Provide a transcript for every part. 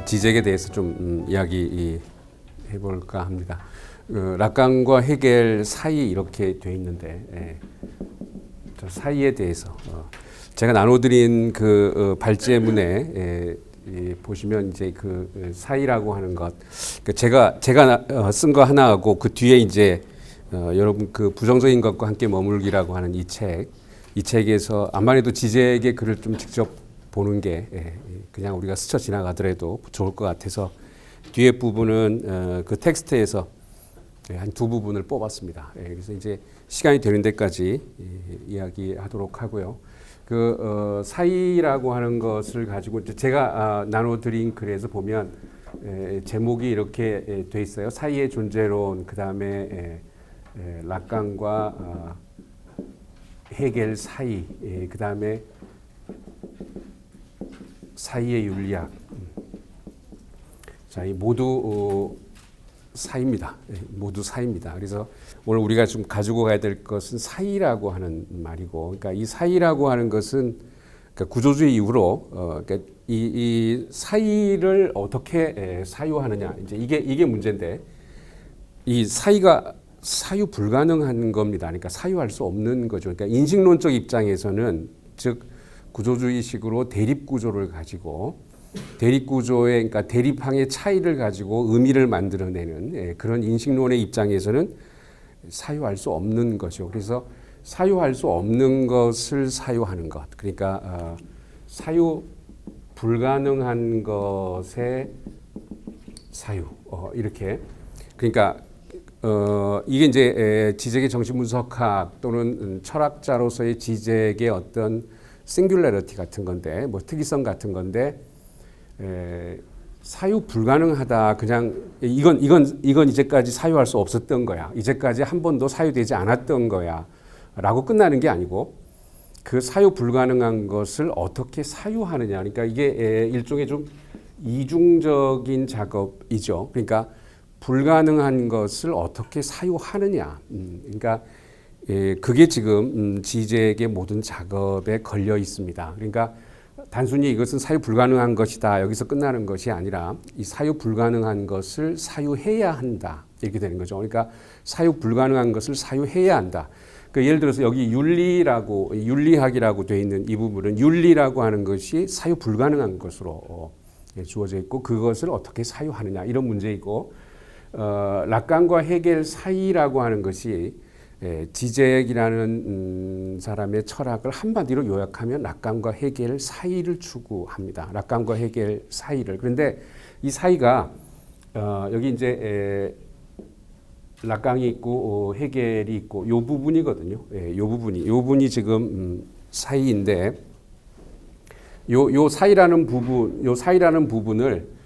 지적에 대해서 좀 이야기 해볼까 합니다. 락강과 헤겔 사이 이렇게 돼 있는데 저 사이에 대해서 제가 나눠드린 그 발제문에 보시면 이제 그 사이라고 하는 것, 제가 쓴 거 하나하고 그 뒤에 이제 여러분 그 부정적인 것과 함께 머물기라고 하는 이 책에서 아무래도 지적의 글을 좀 직접 보는 게 그냥 우리가 스쳐 지나가더라도 좋을 것 같아서 뒤에 부분은 그 텍스트에서 한 두 부분을 뽑았습니다. 그래서 이제 시간이 되는 데까지 이야기하도록 하고요. 그 사이라고 하는 것을 가지고 제가 나눠드린 글에서 보면 제목이 이렇게 돼 있어요. 사이의 존재론, 그 다음에 락강과 헤겔 사이, 그 다음에 사이의 윤리학. 자, 이 모두 사이입니다. 모두 사이입니다. 그래서 오늘 우리가 좀 가지고 가야 될 것은 사이라고 하는 말이고, 그러니까 이 사이라고 하는 것은 그러니까 구조주의 이후로 그러니까 이 사이를 어떻게 사유하느냐, 이제 이게 문제인데, 이 사이가 사유 불가능한 겁니다. 그러니까 사유할 수 없는 거죠. 그러니까 인식론적 입장에서는 즉 구조주의식으로 대립 구조를 가지고 대립 구조의 그러니까 대립항의 차이를 가지고 의미를 만들어내는 그런 인식론의 입장에서는 사유할 수 없는 거죠. 그래서 사유할 수 없는 것을 사유하는 것. 그러니까 사유 불가능한 것의 사유. 이렇게. 그러니까 이게 이제 지적의 정신분석학 또는 철학자로서의 지적의 어떤 싱귤러리티 같은 건데, 뭐 특이성 같은 건데, 사유 불가능하다. 그냥 이건 이제까지 사유할 수 없었던 거야. 이제까지 한 번도 사유되지 않았던 거야.라고 끝나는 게 아니고 그 사유 불가능한 것을 어떻게 사유하느냐. 그러니까 이게 일종의 좀 이중적인 작업이죠. 그러니까 불가능한 것을 어떻게 사유하느냐. 그러니까 그게 지금 지적의 모든 작업에 걸려 있습니다. 그러니까 단순히 이것은 사유 불가능한 것이다. 여기서 끝나는 것이 아니라 이 사유 불가능한 것을 사유해야 한다. 이렇게 되는 거죠. 그러니까 사유 불가능한 것을 사유해야 한다. 그러니까 예를 들어서 여기 윤리학이라고 되어 있는 이 부분은 윤리라고 하는 것이 사유 불가능한 것으로 주어져 있고 그것을 어떻게 사유하느냐 이런 문제이고 락강과 헤겔 사이라고 하는 것이 지적이라는 사람의 철학을 한마디로 요약하면 락강과 헤겔 사이를 추구합니다. 락강과 헤겔 사이를. 그런데 이 사이가 여기 이제 락강이 있고 헤겔이 있고 요 부분이거든요. 요 부분이 지금 사이인데 요 사이라는 부분을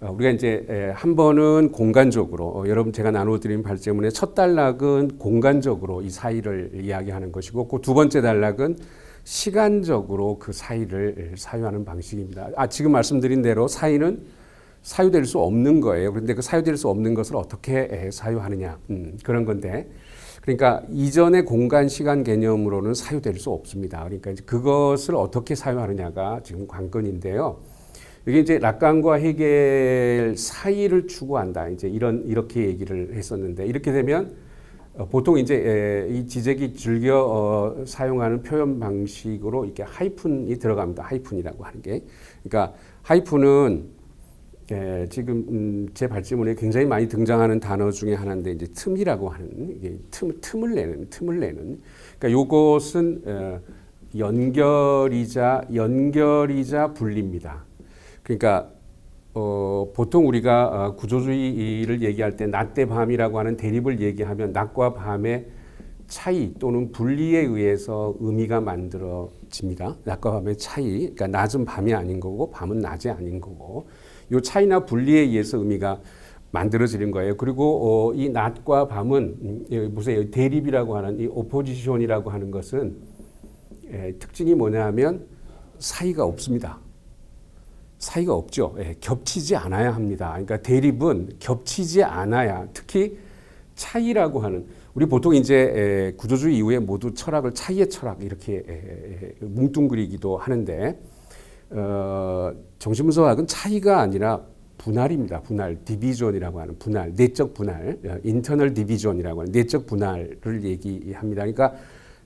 우리가 이제 한 번은 공간적으로 여러분 제가 나눠드린 발제문의 첫 단락은 공간적으로 이 사이를 이야기하는 것이고 그 두 번째 단락은 시간적으로 그 사이를 사유하는 방식입니다. 지금 말씀드린 대로 사이는 사유될 수 없는 거예요. 그런데 그 사유될 수 없는 것을 어떻게 사유하느냐 그런 건데 그러니까 이전의 공간 시간 개념으로는 사유될 수 없습니다. 그러니까 이제 그것을 어떻게 사유하느냐가 지금 관건인데요. 이게 이제 락강과 헤겔 사이를 추구한다. 이제 이렇게 얘기를 했었는데 이렇게 되면 보통 이제 이 지적이 즐겨 사용하는 표현 방식으로 이렇게 하이픈이 들어갑니다. 하이픈이라고 하는 게. 그러니까 하이픈은 지금 제 발제문에 굉장히 많이 등장하는 단어 중에 하나인데 이제 틈이라고 하는 이게 틈을 내는. 그러니까 요것은 연결이자 분리입니다. 그러니까 보통 우리가 구조주의를 얘기할 때 낮 대 밤이라고 하는 대립을 얘기하면 낮과 밤의 차이 또는 분리에 의해서 의미가 만들어집니다. 낮과 밤의 차이, 그러니까 낮은 밤이 아닌 거고 밤은 낮이 아닌 거고 이 차이나 분리에 의해서 의미가 만들어지는 거예요. 그리고 이 낮과 밤은 무슨 대립이라고 하는 이 오포지션이라고 하는 것은 특징이 뭐냐면 사이가 없습니다. 사이가 없죠. 겹치지 않아야 합니다. 그러니까 대립은 겹치지 않아야 특히 차이라고 하는 우리 보통 이제 구조주의 이후에 모두 철학을 차이의 철학 이렇게 뭉뚱그리기도 하는데 정신분석학은 차이가 아니라 분할입니다. 분할, 디비전이라고 하는 분할, 내적 분할, 인터널 디비전이라고 하는 내적 분할을 얘기합니다. 그러니까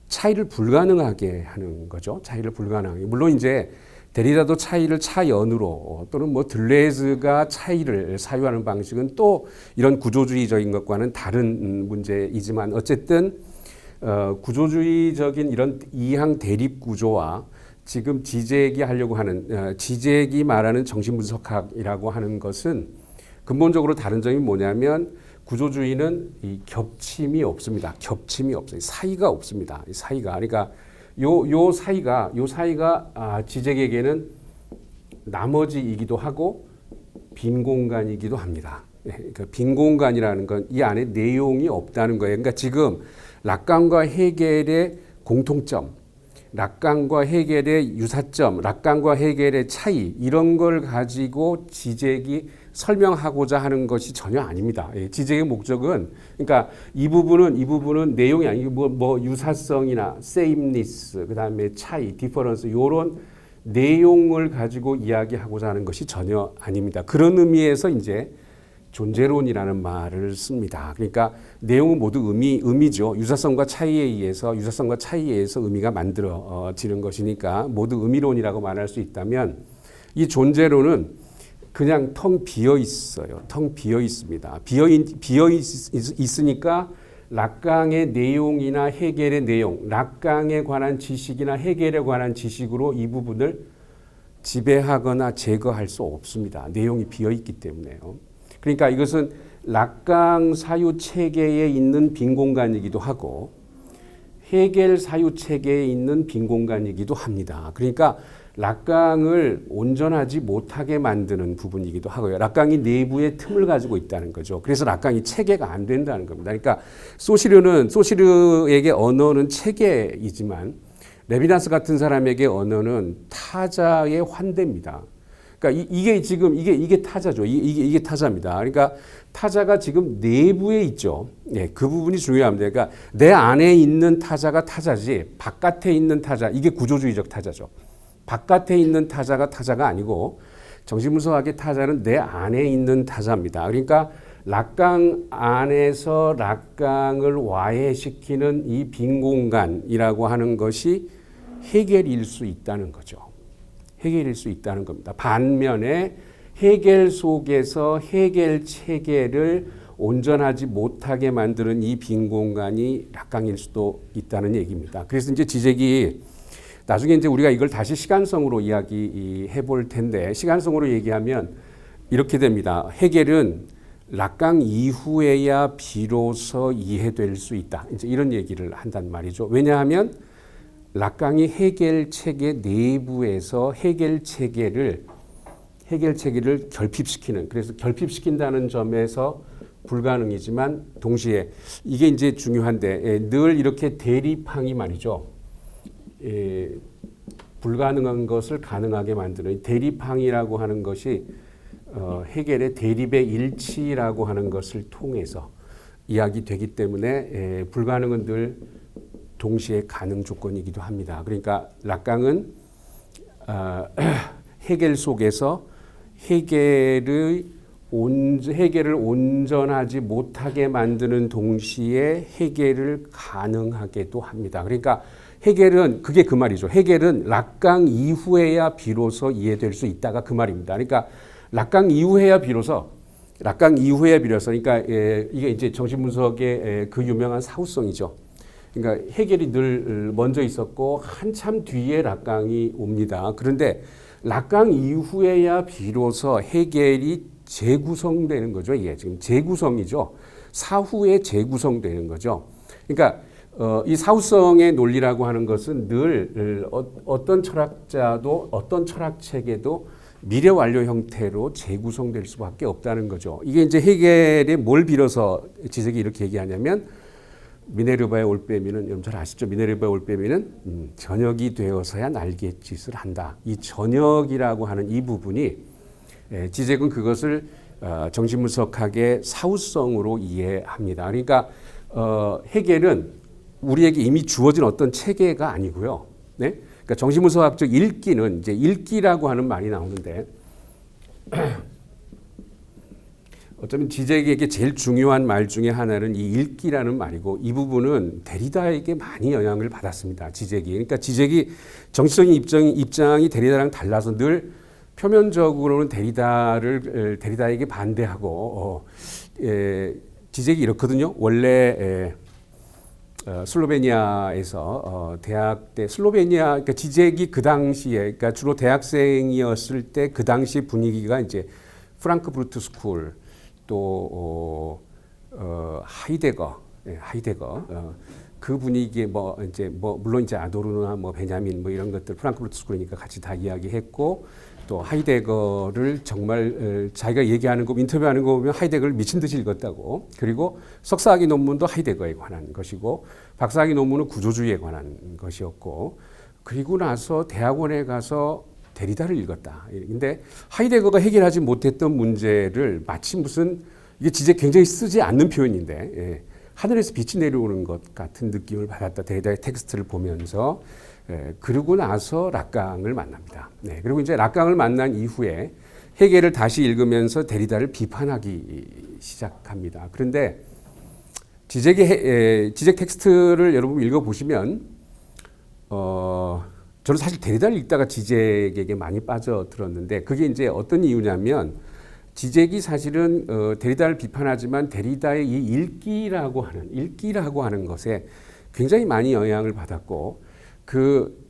차이를 불가능하게 하는 거죠. 차이를 불가능하게. 물론 이제 데리다도 차이를 차연으로 또는 뭐 들레즈가 차이를 사유하는 방식은 또 이런 구조주의적인 것과는 다른 문제이지만 어쨌든 구조주의적인 이런 이항 대립 구조와 지금 지젝이 하려고 하는 지젝이 말하는 정신분석학이라고 하는 것은 근본적으로 다른 점이 뭐냐면 구조주의는 이 겹침이 없습니다. 겹침이 없어요. 사이가 없습니다. 사이가 그러니까 요 사이가 지젝에게는 나머지이기도 하고 빈 공간이기도 합니다. 그러니까 빈 공간이라는 건 이 안에 내용이 없다는 거예요. 그러니까 지금 락강과 헤겔의 공통점, 락강과 헤겔의 유사점, 락강과 헤겔의 차이 이런 걸 가지고 지젝이 설명하고자 하는 것이 전혀 아닙니다. 지젝의 목적은 그러니까 이 부분은 내용이 아니고 뭐 유사성이나 sameness, 그다음에 차이, difference 이런 내용을 가지고 이야기하고자 하는 것이 전혀 아닙니다. 그런 의미에서 이제 존재론이라는 말을 씁니다. 그러니까 내용은 모두 의미죠. 유사성과 차이에 의해서 의미가 만들어지는 것이니까 모두 의미론이라고 말할 수 있다면 이 존재론은 그냥 텅 비어 있어요. 텅 비어 있습니다. 비어 있으니까 락강의 내용이나 헤겔의 내용, 락강에 관한 지식이나 헤겔에 관한 지식으로 이 부분을 지배하거나 제거할 수 없습니다. 내용이 비어 있기 때문에요. 그러니까 이것은 락강 사유 체계에 있는 빈 공간이기도 하고 헤겔 사유 체계에 있는 빈 공간이기도 합니다. 그러니까 락강을 온전하지 못하게 만드는 부분이기도 하고요. 락강이 내부에 틈을 가지고 있다는 거죠. 그래서 락강이 체계가 안 된다는 겁니다. 그러니까 소시르에게 언어는 체계이지만 레비나스 같은 사람에게 언어는 타자의 환대입니다. 그러니까 이게 타자죠. 이게 타자입니다. 그러니까 타자가 지금 내부에 있죠. 그 부분이 중요합니다. 그러니까 내 안에 있는 타자가 타자지 바깥에 있는 타자, 이게 구조주의적 타자죠. 바깥에 있는 타자가 아니고 정신분석학의 타자는 내 안에 있는 타자입니다. 그러니까 락강 안에서 락강을 와해시키는 이 빈 공간이라고 하는 것이 헤겔일 수 있다는 거죠. 헤겔일 수 있다는 겁니다. 반면에 헤겔 속에서 헤겔 체계를 온전하지 못하게 만드는 이 빈 공간이 락강일 수도 있다는 얘기입니다. 그래서 이제 지젝이 나중에 이제 우리가 이걸 다시 시간성으로 이야기해 볼 텐데 시간성으로 얘기하면 이렇게 됩니다. 헤겔은 락강 이후에야 비로소 이해될 수 있다. 이제 이런 얘기를 한단 말이죠. 왜냐하면 락강이 헤겔 체계 내부에서 헤겔 체계를 결핍시키는, 그래서 결핍시킨다는 점에서 불가능이지만 동시에 이게 이제 중요한데 늘 이렇게 대립항이 말이죠. 불가능한 것을 가능하게 만드는 대립항이라고 하는 것이 헤겔의 대립의 일치라고 하는 것을 통해서 이야기되기 때문에 불가능은 늘 동시에 가능 조건이기도 합니다. 그러니까 락강은 헤겔 속에서 헤겔을 온전하지 못하게 만드는 동시에 헤겔을 가능하게도 합니다. 그러니까 헤겔은 그게 그 말이죠. 헤겔은 락강 이후에야 비로소 이해될 수 있다가 그 말입니다. 그러니까 락강 이후에야 비로소 그러니까 이게 이제 정신분석의 그 유명한 사후성이죠. 그러니까 헤겔이 늘 먼저 있었고 한참 뒤에 락강이 옵니다. 그런데 락강 이후에야 비로소 헤겔이 재구성되는 거죠. 이게 지금 재구성이죠. 사후에 재구성되는 거죠. 그러니까 이 사후성의 논리라고 하는 것은 늘 어떤 철학자도 어떤 철학체계도 미래 완료 형태로 재구성될 수밖에 없다는 거죠. 이게 이제 헤겔에 뭘 빌어서 지젝이 이렇게 얘기하냐면 미네르바의 올빼미는 여러분 잘 아시죠? 미네르바의 올빼미는 저녁이 되어서야 날갯짓을 한다. 이 저녁이라고 하는 이 부분이 지젝은 그것을 정신분석학의 사후성으로 이해합니다. 그러니까 헤겔은 우리에게 이미 주어진 어떤 체계가 아니고요. 네? 그러니까 정신분석학적 읽기는 이제 읽기라고 하는 말이 나오는데 어쩌면 지적에게 제일 중요한 말 중에 하나는 이 읽기라는 말이고 이 부분은 데리다에게 많이 영향을 받았습니다. 지적이. 그러니까 지적이 정치적인 입장이 데리다랑 달라서 늘 표면적으로는 데리다에게 반대하고 지적이 이렇거든요. 원래 슬로베니아에서 대학 때 슬로베니아 그러니까 지적이 그 당시에 그러니까 주로 대학생이었을 때 그 당시 분위기가 이제 프랑크푸르트 스쿨 또 하이데거 그 분위기에 뭐 이제 뭐 물론 이제 아도르나 뭐 베냐민 뭐 이런 것들 프랑크푸르트 스쿨이니까 같이 다 이야기했고 또 하이데거를 정말 자기가 얘기하는 거 인터뷰하는 거 보면 하이데거를 미친 듯이 읽었다고. 그리고 석사학위 논문도 하이데거에 관한 것이고 박사학위 논문은 구조주의에 관한 것이었고 그리고 나서 대학원에 가서 데리다를 읽었다. 근데 하이데거가 해결하지 못했던 문제를 마치 무슨 이게 진짜 굉장히 쓰지 않는 표현인데 하늘에서 빛이 내려오는 것 같은 느낌을 받았다. 데리다의 텍스트를 보면서 그러고 나서 락강을 만납니다. 그리고 이제 락강을 만난 이후에 헤겔을 다시 읽으면서 데리다를 비판하기 시작합니다. 그런데 지적 텍스트를 여러분 읽어보시면 저는 사실 데리다를 읽다가 지적에게 많이 빠져들었는데 그게 이제 어떤 이유냐면 지적이 사실은 데리다를 비판하지만 데리다의 이 읽기라고 하는 것에 굉장히 많이 영향을 받았고 그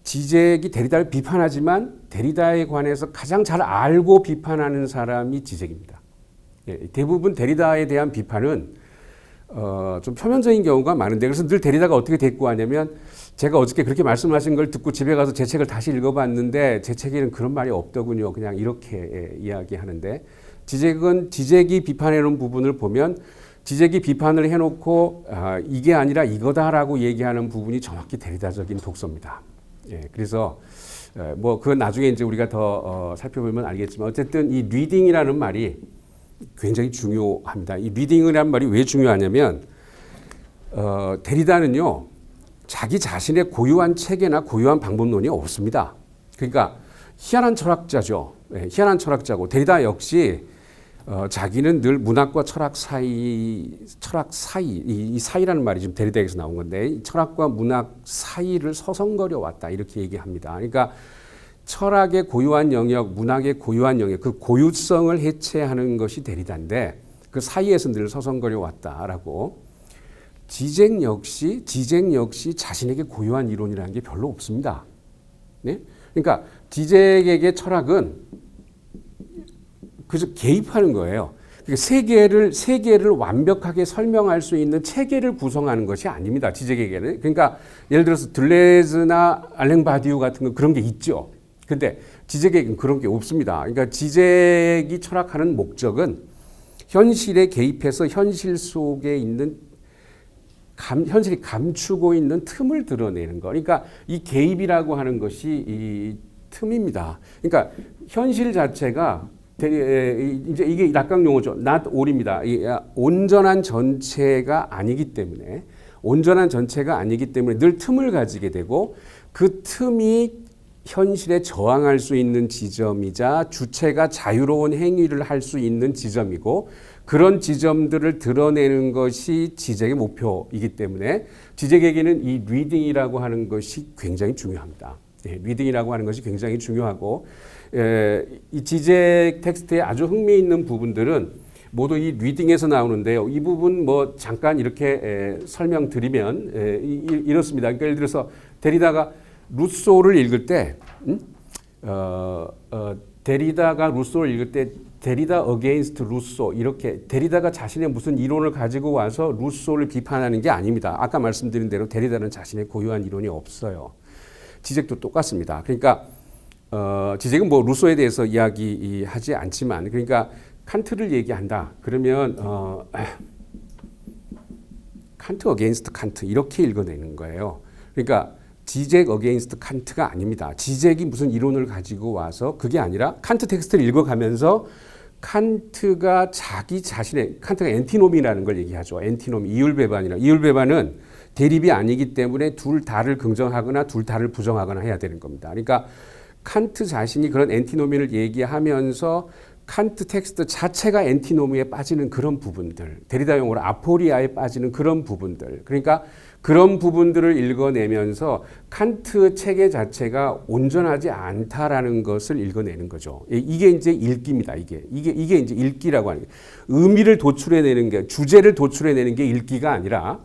지적이 데리다를 비판하지만 데리다에 관해서 가장 잘 알고 비판하는 사람이 지적입니다. 대부분 데리다에 대한 비판은 좀 표면적인 경우가 많은데 그래서 늘 데리다가 어떻게 대꾸하냐면 제가 어저께 그렇게 말씀하신 걸 듣고 집에 가서 제 책을 다시 읽어봤는데 제 책에는 그런 말이 없더군요. 그냥 이렇게 이야기하는데 지적이 비판해놓은 부분을 보면 지적이 비판을 해놓고 이게 아니라 이거다라고 얘기하는 부분이 정확히 데리다적인 독서입니다. 그래서 뭐 그건 나중에 이제 우리가 더 살펴보면 알겠지만 어쨌든 이 리딩이라는 말이 굉장히 중요합니다. 이 리딩이라는 말이 왜 중요하냐면 데리다는요 자기 자신의 고유한 체계나 고유한 방법론이 없습니다. 그러니까 희한한 철학자죠. 희한한 철학자고 데리다 역시 자기는 늘 문학과 철학 사이 이 사이라는 말이 지금 데리다에서 나온 건데 철학과 문학 사이를 서성거려 왔다 이렇게 얘기합니다. 그러니까 철학의 고유한 영역, 문학의 고유한 영역, 그 고유성을 해체하는 것이 데리다인데 그 사이에서 늘 서성거려 왔다라고. 지적 역시 자신에게 고유한 이론이라는 게 별로 없습니다. 네? 그러니까 지적에게 철학은 그저 개입하는 거예요. 그러니까 세계를 완벽하게 설명할 수 있는 체계를 구성하는 것이 아닙니다. 지적에게는. 그러니까 예를 들어서 들레즈나 알랭바디우 같은 거 그런 게 있죠. 근데 지적에게는 그런 게 없습니다. 그러니까 지적이 철학하는 목적은 현실에 개입해서 현실 속에 있는 현실이 감추고 있는 틈을 드러내는 거. 그러니까 이 개입이라고 하는 것이 이 틈입니다. 그러니까 현실 자체가 이제 이게 락강 용어죠. not all입니다. 온전한 전체가 아니기 때문에 늘 틈을 가지게 되고 그 틈이 현실에 저항할 수 있는 지점이자 주체가 자유로운 행위를 할 수 있는 지점이고 그런 지점들을 드러내는 것이 지적의 목표이기 때문에 지적에게는 이 리딩이라고 하는 것이 굉장히 중요합니다. 리딩이라고 하는 것이 굉장히 중요하고 이 지적 텍스트의 아주 흥미있는 부분들은 모두 이 리딩에서 나오는데요. 이 부분 뭐 잠깐 이렇게 설명드리면 이렇습니다. 그러니까 예를 들어서 데리다가 루소를 읽을 때 데리다가 루소를 읽을 때 데리다 어게인스트 루소 이렇게 데리다가 자신의 무슨 이론을 가지고 와서 루소를 비판하는 게 아닙니다. 아까 말씀드린 대로 데리다는 자신의 고유한 이론이 없어요. 지적도 똑같습니다. 그러니까 지적은 뭐 루소에 대해서 이야기하지 않지만 그러니까 칸트를 얘기한다. 그러면 칸트 어게인스트 칸트 이렇게 읽어내는 거예요. 그러니까 지적 어게인스트 칸트가 아닙니다. 지적이 무슨 이론을 가지고 와서 그게 아니라 칸트 텍스트를 읽어가면서 칸트가 칸트가 엔티노미라는 걸 얘기하죠. 엔티노미, 이율배반은 대립이 아니기 때문에 둘 다를 긍정하거나 둘 다를 부정하거나 해야 되는 겁니다. 그러니까 칸트 자신이 그런 엔티노미를 얘기하면서 칸트 텍스트 자체가 엔티노미에 빠지는 그런 부분들, 데리다 용어로 아포리아에 빠지는 그런 부분들, 그러니까 그런 부분들을 읽어내면서 칸트 체계 자체가 온전하지 않다라는 것을 읽어내는 거죠. 이게 이제 읽기입니다. 이게 이제 읽기라고 하는 게 의미를 도출해내는 게, 주제를 도출해내는 게 읽기가 아니라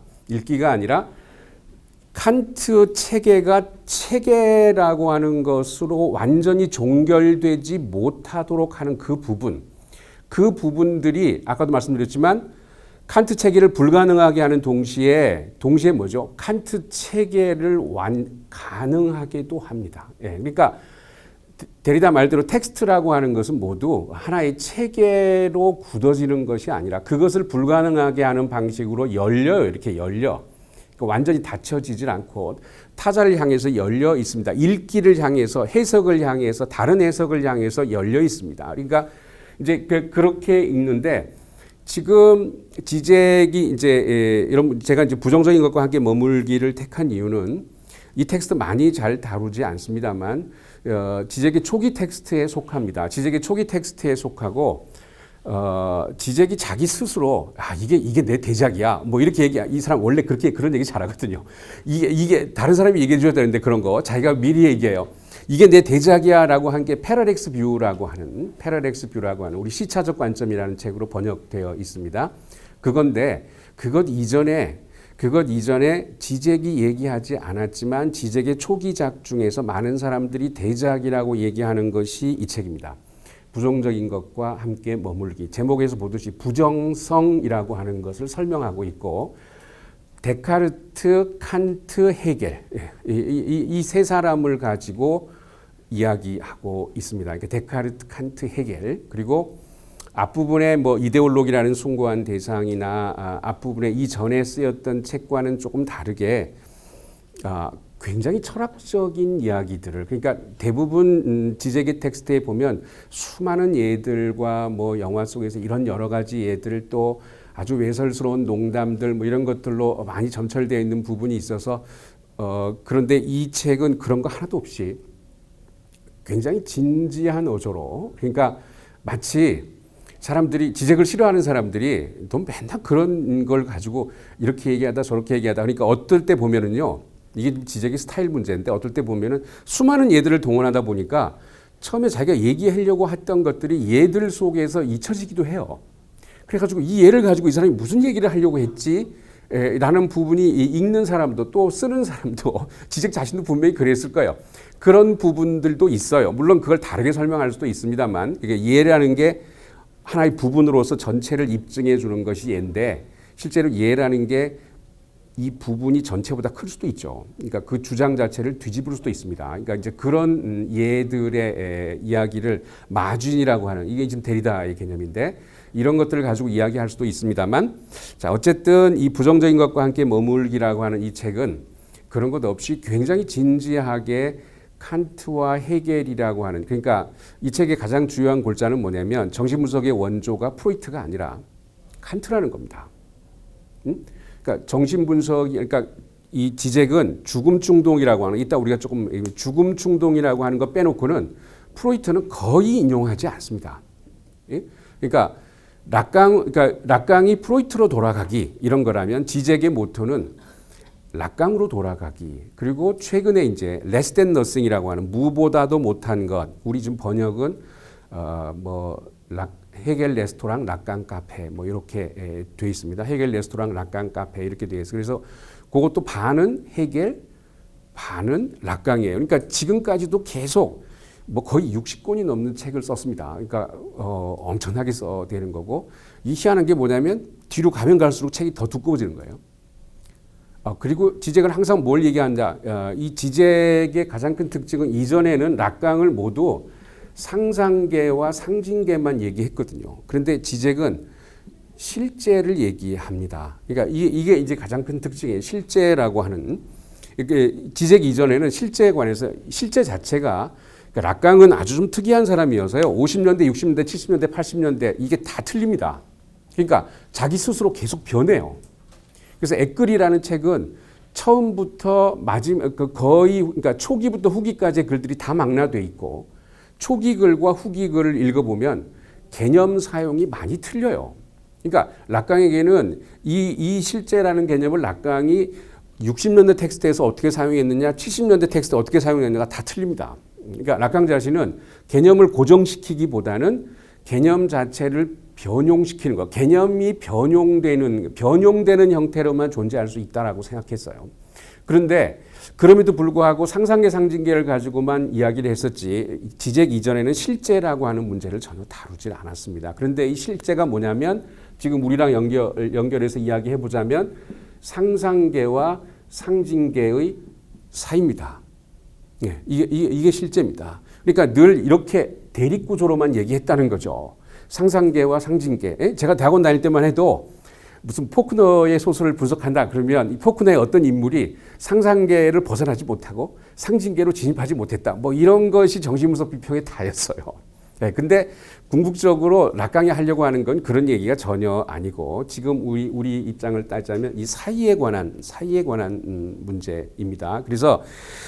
칸트 체계가 체계라고 하는 것으로 완전히 종결되지 못하도록 하는 그 부분들이 아까도 말씀드렸지만 칸트 체계를 불가능하게 하는 동시에 뭐죠? 칸트 체계를 가능하게도 합니다. 예, 그러니까 데리다 말대로 텍스트라고 하는 것은 모두 하나의 체계로 굳어지는 것이 아니라 그것을 불가능하게 하는 방식으로 열려요. 이렇게 열려. 완전히 닫혀지질 않고 타자를 향해서 열려 있습니다. 읽기를 향해서, 해석을 향해서, 다른 해석을 향해서 열려 있습니다. 그러니까 이제 그렇게 읽는데 지금 지젝이 이제 이런 제가 이제 부정적인 것과 함께 머물기를 택한 이유는 이 텍스트 많이 잘 다루지 않습니다만 지젝의 초기 텍스트에 속합니다. 지젝의 초기 텍스트에 속하고 지젝이 자기 스스로 이게 내 대작이야 뭐 이렇게 이 사람 원래 그런 얘기 잘하거든요. 이게 다른 사람이 얘기해 줘야 되는데 그런 거 자기가 미리 얘기해요. 이게 내 대작이야라고 한 게 패러렉스 뷰라고 하는 우리 시차적 관점이라는 책으로 번역되어 있습니다. 그건데 그것 이전에 지젝이 얘기하지 않았지만 지젝의 초기작 중에서 많은 사람들이 대작이라고 얘기하는 것이 이 책입니다. 부정적인 것과 함께 머물기. 제목에서 보듯이 부정성이라고 하는 것을 설명하고 있고 데카르트, 칸트, 헤겔 이 세 사람을 가지고 이야기하고 있습니다. 그러니까 데카르트, 칸트, 헤겔 그리고 앞부분에 뭐 이데올로기라는 숭고한 대상이나 앞부분에 이전에 쓰였던 책과는 조금 다르게 굉장히 철학적인 이야기들을 그러니까 대부분 지젝의 텍스트에 보면 수많은 예들과 뭐 영화 속에서 이런 여러 가지 예들 또 아주 외설스러운 농담들 뭐 이런 것들로 많이 점철되어 있는 부분이 있어서 그런데 이 책은 그런 거 하나도 없이 굉장히 진지한 어조로 그러니까 마치 사람들이 지젝을 싫어하는 사람들이 또 맨날 그런 걸 가지고 이렇게 얘기하다 저렇게 얘기하다 그러니까 어떨 때 보면은요 이게 지젝의 스타일 문제인데 어떨 때 보면은 수많은 예들을 동원하다 보니까 처음에 자기가 얘기하려고 했던 것들이 예들 속에서 잊혀지기도 해요. 그래가지고 이 예를 가지고 이 사람이 무슨 얘기를 하려고 했지? 라는 부분이 읽는 사람도 또 쓰는 사람도 지젝 자신도 분명히 그랬을 거예요. 그런 부분들도 있어요. 물론 그걸 다르게 설명할 수도 있습니다만 이게 예라는 게 하나의 부분으로서 전체를 입증해 주는 것이 예인데 실제로 예라는 게 이 부분이 전체보다 클 수도 있죠. 그러니까 그 주장 자체를 뒤집을 수도 있습니다. 그러니까 이제 그런 예들의 이야기를 마준이라고 하는 이게 지금 데리다의 개념인데 이런 것들을 가지고 이야기할 수도 있습니다만 자 어쨌든 이 부정적인 것과 함께 머물기라고 하는 이 책은 그런 것 없이 굉장히 진지하게 칸트와 헤겔이라고 하는 그러니까 이 책의 가장 중요한 골자는 뭐냐면 정신분석의 원조가 프로이트가 아니라 칸트라는 겁니다. 그러니까 정신분석이 그러니까 이 지젝은 죽음 충동이라고 하는 이따 우리가 조금 죽음 충동이라고 하는 거 빼놓고는 프로이트는 거의 인용하지 않습니다. 그러니까 락강이 프로이트로 돌아가기 이런 거라면 지젝의 모토는 락강으로 돌아가기 그리고 최근에 이제 less than nothing이라고 하는 무보다도 못한 것 우리 지금 번역은 헤겔 레스토랑 락강 카페 뭐 이렇게 돼 있습니다. 헤겔 레스토랑 락강 카페 이렇게 돼 있어요. 그래서 그것도 반은 헤겔 반은 락강이에요. 그러니까 지금까지도 계속 뭐 거의 60권이 넘는 책을 썼습니다. 그러니까 엄청나게 써대는 거고 이 희한한 게 뭐냐면 뒤로 가면 갈수록 책이 더 두꺼워지는 거예요. 그리고 지젝은 항상 뭘 얘기한다. 이 지젝의 가장 큰 특징은 이전에는 락강을 모두 상상계와 상징계만 얘기했거든요. 그런데 지젝은 실제를 얘기합니다. 그러니까 이게 이제 가장 큰 특징이에요. 실제라고 하는 지젝 이전에는 실제에 관해서 실제 자체가 그러니까 락강은 아주 좀 특이한 사람이어서요. 50년대, 60년대, 70년대, 80년대 이게 다 틀립니다. 그러니까 자기 스스로 계속 변해요. 그래서 에끌이라는 책은 처음부터 마지막 거의 그러니까 초기부터 후기까지의 글들이 다 망라돼 있고 초기 글과 후기 글을 읽어보면 개념 사용이 많이 틀려요. 그러니까 락강에게는 이 실제라는 개념을 락강이 60년대 텍스트에서 어떻게 사용했느냐, 70년대 텍스트 어떻게 사용했느냐가 다 틀립니다. 그러니까 락강 자신은 개념을 고정시키기보다는 개념 자체를 변용시키는 것, 개념이 변용되는 형태로만 존재할 수 있다라고 생각했어요. 그런데 그럼에도 불구하고 상상계 상징계를 가지고만 이야기를 했었지 지적 이전에는 실제라고 하는 문제를 전혀 다루질 않았습니다. 그런데 이 실제가 뭐냐면 지금 우리랑 연결해서 이야기해 보자면 상상계와 상징계의 사이입니다. 예, 이게 실제입니다. 그러니까 늘 이렇게 대립구조로만 얘기했다는 거죠. 상상계와 상징계. 제가 대학원 다닐 때만 해도 무슨 포크너의 소설을 분석한다 그러면 이 포크너의 어떤 인물이 상상계를 벗어나지 못하고 상징계로 진입하지 못했다. 뭐 이런 것이 정신분석 비평의 다였어요. 네, 근데 궁극적으로 락강이 하려고 하는 건 그런 얘기가 전혀 아니고 지금 우리 입장을 따지자면 이 사이에 관한 문제입니다. 그래서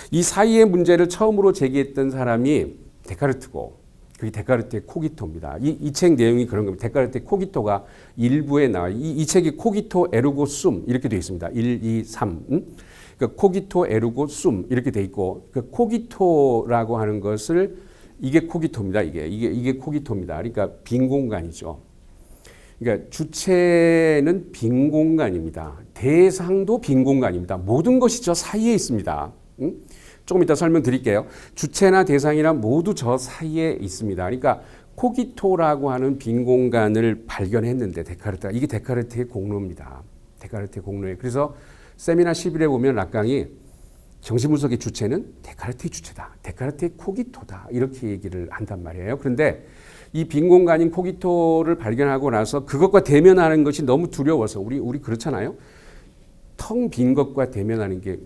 이 사이의 문제를 처음으로 제기했던 사람이 데카르트고 그게 데카르트의 코기토입니다. 이 책 내용이 그런 겁니다. 데카르트의 코기토가 일부에 나와요. 이 책이 코기토 에르고 숨 이렇게 되어 있습니다. 1, 2, 3. 그러니까 코기토 에르고 숨 이렇게 되어 있고 그 코기토라고 하는 것을 이게 코기토입니다. 이게 코기토입니다. 그러니까 빈 공간이죠. 그러니까 주체는 빈 공간입니다. 대상도 빈 공간입니다. 모든 것이 저 사이에 있습니다. 조금 이따 설명드릴게요. 주체나 대상이란 모두 저 사이에 있습니다. 그러니까 코기토라고 하는 빈 공간을 발견했는데 데카르트가 이게 데카르트의 공로입니다. 데카르트의 공로예요. 그래서 세미나 11에 보면 락강이 정신분석의 주체는 데카르트의 주체다. 데카르트의 코기토다. 이렇게 얘기를 한단 말이에요. 그런데 이 빈 공간인 코기토를 발견하고 나서 그것과 대면하는 것이 너무 두려워서 우리 그렇잖아요. 텅 빈 것과 대면하는 게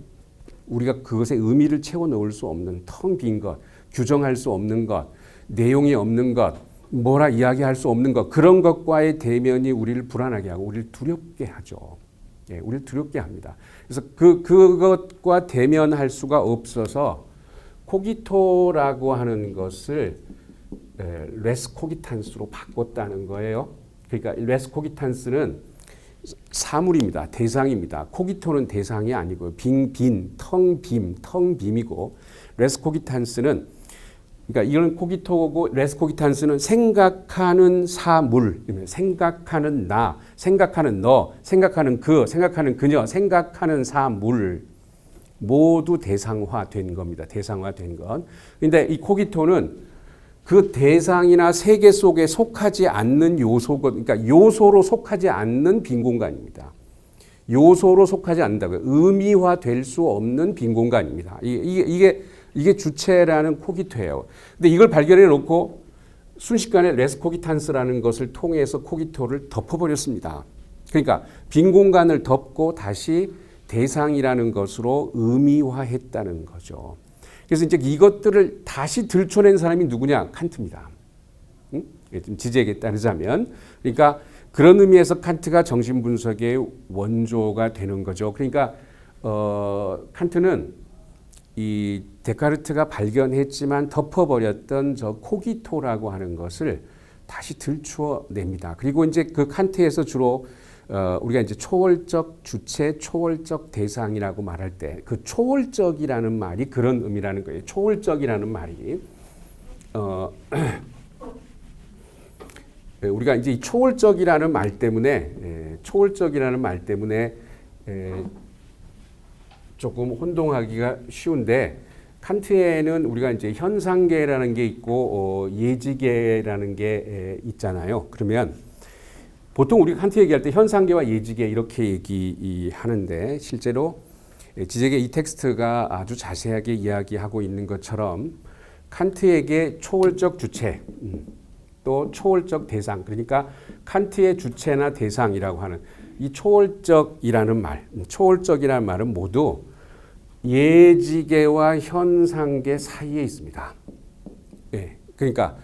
우리가 그것에 의미를 채워 넣을 수 없는 텅 빈 것, 규정할 수 없는 것, 내용이 없는 것, 뭐라 이야기할 수 없는 것, 그런 것과의 대면이 우리를 불안하게 하고 우리를 두렵게 하죠. 예, 우리를 두렵게 합니다. 그래서 그것과 대면할 수가 없어서 코기토라고 하는 것을 레스 코기탄스로 바꿨다는 거예요. 그러니까 레스 코기탄스는 사물입니다. 대상입니다. 코기토는 대상이 아니고요. 텅 빔이고 레스 코기탄스는 그러니까 이런 코기토고 레스 코기탄스는 생각하는 사물, 생각하는 나, 생각하는 너, 생각하는 그, 생각하는 그녀, 생각하는 사물 모두 대상화된 겁니다. 대상화된 건. 그런데 이 코기토는 그 대상이나 세계 속에 속하지 않는 요소고, 그러니까 요소로 속하지 않는 빈 공간입니다. 요소로 속하지 않는다고요. 의미화될 수 없는 빈 공간입니다. 이게 주체라는 코기토예요. 근데 이걸 발견해 놓고 순식간에 레스 코기탄스라는 것을 통해서 코기토를 덮어버렸습니다. 그러니까 빈 공간을 덮고 다시 대상이라는 것으로 의미화했다는 거죠. 그래서 이제 이것들을 다시 들춰낸 사람이 누구냐? 칸트입니다. 좀 지적에 따르자면. 그러니까 그런 의미에서 칸트가 정신분석의 원조가 되는 거죠. 그러니까 칸트는 이 데카르트가 발견했지만 덮어버렸던 저 코기토라고 하는 것을 다시 들추어냅니다. 그리고 이제 그 칸트에서 주로 우리가 이제 초월적 주체, 초월적 대상이라고 말할 때 그 초월적이라는 말이 그런 의미라는 거예요. 초월적이라는 말이 우리가 이제 이 초월적이라는 말 때문에 조금 혼동하기가 쉬운데 칸트에는 우리가 이제 현상계라는 게 있고 예지계라는 게 있잖아요. 그러면 보통 우리가 칸트 얘기할 때 현상계와 예지계 이렇게 얘기하는데 실제로 지적의 이 텍스트가 아주 자세하게 이야기하고 있는 것처럼 칸트에게 초월적 주체 또 초월적 대상 그러니까 칸트의 주체나 대상이라고 하는 이 초월적이라는 말은 모두 예지계와 현상계 사이에 있습니다. 네, 그러니까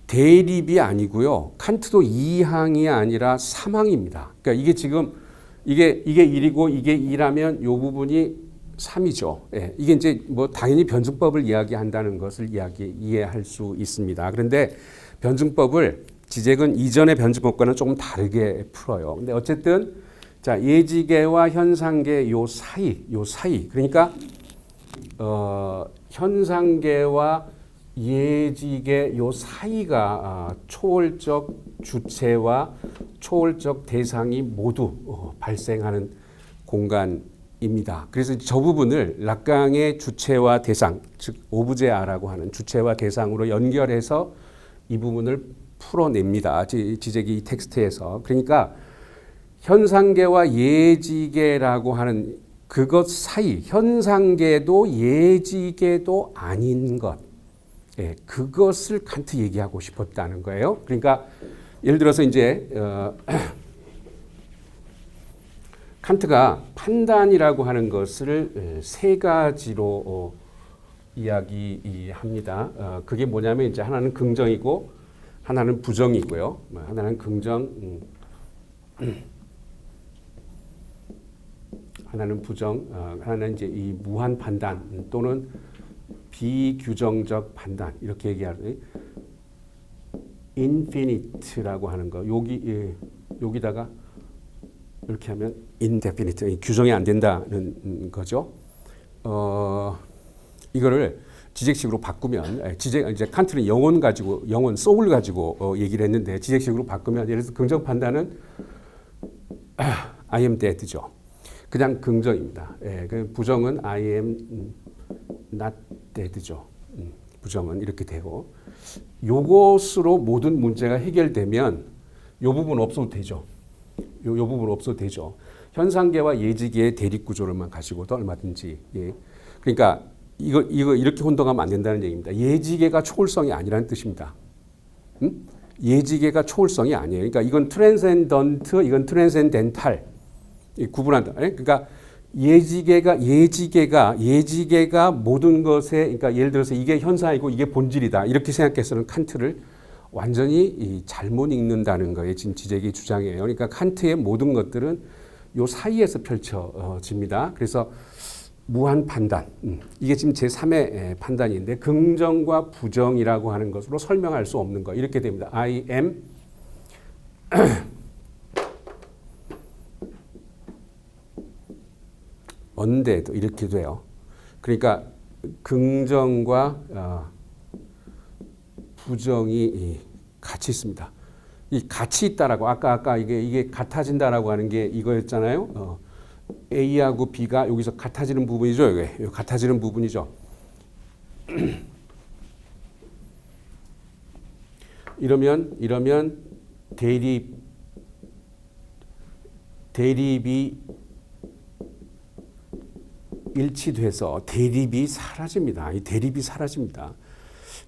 대립이 아니고요. 칸트도 2항이 아니라 3항입니다. 그러니까 이게 지금 이게 1이고 이게 2라면 이 부분이 3이죠. 예, 이게 이제 뭐 당연히 변증법을 이야기한다는 것을 이해할 수 있습니다. 그런데 변증법을 지젝은 이전의 변증법과는 조금 다르게 풀어요. 근데 어쨌든 자, 예지계와 현상계 요 사이 그러니까 현상계와 예지계 요 사이가 초월적 주체와 초월적 대상이 모두 발생하는 공간입니다. 그래서 저 부분을 락강의 주체와 대상, 즉 오브제아라고 하는 주체와 대상으로 연결해서 이 부분을 풀어냅니다. 지젝이 이 텍스트에서. 그러니까 현상계와 예지계라고 하는 그것 사이, 현상계도 예지계도 아닌 것, 그것을 칸트 얘기하고 싶었다는 거예요. 그러니까 예를 들어서 이제 칸트가 판단이라고 하는 것을 세 가지로 이야기합니다. 그게 뭐냐면 이제 하나는 긍정이고 하나는 부정이고요. 하나는 긍정, 하나는 부정, 하나는 이제 이 무한 판단 또는 비규정적 판단 이렇게 얘기하는 infinite라고 하는 거 여기다가 이렇게 하면 indefinite 규정이 안 된다는 거죠. 이거를 지젝식으로 바꾸면 이제 칸트는 영혼 소울 가지고 얘기를 했는데 지젝식으로 바꾸면 예를 들어서 긍정 판단은 I am dead죠. 그냥 긍정입니다. 그 부정은 I am not dead죠. 부정은 이렇게 되고 요것으로 모든 문제가 해결되면 요 부분 없어도 되죠. 요 부분 없어도 되죠. 현상계와 예지계의 대립 구조를만 가지고도 얼마든지 그러니까 이거 이렇게 혼동하면 안 된다는 얘기입니다. 예지계가 초월성이 아니라는 뜻입니다. 예지계가 초월성이 아니에요. 그러니까 이건 트랜센던트, 이건 트랜센덴탈 구분한다. 그러니까 예지계가 모든 것에 그러니까 예를 들어서 이게 현상이고 이게 본질이다 이렇게 생각해서는 칸트를 완전히 잘못 읽는다는 거에 지금 지젝이 주장이에요. 그러니까 칸트의 모든 것들은 요 사이에서 펼쳐집니다. 그래서 무한 판단 이게 지금 제3의 판단인데 긍정과 부정이라고 하는 것으로 설명할 수 없는 거 이렇게 됩니다. I am undead 이렇게 돼요. 그러니까 긍정과 부정이 같이 있습니다. 이 같이 있다라고 아까 이게 같아진다라고 하는 게 이거였잖아요. A하고 B가 여기서 같아지는 부분이죠. 이게 같아지는 부분이죠. 이러면 대립이 일치돼서 대립이 사라집니다. 이 대립이 사라집니다.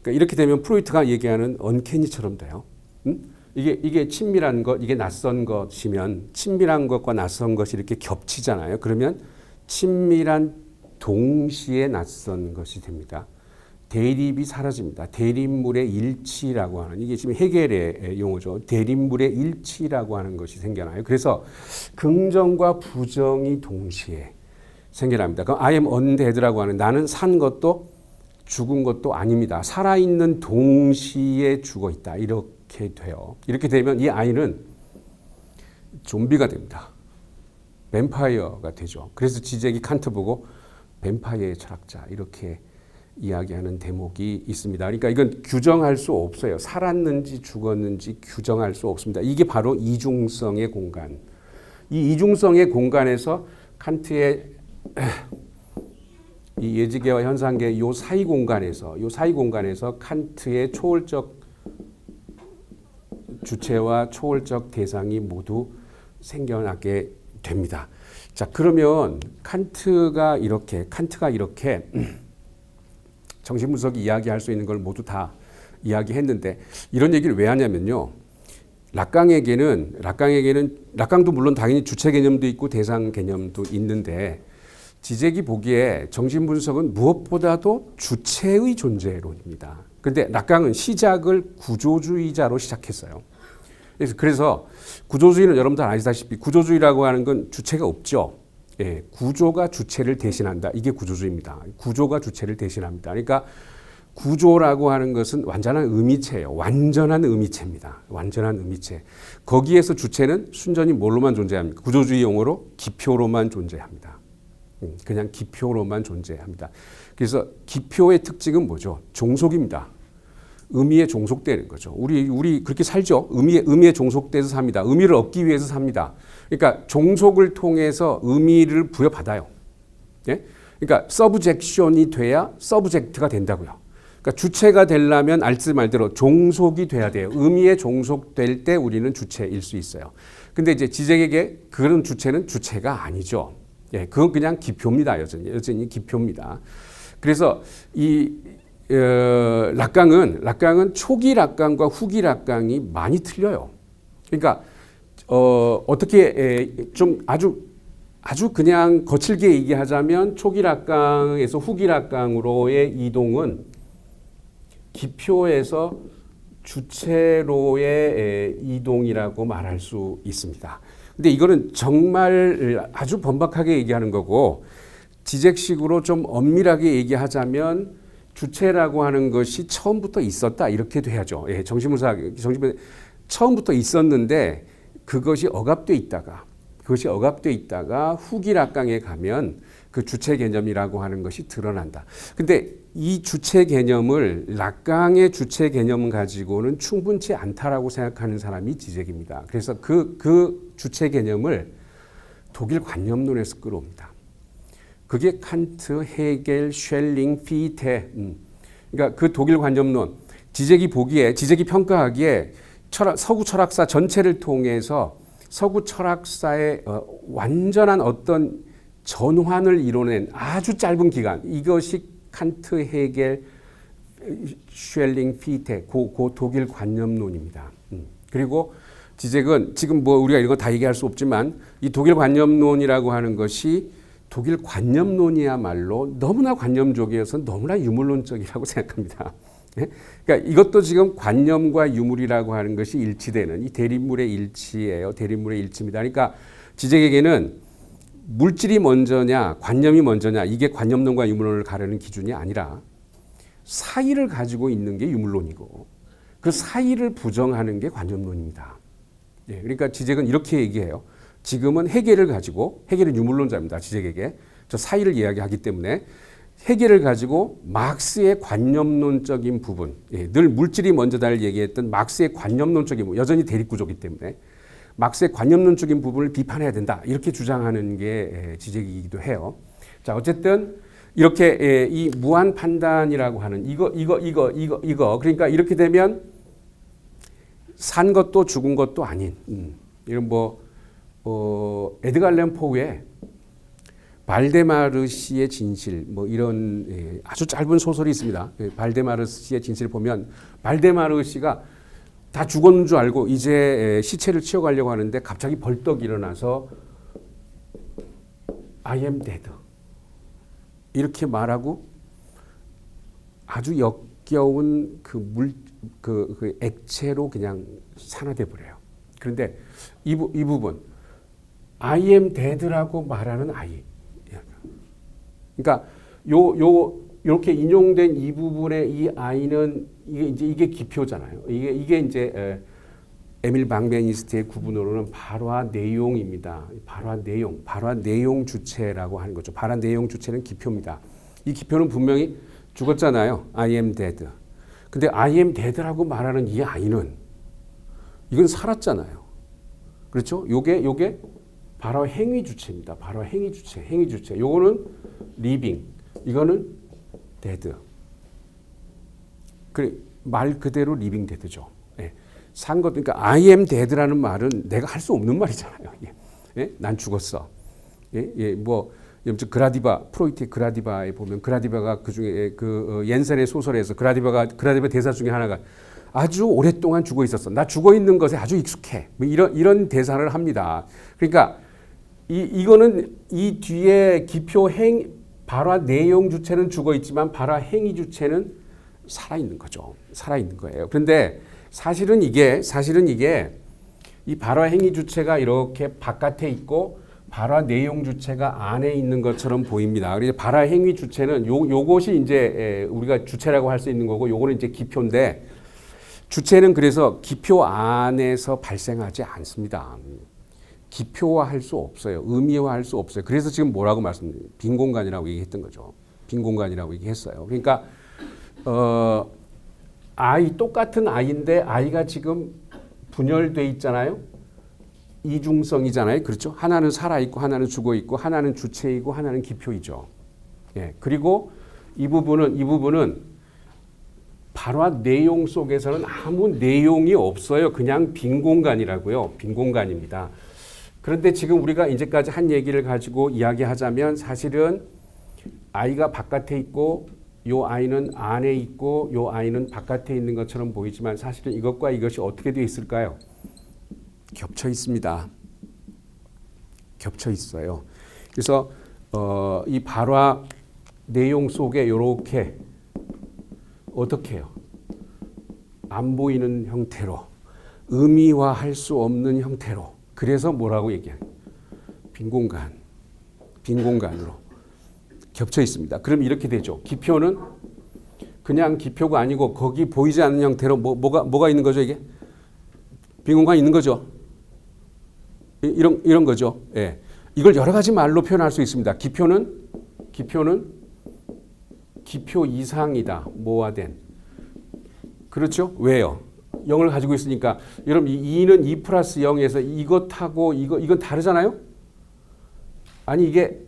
그러니까 이렇게 되면 프로이트가 얘기하는 언캐니처럼 돼요. 이게 친밀한 것, 이게 낯선 것이면 친밀한 것과 낯선 것이 이렇게 겹치잖아요. 그러면 친밀한 동시에 낯선 것이 됩니다. 대립이 사라집니다. 대립물의 일치라고 하는 이게 지금 헤겔의 용어죠. 대립물의 일치라고 하는 것이 생겨나요. 그래서 긍정과 부정이 동시에 생겨납니다. 그럼 I am undead라고 하는 나는 산 것도 죽은 것도 아닙니다. 살아있는 동시에 죽어 있다. 이렇게 돼요. 이렇게 되면 이 아이는 좀비가 됩니다. 뱀파이어가 되죠. 그래서 지젝이 칸트 보고 뱀파이어의 철학자 이렇게 이야기하는 대목이 있습니다. 그러니까 이건 규정할 수 없어요. 살았는지 죽었는지 규정할 수 없습니다. 이게 바로 이중성의 공간. 이 이중성의 공간에서 칸트의 이 예지계와 현상계 요 사이 공간에서 칸트의 초월적 주체와 초월적 대상이 모두 생겨나게 됩니다. 자, 그러면 칸트가 이렇게 정신분석이 이야기할 수 있는 걸 모두 다 이야기했는데 이런 얘기를 왜 하냐면요. 락강도 물론 당연히 주체 개념도 있고 대상 개념도 있는데 지젝이 보기에 정신분석은 무엇보다도 주체의 존재론입니다. 그런데 락강은 시작을 구조주의자로 시작했어요. 그래서 구조주의는 여러분들 아시다시피 구조주의라고 하는 건 주체가 없죠. 구조가 주체를 대신한다. 이게 구조주의입니다. 구조가 주체를 대신합니다. 그러니까 구조라고 하는 것은 완전한 의미체예요. 완전한 의미체입니다. 완전한 의미체. 거기에서 주체는 순전히 뭘로만 존재합니까? 구조주의 용어로 기표로만 존재합니다. 그냥 기표로만 존재합니다. 그래서 기표의 특징은 뭐죠? 종속입니다. 의미에 종속되는 거죠. 우리 그렇게 살죠. 의미에 종속돼서 삽니다. 의미를 얻기 위해서 삽니다. 그러니까 종속을 통해서 의미를 부여받아요. 예? 그러니까 서브젝션이 돼야 서브젝트가 된다고요. 그러니까 주체가 되려면 알지 말대로 종속이 돼야 돼요. 의미에 종속될 때 우리는 주체일 수 있어요. 근데 이제 지적에게 그런 주체는 주체가 아니죠. 예, 그건 그냥 기표입니다. 여전히 기표입니다. 그래서 이 락강은 초기 락강과 후기 락강이 많이 틀려요. 그러니까 어떻게 좀 아주 그냥 거칠게 얘기하자면 초기 락강에서 후기 락강으로의 이동은 기표에서 주체로의 이동이라고 말할 수 있습니다. 근데 이거는 정말 아주 번박하게 얘기하는 거고 지적식으로 좀 엄밀하게 얘기하자면 주체라고 하는 것이 처음부터 있었다 이렇게 돼야죠. 예, 정신분석 처음부터 있었는데 그것이 억압돼 있다가 후기 락강에 가면 그 주체 개념이라고 하는 것이 드러난다. 근데 이 주체 개념을 락강의 주체 개념 가지고는 충분치 않다라고 생각하는 사람이 지적입니다. 그래서 그 주체 개념을 독일 관념론에서 끌어옵니다. 그게 칸트, 헤겔, 쉘링, 피테. 그러니까 그 독일 관념론, 지적이 평가하기에 서구 철학사 전체를 통해서 서구 철학사의 완전한 어떤 전환을 이뤄낸 아주 짧은 기간, 이것이 칸트, 헤겔, 쉘링, 피테, 그 독일 관념론입니다. 그리고 지적은 지금 뭐 우리가 이거 다 얘기할 수 없지만 이 독일 관념론이라고 하는 것이 독일 관념론이야말로 너무나 관념적이어서 너무나 유물론적이라고 생각합니다. 그러니까 이것도 지금 관념과 유물이라고 하는 것이 일치되는 이 대립물의 일치예요. 대립물의 일치입니다. 그러니까 지적에게는 물질이 먼저냐 관념이 먼저냐 이게 관념론과 유물론을 가르는 기준이 아니라 사이를 가지고 있는 게 유물론이고 그 사이를 부정하는 게 관념론입니다. 예, 그러니까 지적은 이렇게 얘기해요. 지금은 헤겔은 유물론자입니다. 지적에게 저 사이를 이야기하기 때문에 헤겔을 가지고 막스의 관념론적인 부분, 예, 늘 물질이 먼저다를 얘기했던 막스의 관념론적인 부분, 여전히 대립구조이기 때문에 막스의 관념론적인 부분을 비판해야 된다 이렇게 주장하는 게 지적이기도 해요. 자, 어쨌든 이렇게 이 무한 판단이라고 하는 이거 그러니까 이렇게 되면 산 것도 죽은 것도 아닌 이런 에드가 알렌 포우의 발데마르시의 진실 뭐 이런 아주 짧은 소설이 있습니다. 발데마르시의 진실을 보면 발데마르시가 다 죽었는 줄 알고 이제 시체를 치워가려고 하는데 갑자기 벌떡 일어나서 I am dead 이렇게 말하고 아주 역겨운 그 액체로 그냥 산화돼 버려요. 그런데 이 부분 I am dead라고 말하는 아이. 그러니까 이렇게 인용된 이 부분의 이 아이는 이게 기표잖아요. 이게 이제 에밀 방베니스트의 구분으로는 발화 내용입니다. 발화 내용 주체라고 하는 거죠. 발화 내용 주체는 기표입니다. 이 기표는 분명히 죽었잖아요. I am dead. 근데 I am dead라고 말하는 이 아이는 이건 살았잖아요. 그렇죠? 요게 발화 행위 주체입니다. 발화 행위 주체. 요거는 living. 이거는 dead. 말 그대로 living dead죠. 예. 산 것, 그러니까 I am dead라는 말은 내가 할 수 없는 말이잖아요. 예? 난 죽었어. 예, 프로이트의 그라디바에 보면 그라디바가 그 중에 옌센의 소설에서 그라디바 대사 중에 하나가 아주 오랫동안 죽어 있었어. 나 죽어 있는 것에 아주 익숙해. 뭐 이런 대사를 합니다. 그러니까 이거는 이 뒤에 발화 내용 주체는 죽어 있지만 발화 행위 주체는 살아 있는 거죠. 살아 있는 거예요. 그런데 사실은 이게 이 발화 행위 주체가 이렇게 바깥에 있고 발화 내용 주체가 안에 있는 것처럼 보입니다. 그래서 발화 행위 주체는 요것이 이제 우리가 주체라고 할 수 있는 거고, 요거는 이제 기표인데, 주체는 그래서 기표 안에서 발생하지 않습니다. 기표화할 수 없어요. 의미화할 수 없어요. 그래서 지금 뭐라고 말씀드려요? 빈 공간이라고 얘기했던 거죠. 빈 공간이라고 얘기했어요. 그러니까 똑같은 아이인데 아이가 지금 분열돼 있잖아요. 이중성이잖아요. 그렇죠? 하나는 살아있고 하나는 죽어있고 하나는 주체이고 하나는 기표이죠. 예. 그리고 이 부분은 발화 내용 속에서는 아무 내용이 없어요. 그냥 빈 공간이라고요. 빈 공간입니다. 그런데 지금 우리가 이제까지 한 얘기를 가지고 이야기하자면 사실은 아이가 바깥에 있고 요 아이는 안에 있고 요 아이는 바깥에 있는 것처럼 보이지만 사실은 이것과 이것이 어떻게 되어 있을까요? 겹쳐 있습니다. 겹쳐 있어요. 그래서 이 발화 내용 속에 이렇게 어떻게 해요? 안 보이는 형태로 의미화할 수 없는 형태로 그래서 뭐라고 얘기해요? 빈 공간으로 겹쳐 있습니다. 그럼 이렇게 되죠. 기표는 그냥 기표가 아니고 거기 보이지 않는 형태로 뭐가 있는 거죠 이게? 빈 공간이 있는 거죠. 이런 거죠. 예. 이걸 여러 가지 말로 표현할 수 있습니다. 기표는 기표 이상이다. 모화된. 그렇죠? 왜요? 0을 가지고 있으니까. 여러분, 2는 2 플러스 0에서 이것하고 이건 다르잖아요? 아니, 이게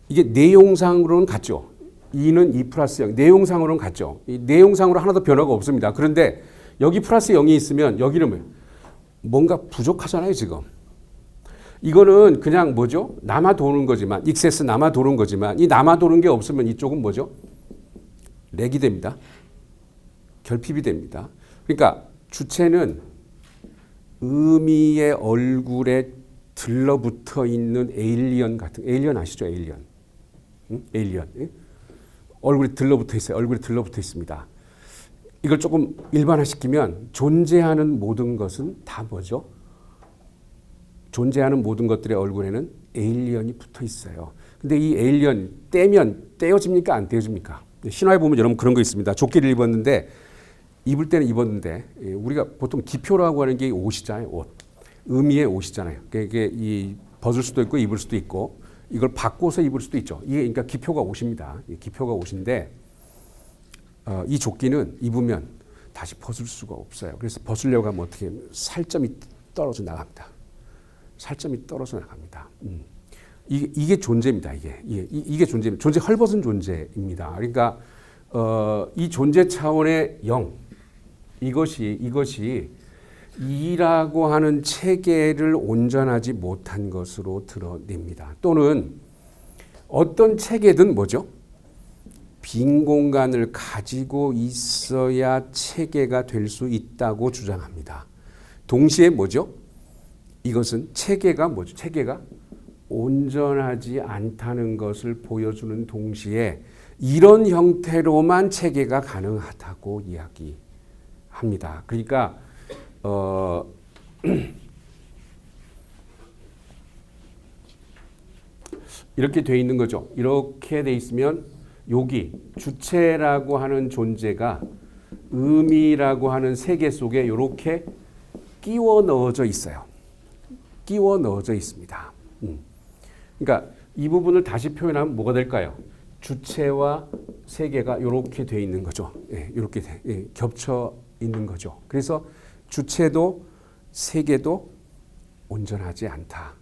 내용상으로는 같죠. 2는 2 플러스 0. 내용상으로는 같죠. 이 내용상으로 하나도 변화가 없습니다. 그런데 여기 플러스 0이 있으면 여기는 뭔가 부족하잖아요, 지금. 이거는 그냥 뭐죠? 남아 도는 거지만, 익세스 남아 도는 거지만, 이 남아 도는 게 없으면 이쪽은 뭐죠? 렉이 됩니다. 결핍이 됩니다. 그러니까 주체는 의미의 얼굴에 들러붙어 있는 에일리언 같은, 에일리언 아시죠? 에일리언. 응? 에일리언. 응? 얼굴에 들러붙어 있어요. 얼굴에 들러붙어 있습니다. 이걸 조금 일반화시키면 존재하는 모든 것은 다 뭐죠? 존재하는 모든 것들의 얼굴에는 에일리언이 붙어 있어요. 근데 이 에일리언 떼면 떼어집니까? 안 떼어집니까? 신화에 보면 여러분 그런 거 있습니다. 조끼를 입었는데 입을 때는 입었는데 우리가 보통 기표라고 하는 게 옷이잖아요. 옷. 의미의 옷이잖아요. 이게 이 벗을 수도 있고 입을 수도 있고 이걸 바꿔서 입을 수도 있죠. 이게 그러니까 기표가 옷입니다. 기표가 옷인데 이 조끼는 입으면 다시 벗을 수가 없어요. 그래서 벗으려고 하면 어떻게 살점이 떨어져 나갑니다. 살점이 떨어져 나갑니다. 이게 존재입니다. 이게 존재입니다. 존재 헐벗은 존재입니다. 그러니까 이 존재 차원의 영 이것이 이라고 하는 체계를 온전하지 못한 것으로 드러냅니다. 또는 어떤 체계든 뭐죠? 빈 공간을 가지고 있어야 체계가 될 수 있다고 주장합니다. 동시에 뭐죠? 이것은 체계가 뭐죠? 체계가 온전하지 않다는 것을 보여주는 동시에 이런 형태로만 체계가 가능하다고 이야기합니다. 그러니까 이렇게 돼 있는 거죠. 이렇게 돼 있으면 여기 주체라고 하는 존재가 의미라고 하는 세계 속에 이렇게 끼워 넣어져 있어요. 끼워 넣어져 있습니다. 그러니까 이 부분을 다시 표현하면 뭐가 될까요? 주체와 세계가 이렇게 돼 있는 거죠. 이렇게 겹쳐 있는 거죠. 그래서 주체도 세계도 온전하지 않다.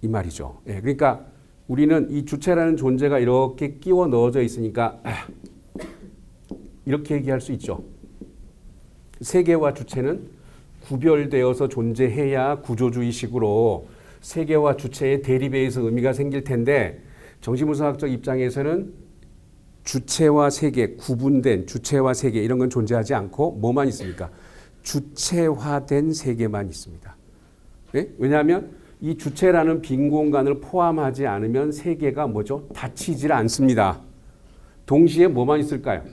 이 말이죠. 그러니까 우리는 이 주체라는 존재가 이렇게 끼워 넣어져 있으니까 이렇게 얘기할 수 있죠. 세계와 주체는 구별되어서 존재해야 구조주의식으로 세계와 주체의 대립에 의해서 의미가 생길 텐데 정신분석학적 입장에서는 주체와 세계, 구분된 주체와 세계 이런 건 존재하지 않고 뭐만 있습니까? 주체화된 세계만 있습니다. 네? 왜냐하면 이 주체라는 빈 공간을 포함하지 않으면 세계가 뭐죠? 닫히질 않습니다. 동시에 뭐만 있을까요?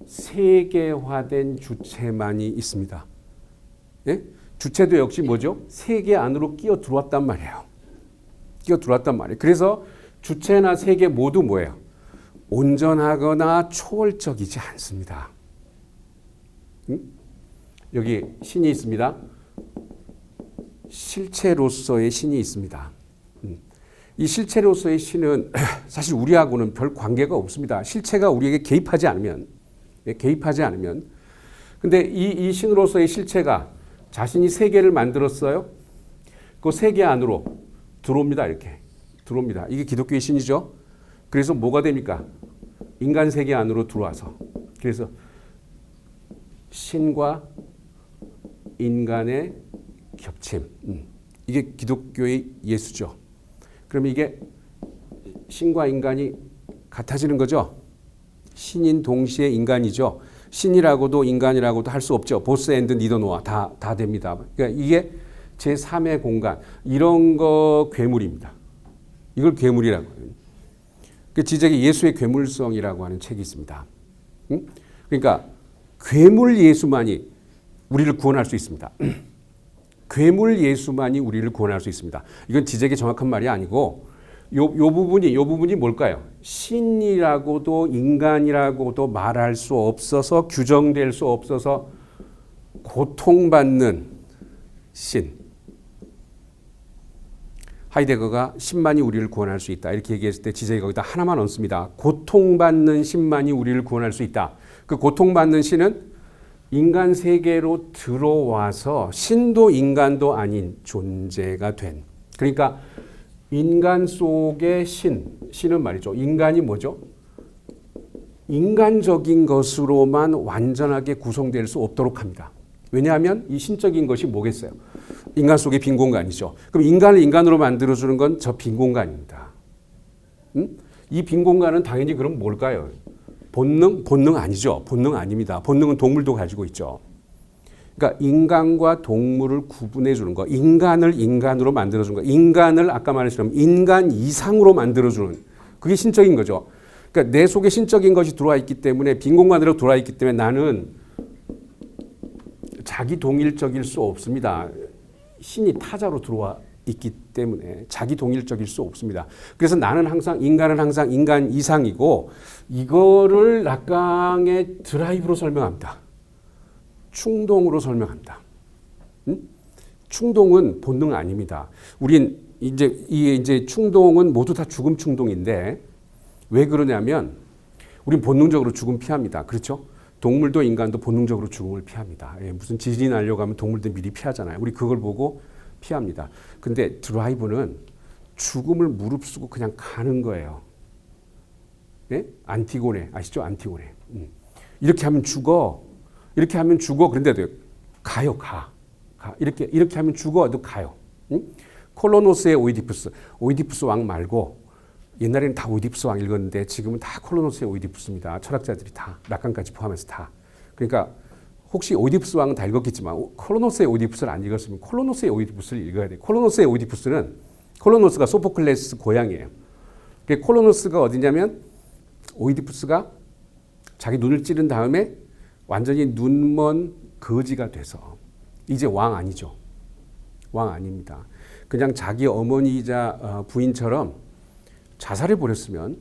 세계화된 주체만이 있습니다. 네? 주체도 역시 뭐죠? 세계 안으로 끼어 들어왔단 말이에요. 끼어 들어왔단 말이에요. 그래서 주체나 세계 모두 뭐예요? 온전하거나 초월적이지 않습니다. 여기 신이 있습니다. 실체로서의 신이 있습니다. 이 실체로서의 신은 사실 우리하고는 별 관계가 없습니다. 실체가 우리에게 개입하지 않으면. 근데 이 신으로서의 실체가 자신이 세계를 만들었어요. 그 세계 안으로 들어옵니다. 이렇게 들어옵니다. 이게 기독교의 신이죠. 그래서 뭐가 됩니까? 인간 세계 안으로 들어와서. 그래서 신과 인간의 겹침. 이게 기독교의 예수죠. 그러면 이게 신과 인간이 같아지는 거죠. 신인 동시에 인간이죠. 신이라고도 인간이라고도 할 수 없죠. 보스 앤드 니더 노아 다 됩니다. 그러니까 이게 제3의 공간. 이런 거 괴물입니다. 이걸 괴물이라고 해요. 그 지적에 예수의 괴물성이라고 하는 책이 있습니다. 그러니까 괴물 예수만이 우리를 구원할 수 있습니다. 괴물 예수만이 우리를 구원할 수 있습니다. 이건 지적이 정확한 말이 아니고 요 부분이 뭘까요? 신이라고도 인간이라고도 말할 수 없어서 규정될 수 없어서 고통받는 신. 하이데거가 신만이 우리를 구원할 수 있다. 이렇게 얘기했을 때 지적이 거기다 하나만 얹습니다. 고통받는 신만이 우리를 구원할 수 있다. 그 고통받는 신은 인간 세계로 들어와서 신도 인간도 아닌 존재가 된. 그러니까 인간 속의 신은 말이죠. 인간이 뭐죠? 인간적인 것으로만 완전하게 구성될 수 없도록 합니다. 왜냐하면 이 신적인 것이 뭐겠어요? 인간 속의 빈 공간이죠. 그럼 인간을 인간으로 만들어주는 건 저 빈 공간입니다. 이 빈 공간은 당연히 그럼 뭘까요? 본능? 본능 아니죠. 본능 아닙니다. 본능은 동물도 가지고 있죠. 그러니까 인간과 동물을 구분해 주는 거, 인간을 인간으로 만들어 주는 거, 인간을 아까 말했처럼 인간 이상으로 만들어 주는 그게 신적인 거죠. 그러니까 내 속에 신적인 것이 들어와 있기 때문에 빈 공간으로 들어와 있기 때문에 나는 자기 동일적일 수 없습니다. 신이 타자로 들어와 있기 때문에 자기 동일적일 수 없습니다. 그래서 나는 항상 인간 이상이고 이거를 락강의 드라이브로 설명합니다. 충동으로 설명합니다. 충동은 본능 아닙니다. 우린 이제 충동은 모두 다 죽음 충동인데 왜 그러냐면 우린 본능적으로 죽음 피합니다. 그렇죠? 동물도 인간도 본능적으로 죽음을 피합니다. 무슨 지진이 나려고 하면 동물들 미리 피하잖아요. 우리 그걸 보고 피합니다. 근데 드라이브는 죽음을 무릅쓰고 그냥 가는 거예요. 예? 안티고네 아시죠? 안티고네. 이렇게 하면 죽어. 이렇게 하면 죽어. 그런데도 가요. 가. 이렇게 하면 죽어도 가요. 콜로노스의 오이디푸스 왕 말고 옛날에는 다 오이디푸스 왕 읽었는데 지금은 다 콜로노스의 오이디푸스입니다. 철학자들이 다 락강까지 포함해서 다. 그러니까 혹시 오이디푸스 왕은 다 읽었겠지만 콜로노스의 오이디푸스를 안 읽었으면 콜로노스의 오이디푸스를 읽어야 돼요. 콜로노스의 오이디푸스는 콜로노스가 소포클레스 고향이에요. 콜로노스가 어디냐면 오이디푸스가 자기 눈을 찌른 다음에 완전히 눈먼 거지가 돼서 이제 왕 아니죠. 왕 아닙니다. 그냥 자기 어머니이자 부인처럼 자살해 버렸으면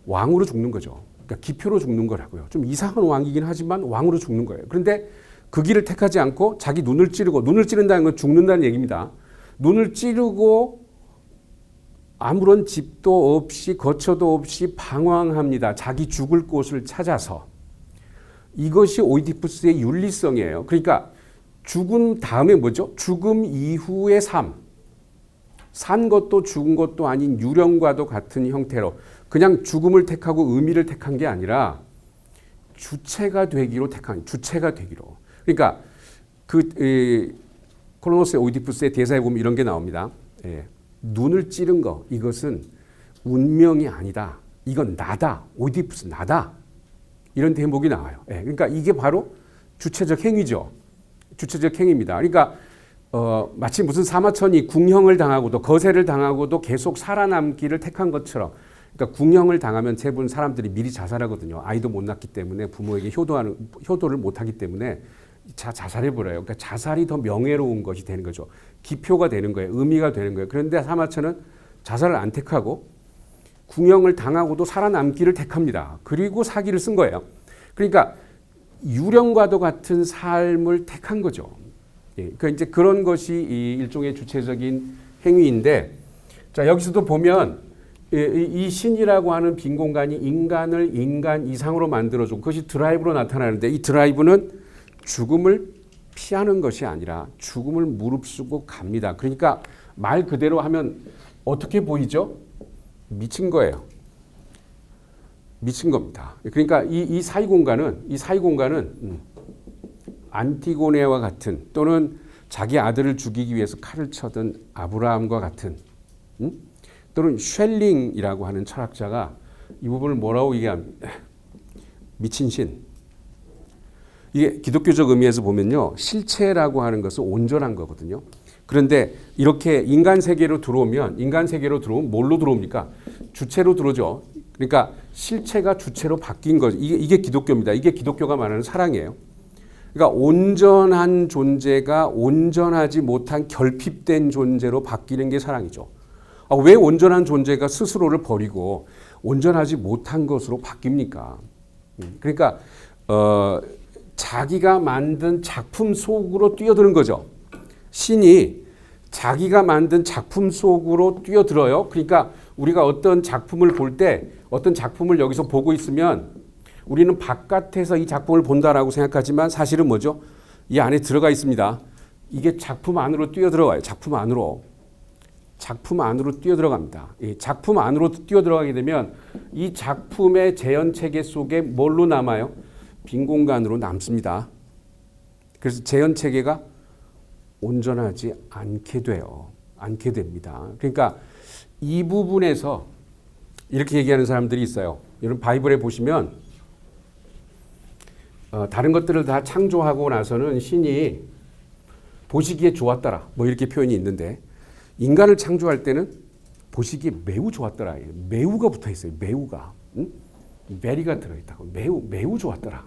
왕으로 죽는 거죠. 그러니까 기표로 죽는 거라고요. 좀 이상한 왕이긴 하지만 왕으로 죽는 거예요. 그런데 그 길을 택하지 않고 자기 눈을 찌른다는 건 죽는다는 얘기입니다. 눈을 찌르고 아무런 집도 없이 거처도 없이 방황합니다. 자기 죽을 곳을 찾아서. 이것이 오이디푸스의 윤리성이에요. 그러니까 죽음 다음에 뭐죠? 죽음 이후의 삶. 산 것도 죽은 것도 아닌 유령과도 같은 형태로 그냥 죽음을 택하고 의미를 택한 게 아니라 주체가 되기로. 그러니까 콜로노스의 오이디푸스의 대사에 보면 이런 게 나옵니다. 눈을 찌른 거 이것은 운명이 아니다. 이건 나다. 오이디푸스 나다. 이런 대목이 나와요. 그러니까 이게 바로 주체적 행위죠. 주체적 행위입니다. 그러니까 마치 무슨 사마천이 궁형을 당하고도 거세를 당하고도 계속 살아남기를 택한 것처럼. 그러니까 궁형을 당하면 대부분 사람들이 미리 자살하거든요. 아이도 못 낳기 때문에 부모에게 효도를 못하기 때문에 자살해버려요. 그러니까 자살이 더 명예로운 것이 되는 거죠. 기표가 되는 거예요. 의미가 되는 거예요. 그런데 사마천은 자살을 안 택하고 궁형을 당하고도 살아남기를 택합니다. 그리고 사기를 쓴 거예요. 그러니까 유령과도 같은 삶을 택한 거죠. 그러니까 이제 그런 것이 이 일종의 주체적인 행위인데, 자 여기서도 보면 이 신이라고 하는 빈 공간이 인간을 인간 이상으로 만들어줘. 그것이 드라이브로 나타나는데, 이 드라이브는 죽음을 피하는 것이 아니라 죽음을 무릅쓰고 갑니다. 그러니까 말 그대로 하면 어떻게 보이죠? 미친 거예요. 미친 겁니다. 그러니까 이 사이 공간은 안티고네와 같은, 또는 자기 아들을 죽이기 위해서 칼을 쳐든 아브라함과 같은, 또는 쉘링이라고 하는 철학자가 이 부분을 뭐라고 얘기합니까? 미친 신. 이게 기독교적 의미에서 보면요, 실체라고 하는 것은 온전한 거거든요. 그런데 이렇게 인간 세계로 들어오면 뭘로 들어옵니까? 주체로 들어오죠. 그러니까 실체가 주체로 바뀐 거죠. 이게 기독교입니다. 이게 기독교가 말하는 사랑이에요. 그러니까 온전한 존재가 온전하지 못한 결핍된 존재로 바뀌는 게 사랑이죠. 왜 온전한 존재가 스스로를 버리고 온전하지 못한 것으로 바뀝니까? 그러니까 자기가 만든 작품 속으로 뛰어드는 거죠. 신이 자기가 만든 작품 속으로 뛰어들어요. 그러니까 우리가 어떤 작품을 볼 때, 어떤 작품을 여기서 보고 있으면 우리는 바깥에서 이 작품을 본다라고 생각하지만 사실은 뭐죠? 이 안에 들어가 있습니다. 이게 작품 안으로 뛰어들어가요. 작품 안으로 뛰어들어갑니다. 이 작품 안으로 뛰어들어가게 되면 이 작품의 재현체계 속에 뭘로 남아요? 빈 공간으로 남습니다. 그래서 재현체계가 온전하지 않게 돼요. 않게 됩니다. 그러니까 이 부분에서 이렇게 얘기하는 사람들이 있어요. 여러분 바이블에 보시면 다른 것들을 다 창조하고 나서는 신이 보시기에 좋았더라. 뭐 이렇게 표현이 있는데, 인간을 창조할 때는 보시기에 매우 좋았더라. 매우가 붙어 있어요. 매우가. 메리가 들어있다고. 매우 좋았더라.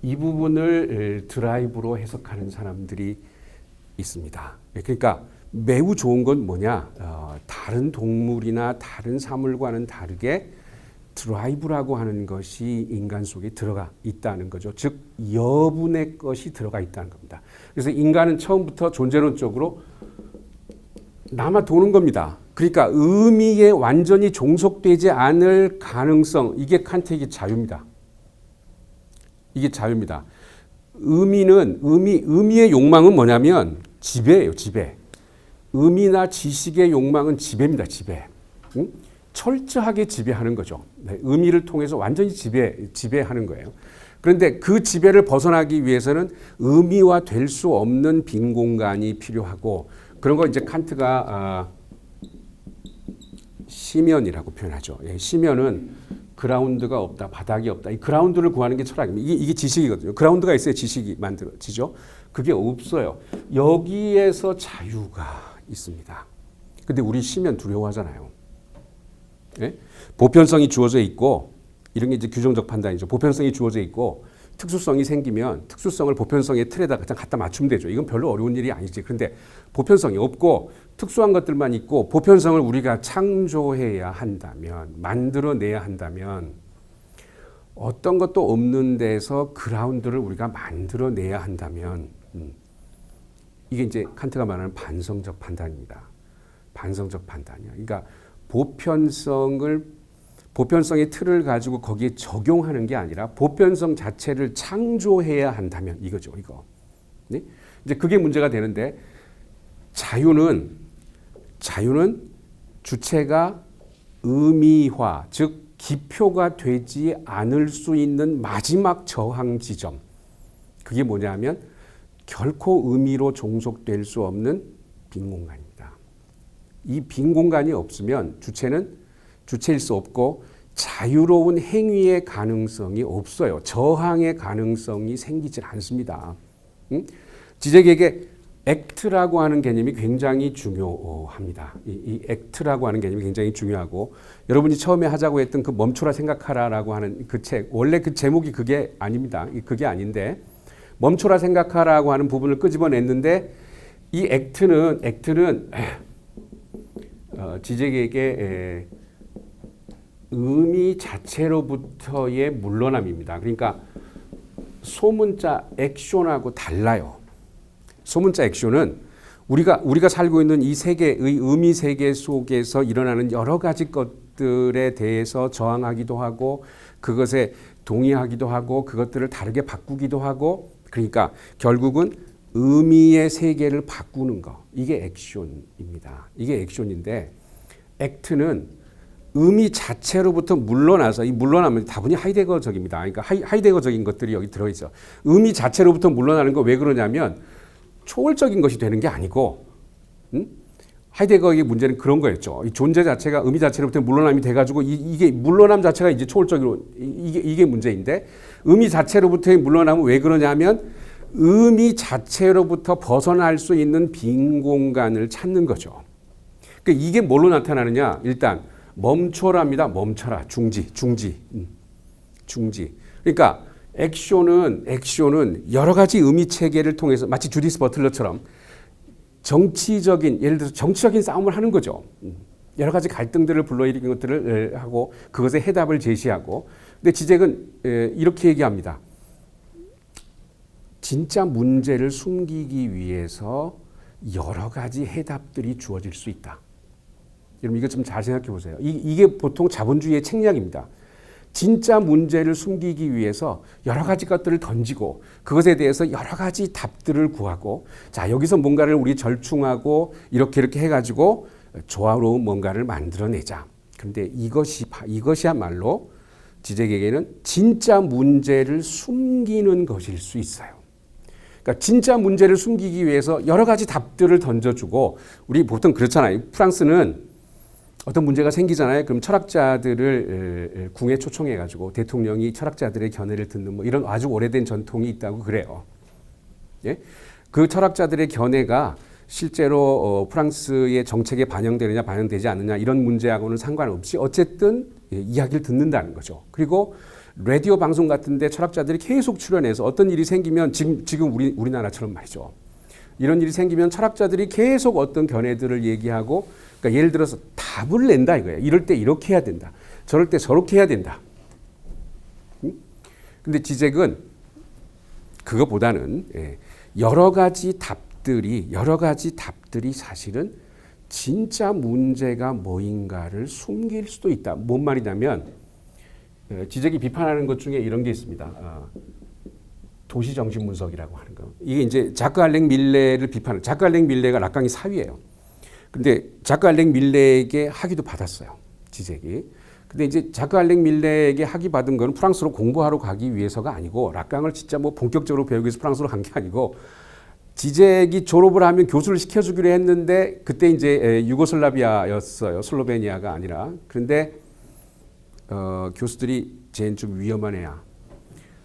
이 부분을 드라이브로 해석하는 사람들이 있습니다. 그러니까 매우 좋은 건 뭐냐? 다른 동물이나 다른 사물과는 다르게 드라이브라고 하는 것이 인간 속에 들어가 있다는 거죠. 즉 여분의 것이 들어가 있다는 겁니다. 그래서 인간은 처음부터 존재론적으로 남아 도는 겁니다. 그러니까 의미에 완전히 종속되지 않을 가능성, 이게 칸트의 자유입니다. 이게 자유입니다. 의미의 욕망은 뭐냐면 지배예요, 지배. 의미나 지식의 욕망은 지배입니다, 지배. 응? 철저하게 지배하는 거죠. 네, 의미를 통해서 완전히 지배하는 거예요. 그런데 그 지배를 벗어나기 위해서는 의미화 될 수 없는 빈 공간이 필요하고, 그런 거 이제 칸트가 시면이라고 표현하죠. 예, 시면은 그라운드가 없다, 바닥이 없다. 이 그라운드를 구하는 게 철학입니다. 이게 지식이거든요. 그라운드가 있어야 지식이 만들어지죠. 그게 없어요. 여기에서 자유가 있습니다. 근데 우리 시면 두려워하잖아요. 예? 보편성이 주어져 있고, 이런 게 이제 규정적 판단이죠. 보편성이 주어져 있고 특수성이 생기면 특수성을 보편성의 틀에다 그냥 갖다 맞추면 되죠. 이건 별로 어려운 일이 아니지. 그런데 보편성이 없고 특수한 것들만 있고 보편성을 우리가 창조해야 한다면, 만들어내야 한다면, 어떤 것도 없는 데서 그라운드를 우리가 만들어내야 한다면, 이게 이제 칸트가 말하는 반성적 판단입니다. 반성적 판단이야. 그러니까 보편성의 틀을 가지고 거기에 적용하는 게 아니라 보편성 자체를 창조해야 한다면, 이거죠, 이거. 네? 이제 그게 문제가 되는데, 자유는 주체가 의미화, 즉 기표가 되지 않을 수 있는 마지막 저항 지점. 그게 뭐냐면 결코 의미로 종속될 수 없는 빈 공간입니다. 이 빈 공간이 없으면 주체일 수 없고 자유로운 행위의 가능성이 없어요. 저항의 가능성이 생기질 않습니다. 지적에게 액트라고 하는 개념이 굉장히 중요합니다. 이 액트라고 하는 개념이 굉장히 중요하고, 여러분이 처음에 하자고 했던 그 멈추라 생각하라라고 하는 그 책, 원래 그 제목이 그게 아닙니다. 그게 아닌데 멈추라 생각하라고 하는 부분을 끄집어냈는데, 이 액트는 지적에게 의미 자체로부터의 물러남입니다. 그러니까 소문자 액션하고 달라요. 소문자 액션은 우리가 살고 있는 이 세계의 의미 세계 속에서 일어나는 여러 가지 것들에 대해서 저항하기도 하고 그것에 동의하기도 하고 그것들을 다르게 바꾸기도 하고 그러니까 결국은 의미의 세계를 바꾸는 거 이게 액션입니다. 이게 액션인데 액트는 의미 자체로부터 물러나서 이 물러나면 다분히 하이데거적입니다. 그러니까 하이데거적인 것들이 여기 들어있어. 의미 자체로부터 물러나는 거 왜 그러냐면 초월적인 것이 되는 게 아니고 하이데거의 문제는 그런 거였죠. 이 존재 자체가 의미 자체로부터 물러남이 돼가지고 이게 물러남 자체가 이제 초월적으로 이게 문제인데 의미 자체로부터의 물러남은 왜 그러냐면 의미 자체로부터 벗어날 수 있는 빈 공간을 찾는 거죠. 그러니까 이게 뭘로 나타나느냐? 일단 멈춰라입니다. 멈춰라. 중지. 그러니까 액션은 여러 가지 의미 체계를 통해서 마치 주디스 버틀러처럼 예를 들어서 정치적인 싸움을 하는 거죠. 여러 가지 갈등들을 불러일으킨 것들을 하고 그것의 해답을 제시하고. 근데 지적은 이렇게 얘기합니다. 진짜 문제를 숨기기 위해서 여러 가지 해답들이 주어질 수 있다. 여러분 이거 좀 잘 생각해 보세요. 이게 보통 자본주의의 책략입니다. 진짜 문제를 숨기기 위해서 여러 가지 것들을 던지고 그것에 대해서 여러 가지 답들을 구하고 자 여기서 뭔가를 우리 절충하고 이렇게 해가지고 조화로운 뭔가를 만들어내자. 그런데 이것이야말로 지적에게는 진짜 문제를 숨기는 것일 수 있어요. 그러니까 진짜 문제를 숨기기 위해서 여러 가지 답들을 던져주고 우리 보통 그렇잖아요. 프랑스는 어떤 문제가 생기잖아요. 그럼 철학자들을 궁에 초청해가지고 대통령이 철학자들의 견해를 듣는 뭐 이런 아주 오래된 전통이 있다고 그래요. 예? 그 철학자들의 견해가 실제로 프랑스의 정책에 반영되느냐 반영되지 않느냐 이런 문제하고는 상관없이 어쨌든 이야기를 듣는다는 거죠. 그리고 라디오 방송 같은데 철학자들이 계속 출연해서 어떤 일이 생기면 지금 우리나라처럼 말이죠. 이런 일이 생기면 철학자들이 계속 어떤 견해들을 얘기하고 그러니까 예를 들어서 답을 낸다 이거예요. 이럴 때 이렇게 해야 된다. 저럴 때 저렇게 해야 된다. 근데 지적은 그거보다는 여러 가지 답들이 사실은 진짜 문제가 뭐인가를 숨길 수도 있다. 뭔 말이냐면 지적이 비판하는 것 중에 이런 게 있습니다. 도시 정신 분석이라고 하는 거. 이게 이제 자크 알랭 밀레를 비판하는. 자크 알랭 밀레가 락강의 사위예요. 근데 자크 알랭 밀레에게 학위도 받았어요. 지적이. 근데 이제 자크 알랭 밀레에게 학위 받은 거는 프랑스로 공부하러 가기 위해서가 아니고 락강을 진짜 뭐 본격적으로 배우기 위해서 프랑스로 간 게 아니고 지적이 졸업을 하면 교수를 시켜주기로 했는데 그때 이제 유고슬라비아였어요. 슬로베니아가 아니라. 그런데 교수들이 쟤는 좀 위험한 애야.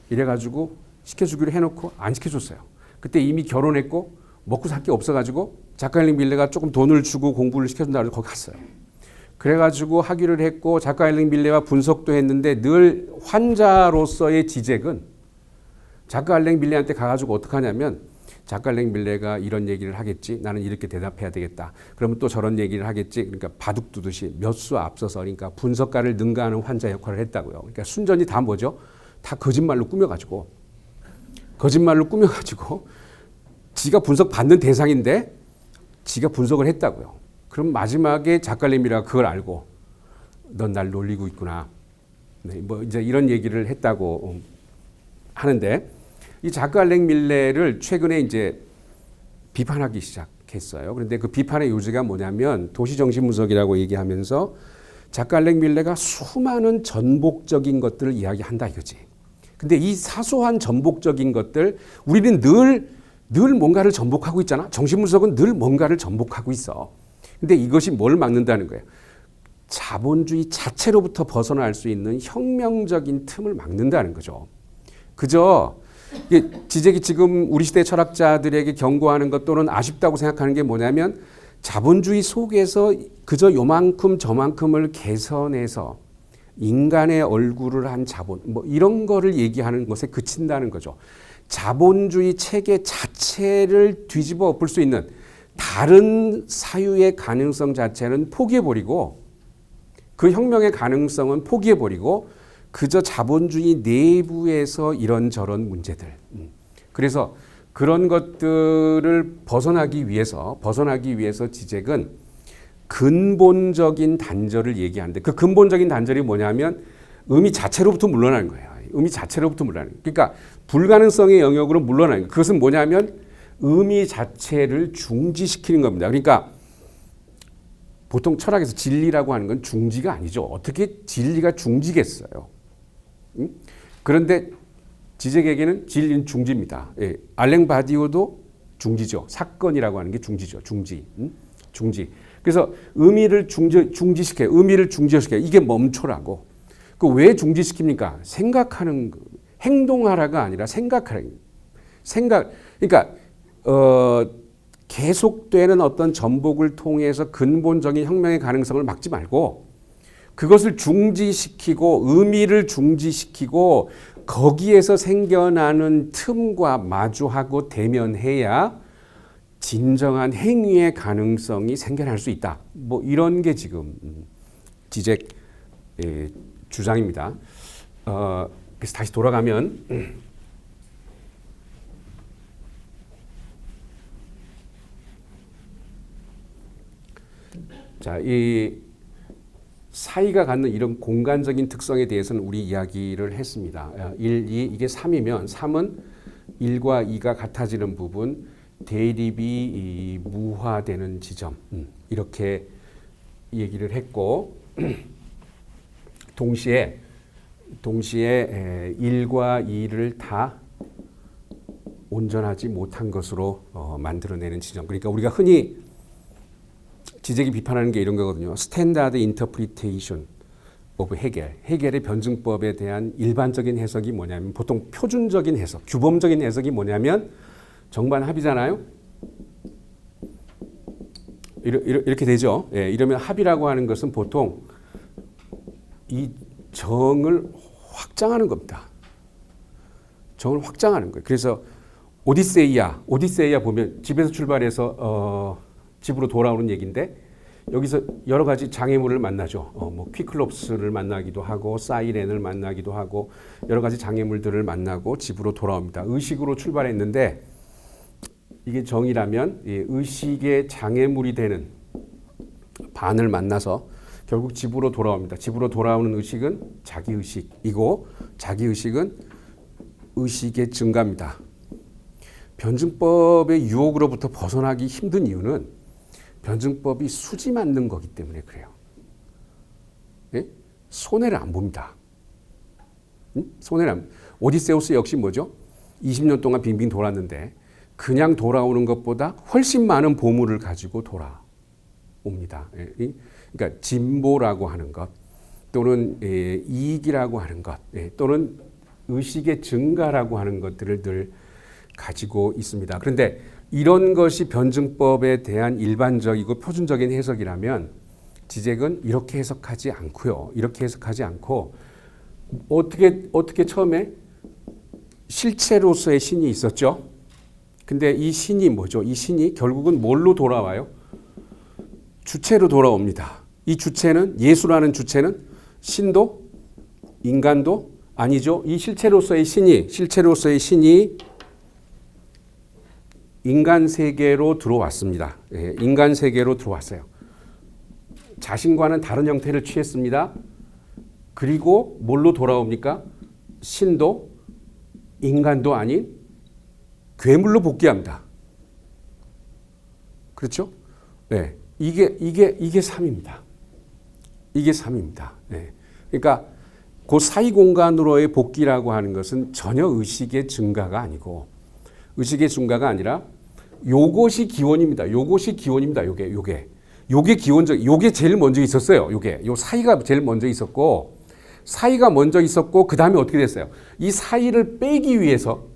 이래가지고 시켜주기로 해놓고 안 시켜줬어요. 그때 이미 결혼했고 먹고 살 게 없어가지고 자크 알랭 밀레가 조금 돈을 주고 공부를 시켜준다고 해서 거기 갔어요. 그래가지고 학위를 했고 자크 알랭 밀레와 분석도 했는데 늘 환자로서의 지적은 자크 알랭 밀레한테 가가지고 어떻게 하냐면 자크 알랭 밀레가 이런 얘기를 하겠지. 나는 이렇게 대답해야 되겠다. 그러면 또 저런 얘기를 하겠지. 그러니까 바둑 두듯이 몇 수 앞서서 그러니까 분석가를 능가하는 환자 역할을 했다고요. 그러니까 순전히 다 뭐죠? 다 거짓말로 꾸며가지고 지가 분석 받는 대상인데 지가 분석을 했다고요. 그럼 마지막에 자크 알랭 밀레가 그걸 알고 넌 날 놀리고 있구나. 네, 뭐 이제 이런 얘기를 했다고 하는데 이 자크 알랭 밀레를 최근에 이제 비판하기 시작했어요. 그런데 그 비판의 요지가 뭐냐면 도시정신분석이라고 얘기하면서 자크 알랭 밀레가 수많은 전복적인 것들을 이야기한다 이거지. 근데 이 사소한 전복적인 것들 우리는 늘 뭔가를 전복하고 있잖아. 정신분석은 늘 뭔가를 전복하고 있어. 근데 이것이 뭘 막는다는 거예요. 자본주의 자체로부터 벗어날 수 있는 혁명적인 틈을 막는다는 거죠. 그저 지적이 지금 우리 시대 철학자들에게 경고하는 것 또는 아쉽다고 생각하는 게 뭐냐면 자본주의 속에서 그저 요만큼 저만큼을 개선해서 인간의 얼굴을 한 자본 뭐 이런 거를 얘기하는 것에 그친다는 거죠. 자본주의 체계 자체를 뒤집어 엎을 수 있는 다른 사유의 가능성 자체는 포기해버리고 그 혁명의 가능성은 포기해버리고 그저 자본주의 내부에서 이런저런 문제들. 그래서 그런 것들을 벗어나기 위해서 지잭은 근본적인 단절을 얘기하는데 그 근본적인 단절이 뭐냐면 의미 자체로부터 물러나는 거예요. 의미 자체로부터 물러나는 거예요. 그러니까 불가능성의 영역으로 물러나는 거예요. 그것은 뭐냐면 의미 자체를 중지시키는 겁니다. 그러니까 보통 철학에서 진리라고 하는 건 중지가 아니죠. 어떻게 진리가 중지겠어요. 그런데 지잭에게는 진리는 중지입니다. 예. 알랭 바디오도 중지죠. 사건이라고 하는 게 중지죠. 중지. 그래서 의미를 중지시켜요. 의미를 중지시켜요. 이게 멈춰라고. 그 왜 중지시킵니까? 생각하는, 행동하라가 아니라 생각하라. 그러니까 계속되는 어떤 전복을 통해서 근본적인 혁명의 가능성을 막지 말고 그것을 중지시키고 의미를 중지시키고 거기에서 생겨나는 틈과 마주하고 대면해야 진정한 행위의 가능성이 생겨날 수 있다. 뭐 이런 게 지금 지잭 주장입니다. 그래서 다시 돌아가면 자, 이 사이가 갖는 이런 공간적인 특성에 대해서는 우리 이야기를 했습니다. 1, 2 이게 3이면 3은 1과 2가 같아지는 부분, 대립이 무화되는 지점 이렇게 얘기를 했고 동시에 1과 2를 다 온전하지 못한 것으로 만들어내는 지점. 그러니까 우리가 흔히 지잭이 비판하는 게 이런 거거든요. 스탠다드 인터프리테이션 오브 해겔. 해겔의 변증법에 대한 일반적인 해석이 뭐냐면 보통 표준적인 해석, 규범적인 해석이 뭐냐면 정반합이잖아요. 이렇게 되죠. 예, 이러면 합이라고 하는 것은 보통 이 정을 확장하는 겁니다. 정을 확장하는 거예요. 그래서 오디세이아 보면 집에서 출발해서 집으로 돌아오는 얘기인데 여기서 여러 가지 장애물을 만나죠. 뭐 퀴클롭스를 만나기도 하고 사이렌을 만나기도 하고 여러 가지 장애물들을 만나고 집으로 돌아옵니다. 의식으로 출발했는데 이게 정이라면 의식의 장애물이 되는 반을 만나서 결국 집으로 돌아옵니다. 집으로 돌아오는 의식은 자기의식이고 자기의식은 의식의 증가입니다. 변증법의 유혹으로부터 벗어나기 힘든 이유는 변증법이 수지 맞는 거기 때문에 그래요. 예? 손해를 안 봅니다. 손해를 안. 오디세우스 역시 뭐죠? 20년 동안 빙빙 돌았는데 그냥 돌아오는 것보다 훨씬 많은 보물을 가지고 돌아옵니다. 예? 그러니까 진보라고 하는 것 또는 이익이라고 하는 것 또는 의식의 증가라고 하는 것들을 늘 가지고 있습니다. 그런데 이런 것이 변증법에 대한 일반적이고 표준적인 해석이라면 지잭은 이렇게 해석하지 않고요. 이렇게 해석하지 않고 어떻게 처음에 실체로서의 신이 있었죠. 근데 이 신이 뭐죠? 이 신이 결국은 뭘로 돌아와요? 주체로 돌아옵니다. 이 주체는 예수라는 주체는 신도 인간도 아니죠. 이 실체로서의 신이 인간 세계로 들어왔습니다. 예, 인간 세계로 들어왔어요. 자신과는 다른 형태를 취했습니다. 그리고 뭘로 돌아옵니까? 신도 인간도 아닌 괴물로 복귀합니다. 그렇죠? 네, 이게 3입니다. 이게 3입니다. 네. 그러니까 그 사이 공간으로의 복귀라고 하는 것은 전혀 의식의 증가가 아니고 의식의 증가가 아니라 요것이 기원입니다. 요게 기원적, 요게 제일 먼저 있었어요. 요 사이가 제일 먼저 있었고, 그 다음에 어떻게 됐어요? 이 사이를 빼기 위해서,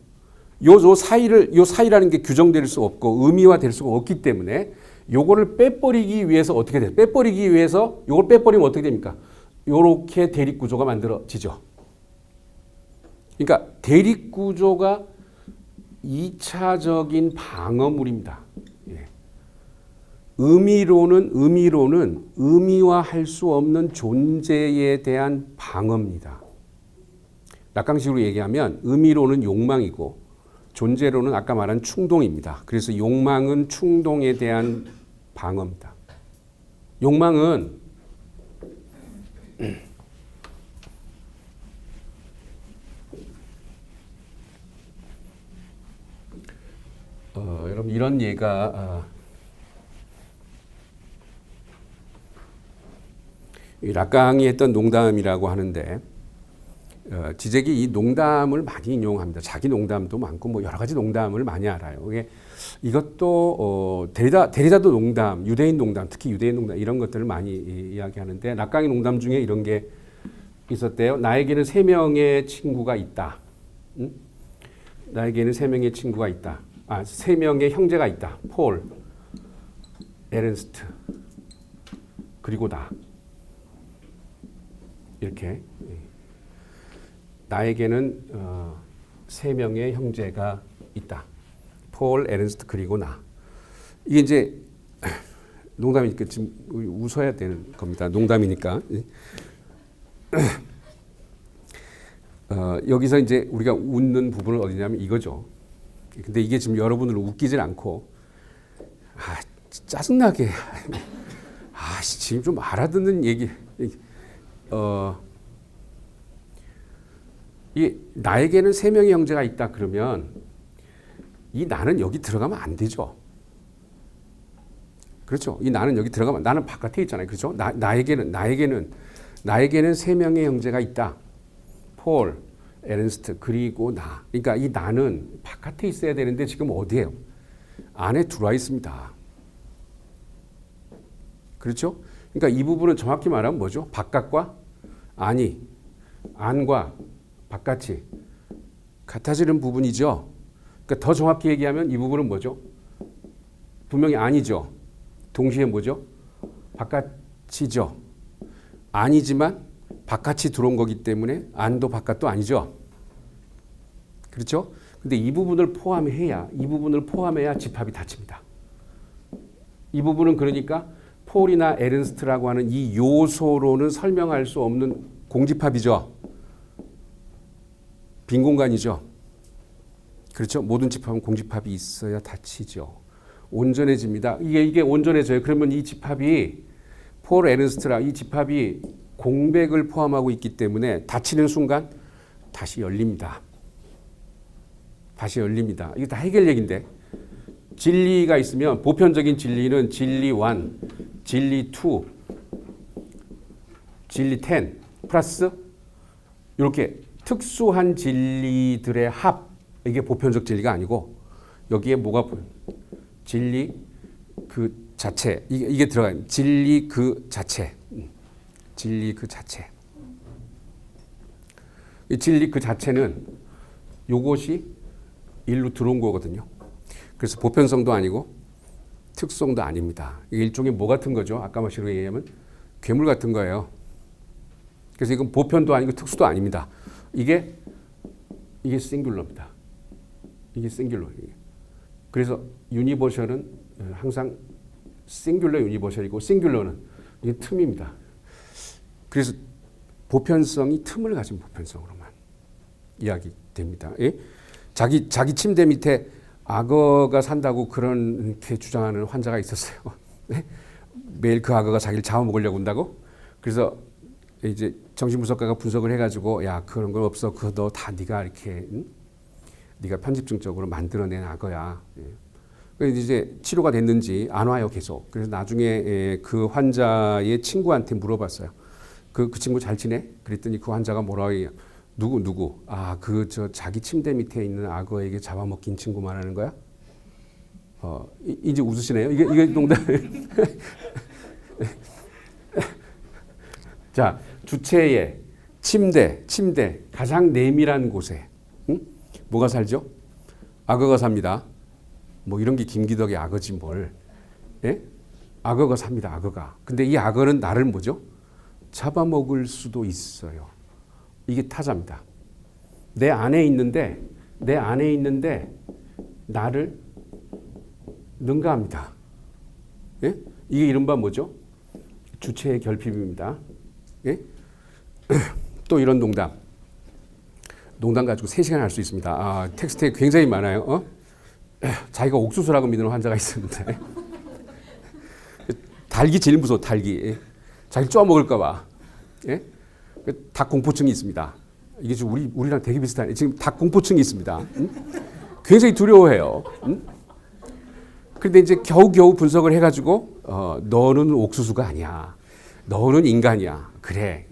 요 사이라는 게 규정될 수 없고, 의미화될 수가 없기 때문에, 요거를 빼버리기 위해서 어떻게 돼요? 요걸 빼버리면 어떻게 됩니까? 요렇게 대립구조가 만들어지죠. 그러니까 대립구조가 2차적인 방어물입니다. 예. 의미로는 의미화할 수 없는 존재에 대한 방어입니다. 락강식으로 얘기하면 의미로는 욕망이고 존재로는 아까 말한 충동입니다. 그래서 욕망은 충동에 대한 방어입니다. 욕망은 여러분 이런 예가 락강이 했던 농담이라고 하는데 지적이 이 농담을 많이 인용합니다. 자기 농담도 많고 뭐 여러 가지 농담을 많이 알아요. 이것도 데리다도 농담, 유대인 농담, 특히 유대인 농담 이런 것들을 많이 이야기하는데 락강의 농담 중에 이런 게 있었대요. 나에게는 3명의 친구가 있다. 응? 나에게는 3명의 친구가 있다. 3명의 형제가 있다. 폴, 에른스트, 그리고 나. 이렇게 나에게는 3명의 형제가 있다. 폴, 에른스트, 그리고 나. 이게 이제 농담이니까 지금 웃어야 되는 겁니다. 농담이니까. 여기서 이제 우리가 웃는 부분은 어디냐면 이거죠. 근데 이게 지금 여러분을 웃기질 않고 짜증나게 지금 좀 알아듣는 얘기. 이 나에게는 3명의 형제가 있다 그러면 이 나는 여기 들어가면 안 되죠. 그렇죠. 이 나는 여기 들어가면 나는 바깥에 있잖아요. 그렇죠. 나에게는 3명의 형제가 있다. 폴, 에른스트, 그리고 나. 그러니까 이 나는 바깥에 있어야 되는데 지금 어디예요? 안에 들어와 있습니다. 그렇죠? 그러니까 이 부분은 정확히 말하면 뭐죠? 바깥과 안이, 안과 바깥이 같아지는 부분이죠. 그러니까 더 정확히 얘기하면 이 부분은 뭐죠? 분명히 안이죠. 동시에 뭐죠? 바깥이죠. 아니지만 바깥이 들어온 거기 때문에 안도 바깥도 아니죠. 그렇죠? 근데 이 부분을 포함해야 집합이 닫힙니다. 이 부분은 그러니까 폴이나 에른스트라고 하는 이 요소로는 설명할 수 없는 공집합이죠. 빈 공간이죠. 그렇죠? 모든 집합은 공집합이 있어야 닫히죠. 온전해집니다. 이게 온전해져요. 그러면 이 집합이 폴 에른스트라 이 집합이 공백을 포함하고 있기 때문에 닫히는 순간 다시 열립니다. 다시 열립니다. 이게 다 해결 얘기인데 진리가 있으면 보편적인 진리는 진리 1, 진리 2, 진리 10 플러스 이렇게 특수한 진리들의 합 이게 보편적 진리가 아니고 여기에 뭐가 진리 그 자체 이게 들어가요. 진리 그 자체. 진리 그 자체. 이 진리 그 자체는 요것이 일로 들어온 거거든요. 그래서 보편성도 아니고 특성도 아닙니다. 이게 일종의 뭐 같은 거죠? 아까 마시로 얘기하면 괴물 같은 거예요. 그래서 이건 보편도 아니고 특수도 아닙니다. 이게 싱귤러입니다. 이게 싱귤러. 그래서 유니버셜은 항상 싱귤러 유니버셜이고 싱귤러는 이게 틈입니다. 그래서 보편성이 틈을 가진 보편성으로만 이야기됩니다. 예? 자기 침대 밑에 악어가 산다고 그렇게 주장하는 환자가 있었어요. 네? 매일 그 악어가 자기를 잡아먹으려고 온다고. 그래서 이제 정신분석가가 분석을 해가지고 야 그런 건 없어. 그거 다 네가 이렇게 네가 편집증적으로 만들어낸 악어야. 예. 그래서 이제 치료가 됐는지 안 와요 계속. 그래서 나중에 그 환자의 친구한테 물어봤어요. 그 친구 잘 지내? 그랬더니 그 환자가 뭐라고 해요? 누구? 자기 침대 밑에 있는 악어에게 잡아먹힌 친구 말하는 거야? 이제 웃으시네요. 이게 농담이에요. 자, 주체의 침대 가장 내밀한 곳에 뭐가 살죠? 악어가 삽니다. 뭐 이런 게 김기덕의 악어지 뭘? 예? 악어가 삽니다. 악어가. 근데 이 악어는 나를 뭐죠? 잡아먹을 수도 있어요. 이게 타자입니다. 내 안에 있는데 나를 능가합니다. 예? 이게 이른바 뭐죠? 주체의 결핍입니다. 예? 또 이런 농담. 농담 가지고 3시간 할 수 있습니다. 아, 텍스트에 굉장히 많아요. 자기가 옥수수라고 믿는 환자가 있었는데 닭이 제일 무서워. 닭이. 자기 쪼아먹을까 봐. 예? 닭 공포증이 있습니다. 이게 지금 우리랑 되게 비슷하네. 지금 닭 공포증이 있습니다. 응? 굉장히 두려워해요. 응? 그런데 이제 겨우겨우 분석을 해가지고 너는 옥수수가 아니야. 너는 인간이야. 그래.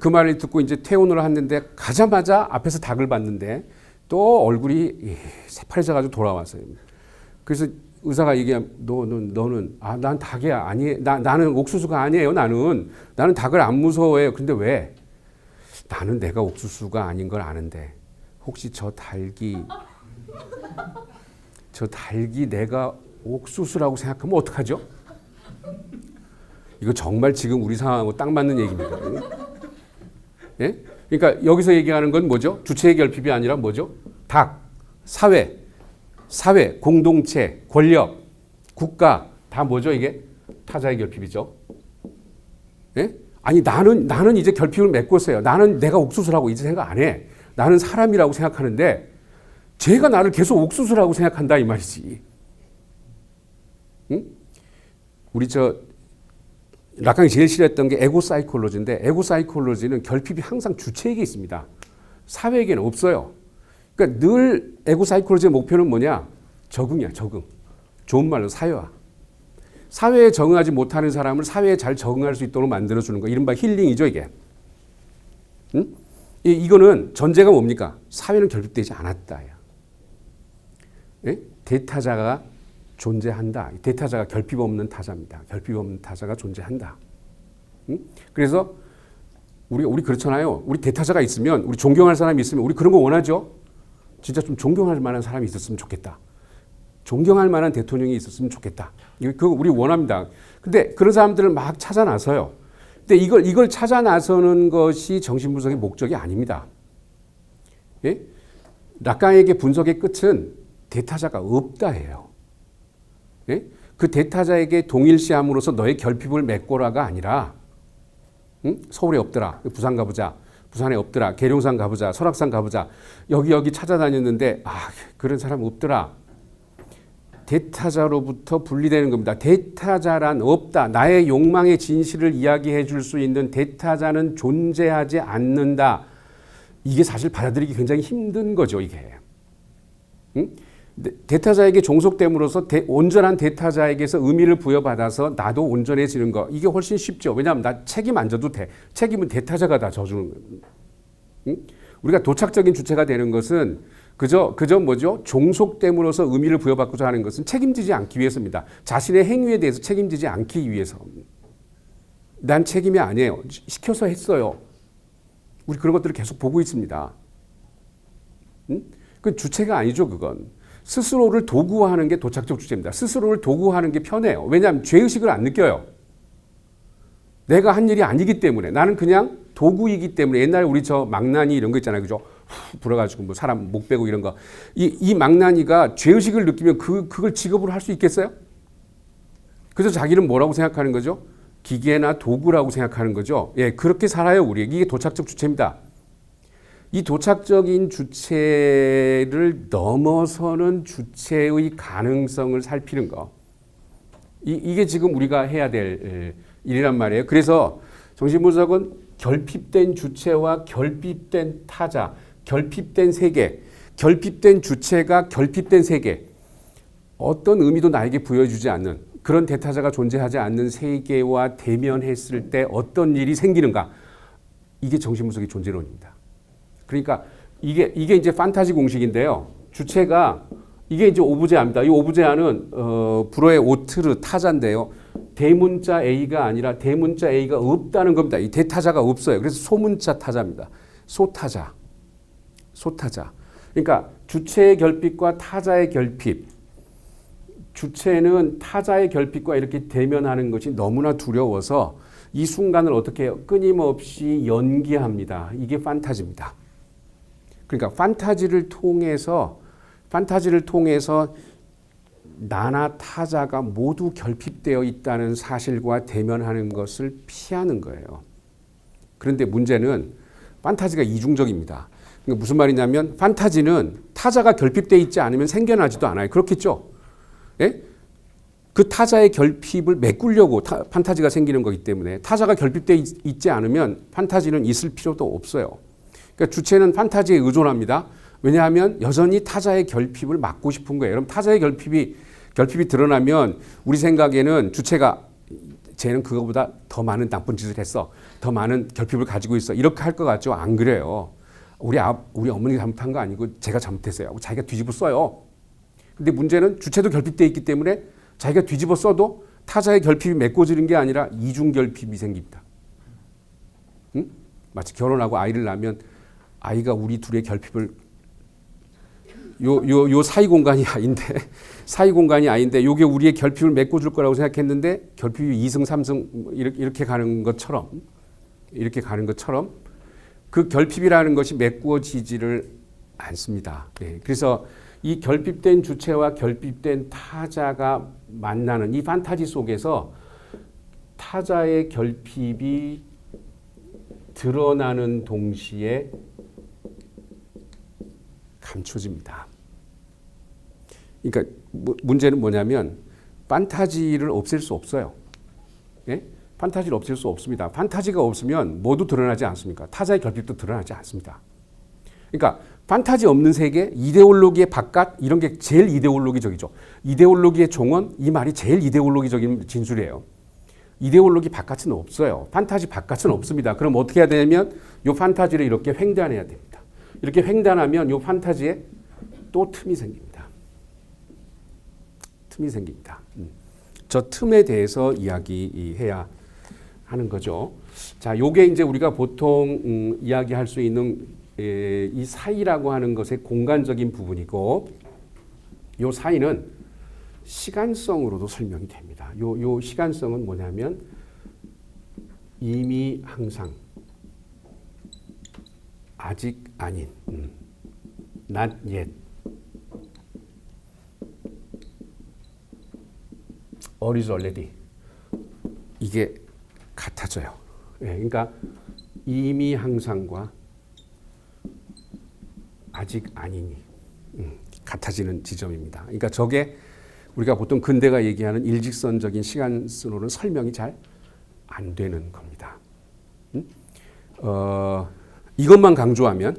그 말을 듣고 이제 퇴원을 했는데 가자마자 앞에서 닭을 봤는데 또 얼굴이 새파래져가지고 돌아왔어요. 그래서 의사가 얘기하면 너는 난 닭이야. 아니 나는 옥수수가 아니에요. 나는 닭을 안 무서워해요. 근데 왜? 나는 내가 옥수수가 아닌 걸 아는데 혹시 저 닭이 내가 옥수수라고 생각하면 어떡하죠? 이거 정말 지금 우리 상황하고 딱 맞는 얘기입니다. 예? 그러니까 여기서 얘기하는 건 뭐죠? 주체의 결핍이 아니라 뭐죠? 닭, 사회, 공동체, 권력, 국가 다 뭐죠 이게? 타자의 결핍이죠. 예? 아니 나는 이제 결핍을 메꿨어요. 나는 내가 옥수수라고 이제 생각 안 해. 나는 사람이라고 생각하는데 쟤가 나를 계속 옥수수라고 생각한다 이 말이지. 응? 우리 락강이 제일 싫어했던 게 에고 사이콜로지인데 에고 사이콜로지는 결핍이 항상 주체에게 있습니다. 사회에게는 없어요. 그러니까 늘 에고 사이콜로지의 목표는 뭐냐? 적응이야, 적응. 좋은 말로 사회화. 사회에 적응하지 못하는 사람을 사회에 잘 적응할 수 있도록 만들어주는 거. 이른바 힐링이죠, 이게. 응? 이거는 전제가 뭡니까? 사회는 결핍되지 않았다. 예? 대타자가 존재한다. 대타자가 결핍 없는 타자입니다. 결핍 없는 타자가 존재한다. 응? 그래서 우리 그렇잖아요. 우리 대타자가 있으면, 우리 존경할 사람이 있으면, 우리 그런 거 원하죠? 진짜 좀 존경할 만한 사람이 있었으면 좋겠다. 존경할 만한 대통령이 있었으면 좋겠다. 그거 우리 원합니다. 근데 그런 사람들을 막 찾아 나서요. 근데 이걸 찾아 나서는 것이 정신분석의 목적이 아닙니다. 예? 락강에게 분석의 끝은 대타자가 없다예요. 예? 그 대타자에게 동일시함으로써 너의 결핍을 메꿔라가 아니라 응? 서울에 없더라. 부산 가보자. 부산에 없더라. 계룡산 가보자. 설악산 가보자. 여기 찾아다녔는데 그런 사람 없더라. 대타자로부터 분리되는 겁니다. 대타자란 없다. 나의 욕망의 진실을 이야기해 줄 수 있는 대타자는 존재하지 않는다. 이게 사실 받아들이기 굉장히 힘든 거죠. 이게. 응? 대타자에게 종속됨으로써 온전한 대타자에게서 의미를 부여받아서 나도 온전해지는 거. 이게 훨씬 쉽죠. 왜냐하면 나 책임 안 져도 돼. 책임은 대타자가 다 져주는 거예요. 응? 우리가 도착적인 주체가 되는 것은 그저 뭐죠? 종속됨으로써 의미를 부여받고자 하는 것은 책임지지 않기 위해서입니다. 자신의 행위에 대해서 책임지지 않기 위해서. 난 책임이 아니에요. 시켜서 했어요. 우리 그런 것들을 계속 보고 있습니다. 응? 그 주체가 아니죠, 그건. 스스로를 도구화하는 게 도착적 주체입니다. 스스로를 도구화하는 게 편해요. 왜냐하면 죄의식을 안 느껴요. 내가 한 일이 아니기 때문에. 나는 그냥 도구이기 때문에. 옛날에 우리 망나니 이런 거 있잖아요. 그죠? 불어가지고 뭐 사람 목 빼고 이런 거. 이 망나니가 죄의식을 느끼면 그걸 직업으로 할 수 있겠어요? 그래서 자기는 뭐라고 생각하는 거죠? 기계나 도구라고 생각하는 거죠. 예, 그렇게 살아요, 우리. 이게 도착적 주체입니다. 이 도착적인 주체를 넘어서는 주체의 가능성을 살피는 거. 이게 지금 우리가 해야 될 일이란 말이에요. 그래서 정신분석은 결핍된 주체와 결핍된 타자, 결핍된 세계, 결핍된 주체가 결핍된 세계, 어떤 의미도 나에게 부여주지 않는 그런 대타자가 존재하지 않는 세계와 대면했을 때 어떤 일이 생기는가. 이게 정신분석의 존재론입니다. 그러니까 이게 이제 판타지 공식인데요. 주체가 이게 이제 오브제아입니다. 이 오브제아는 불어의 오트르 타자인데요. 대문자 A가 아니라 대문자 A가 없다는 겁니다. 이 대타자가 없어요. 그래서 소문자 타자입니다. 소타자. 그러니까 주체의 결핍과 타자의 결핍. 주체는 타자의 결핍과 이렇게 대면하는 것이 너무나 두려워서 이 순간을 어떻게 해요? 끊임없이 연기합니다. 이게 판타지입니다. 그러니까 판타지를 통해서 나나 타자가 모두 결핍되어 있다는 사실과 대면하는 것을 피하는 거예요. 그런데 문제는 판타지가 이중적입니다. 그러니까 무슨 말이냐면 판타지는 타자가 결핍되어 있지 않으면 생겨나지도 않아요. 그렇겠죠? 예? 그 타자의 결핍을 메꾸려고 판타지가 생기는 거기 때문에 타자가 결핍되어 있지 않으면 판타지는 있을 필요도 없어요. 그러니까 주체는 판타지에 의존합니다. 왜냐하면 여전히 타자의 결핍을 막고 싶은 거예요. 그럼 타자의 결핍이 드러나면 우리 생각에는 주체가 쟤는 그거보다 더 많은 나쁜 짓을 했어. 더 많은 결핍을 가지고 있어. 이렇게 할 것 같죠? 안 그래요. 우리 어머니가 잘못한 거 아니고 제가 잘못했어요. 자기가 뒤집어 써요. 근데 문제는 주체도 결핍되어 있기 때문에 자기가 뒤집어 써도 타자의 결핍이 메꿔지는 게 아니라 이중 결핍이 생깁니다. 응? 마치 결혼하고 아이를 낳으면 아이가 우리 둘의 결핍을 요 사이 공간이 아닌데 요게 우리의 결핍을 메꿔줄 거라고 생각했는데 결핍이 2승 3승 이렇게 가는 것처럼 그 결핍이라는 것이 메꾸어지지를 않습니다. 네, 그래서 이 결핍된 주체와 결핍된 타자가 만나는 이 판타지 속에서 타자의 결핍이 드러나는 동시에 감춰집니다. 그러니까 문제는 뭐냐면 판타지를 없앨 수 없어요. 예? 판타지를 없앨 수 없습니다. 판타지가 없으면 모두 드러나지 않습니까? 타자의 결핍도 드러나지 않습니다. 그러니까 판타지 없는 세계, 이데올로기의 바깥 이런 게 제일 이데올로기적이죠. 이데올로기의 종언 이 말이 제일 이데올로기적인 진술이에요. 이데올로기 바깥은 없어요. 판타지 바깥은 없습니다. 그럼 어떻게 해야 되냐면 이 판타지를 이렇게 횡단해야 됩니다. 이렇게 횡단하면 이 판타지에 또 틈이 생깁니다. 저 틈에 대해서 이야기해야 하는 거죠. 자, 요게 이제 우리가 보통 이야기할 수 있는 이 사이라고 하는 것의 공간적인 부분이고, 요 사이는 시간성으로도 설명이 됩니다. 요 시간성은 뭐냐면 이미 항상 아직 아닌 not yet or is already 이게 같아져요. 예, 그러니까 이미 항상과 아직 아니니 같아지는 지점입니다. 그러니까 저게 우리가 보통 근대가 얘기하는 일직선적인 시간으로는 설명이 잘 안 되는 겁니다. 이것만 강조하면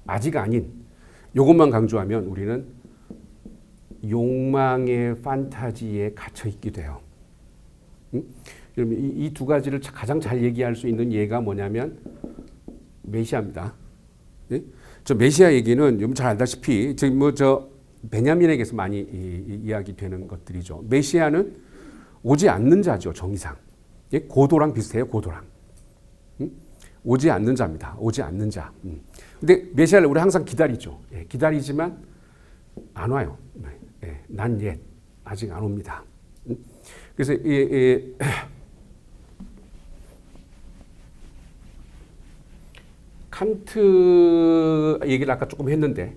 아직 아닌 이것만 강조하면 우리는 욕망의 판타지에 갇혀 있게 돼요. 이 두 가지를 가장 잘 얘기할 수 있는 예가 뭐냐면 메시아입니다. 네? 저 메시아 얘기는 여러분 잘 알다시피 저 베냐민에게서 많이 이야기되는 것들이죠. 메시아는 오지 않는 자죠, 정의상. 예? 고도랑 비슷해요, 고도랑. 오지 않는 자입니다. 오지 않는 자. 근데 메시아를 우리 항상 기다리죠. 예, 기다리지만 안 와요. 예, 난 옛 아직 안 옵니다. 그래서 칸트 얘기를 아까 조금 했는데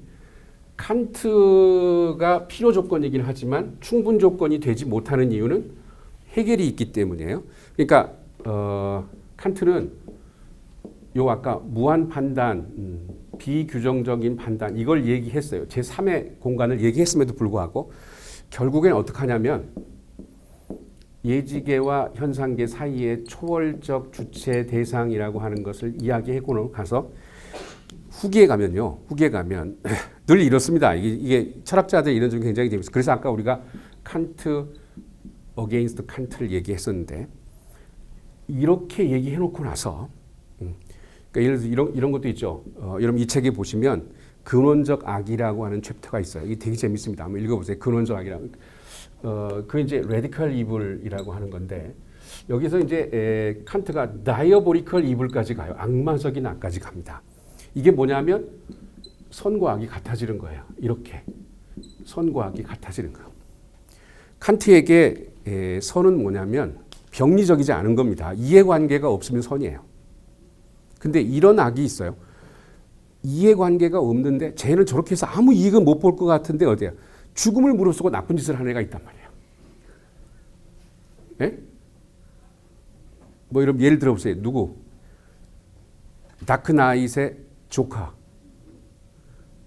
칸트가 필요 조건이긴 하지만 충분 조건이 되지 못하는 이유는 해결이 있기 때문이에요. 그러니까 칸트는 요 아까 무한 판단, 비규정적인 판단 이걸 얘기했어요. 제3의 공간을 얘기했음에도 불구하고 결국엔 어떻게 하냐면 예지계와 현상계 사이의 초월적 주체 대상이라고 하는 것을 이야기하고 가서 후기에 가면 늘 이렇습니다. 이게 철학자들 이런 점이 굉장히 재밌어요. 그래서 아까 우리가 칸트 어게인스트 칸트를 얘기했었는데 이렇게 얘기해놓고 나서 그러니까 예를 들어서 이런 것도 있죠. 여러분 이 책에 보시면 근원적 악이라고 하는 챕터가 있어요. 이게 되게 재밌습니다. 한번 읽어보세요. 근원적 악이라고. 그 이제 레디컬 이블이라고 하는 건데 여기서 이제 칸트가 다이어보리컬 이블까지 가요. 악마적인 악까지 갑니다. 이게 뭐냐면 선과 악이 같아지는 거예요. 이렇게 선과 악이 같아지는 거예요. 칸트에게 선은 뭐냐면 병리적이지 않은 겁니다. 이해관계가 없으면 선이에요. 근데 이런 악이 있어요. 이해관계가 없는데 쟤는 저렇게 해서 아무 이익은 못 볼 것 같은데 어디야? 죽음을 무릅쓰고 나쁜 짓을 하는 애가 있단 말이에요. 예? 뭐 이런 예를 들어보세요. 누구? 다크나잇의 조카.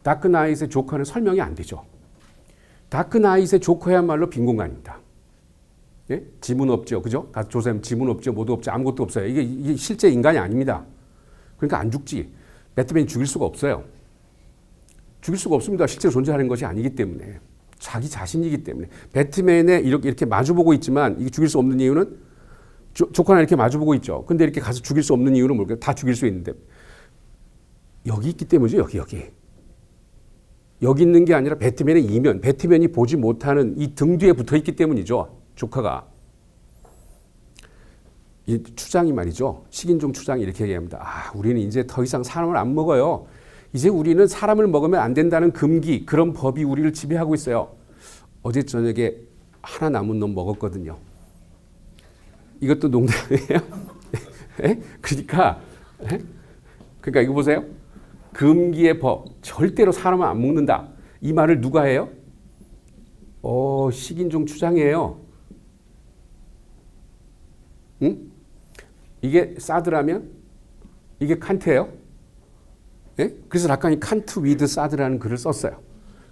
다크나잇의 조커는 설명이 안 되죠. 다크나잇의 조커야말로 빈 공간입니다. 예? 지문 없죠. 그죠? 가서 조사하면 지문 없죠. 모두 없죠. 아무것도 없어요. 이게 실제 인간이 아닙니다. 그러니까 안 죽지. 배트맨이 죽일 수가 없어요. 죽일 수가 없습니다. 실제로 존재하는 것이 아니기 때문에. 자기 자신이기 때문에. 배트맨에 이렇게 마주보고 있지만 이게 죽일 수 없는 이유는 조커랑 이렇게 마주보고 있죠. 근데 이렇게 가서 죽일 수 없는 이유는 뭘까요? 다 죽일 수 있는데. 여기 있기 때문이죠. 여기. 여기 있는 게 아니라 배트맨의 이면, 배트맨이 보지 못하는 이 등 뒤에 붙어 있기 때문이죠. 조커가. 이 추장이 말이죠. 식인종 추장이 이렇게 얘기합니다. 아, 우리는 이제 더 이상 사람을 안 먹어요. 이제 우리는 사람을 먹으면 안 된다는 금기, 그런 법이 우리를 지배하고 있어요. 어제 저녁에 하나 남은 놈 먹었거든요. 이것도 농담이에요. 그러니까 이거 보세요. 금기의 법, 절대로 사람을 안 먹는다. 이 말을 누가 해요? 식인종 추장이에요. 응? 이게 사드라면 이게 칸트예요. 예? 그래서 라칸이 칸트 위드 사드라는 글을 썼어요.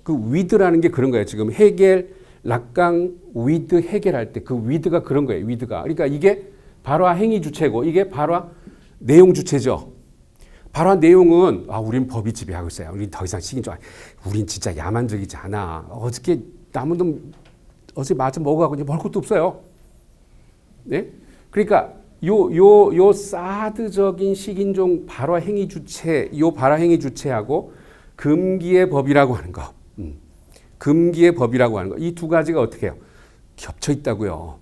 그 위드라는 게 그런 거예요. 지금 헤겔, 락강 위드 헤겔할 때 그 위드가 그런 거예요. 위드가. 그러니까 이게 발화 행위 주체고 이게 발화 내용 주체죠. 발화 내용은 우린 법이 지배하고 있어요. 우린 더 이상 식인종 우린 진짜 야만적이지 않아. 어저께 남은 놈 어제 마저 먹어가고 이제 먹을 것도 없어요. 네? 그러니까 요 사드적인 식인종 발화 행위 주체, 요 발화 행위 주체하고 금기의 법이라고 하는 거, 금기의 법이라고 하는 거, 이 두 가지가 어떻게 해요? 겹쳐 있다고요.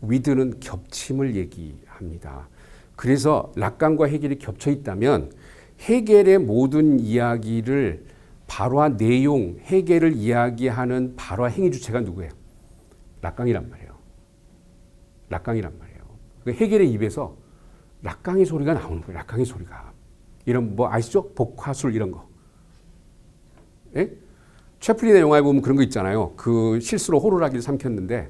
위드는 겹침을 얘기합니다. 그래서 락강과 헤겔이 겹쳐 있다면 헤겔의 모든 이야기를 발화 내용, 헤겔을 이야기하는 발화 행위 주체가 누구예요? 락강이란 말이에요. 락강이란 말이에요. 헤겔의 입에서 락강의 소리가 나오는 거예요. 락강의 소리가. 이런 뭐 아시죠? 복화술 이런 거. 예? 채플린의 영화에 보면 그런 거 있잖아요. 그 실수로 호루라기를 삼켰는데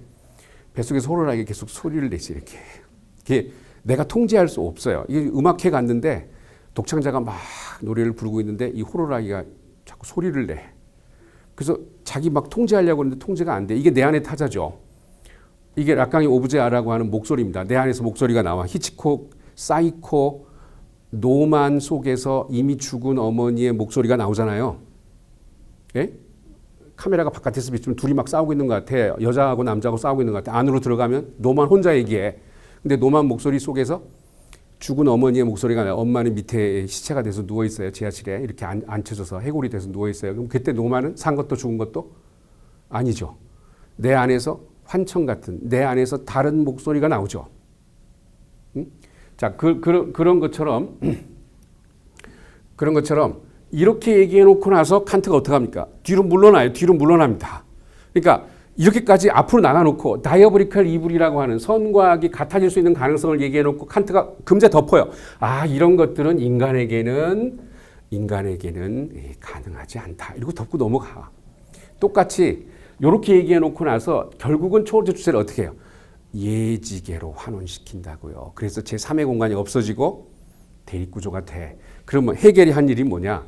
뱃속에서 호루라기 계속 소리를 내지 이렇게. 이게 내가 통제할 수 없어요. 이게 음악회 갔는데 독창자가 막 노래를 부르고 있는데 이 호루라기가 자꾸 소리를 내. 그래서 자기 막 통제하려고 하는데 통제가 안 돼. 이게 내 안의 타자죠. 이게 락강의 오브제아라고 하는 목소리입니다. 내 안에서 목소리가 나와. 히치콕, 사이코, 노만 속에서 이미 죽은 어머니의 목소리가 나오잖아요. 예? 카메라가 바깥에서 비추면 둘이 막 싸우고 있는 것 같아. 여자하고 남자하고 싸우고 있는 것 같아. 안으로 들어가면 노만 혼자 얘기해. 근데 노만 목소리 속에서 죽은 어머니의 목소리가 나요. 엄마는 밑에 시체가 돼서 누워있어요. 지하실에 이렇게 앉혀져서 해골이 돼서 누워있어요. 그럼 그때 노만은 산 것도 죽은 것도 아니죠. 내 안에서 환청 같은, 내 안에서 다른 목소리가 나오죠. 응? 자, 그런 것처럼 이렇게 얘기해 놓고 나서 칸트가 어떻게 합니까? 뒤로 물러나요. 뒤로 물러납니다. 그러니까 이렇게까지 앞으로 나가놓고 다이어브리컬 이불이라고 하는 선과 악이 같아질 수 있는 가능성을 얘기해 놓고 칸트가 금세 덮어요. 이런 것들은 인간에게는 가능하지 않다. 이러고 덮고 넘어가. 똑같이 이렇게 얘기해 놓고 나서 결국은 초월적 주체를 어떻게 해요? 예지계로 환원시킨다고요. 그래서 제3의 공간이 없어지고 대립구조가 돼. 그러면 헤겔이 한 일이 뭐냐?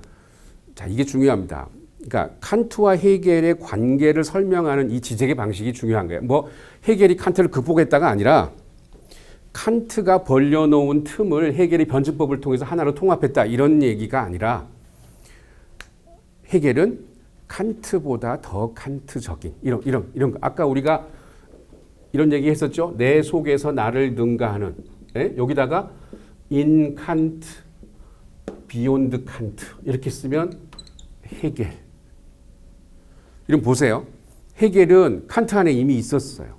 자, 이게 중요합니다. 그러니까 칸트와 헤겔의 관계를 설명하는 이 지적의 방식이 중요한 거예요. 뭐 헤겔이 칸트를 극복했다가 아니라 칸트가 벌려놓은 틈을 헤겔이 변증법을 통해서 하나로 통합했다 이런 얘기가 아니라 헤겔은 칸트보다 더 칸트적인 이런 거. 아까 우리가 이런 얘기 했었죠. 내 속에서 나를 능가하는. 예? 여기다가 in Kant, beyond Kant 이렇게 쓰면 헤겔. 이름 보세요. 헤겔은 칸트 안에 이미 있었어요.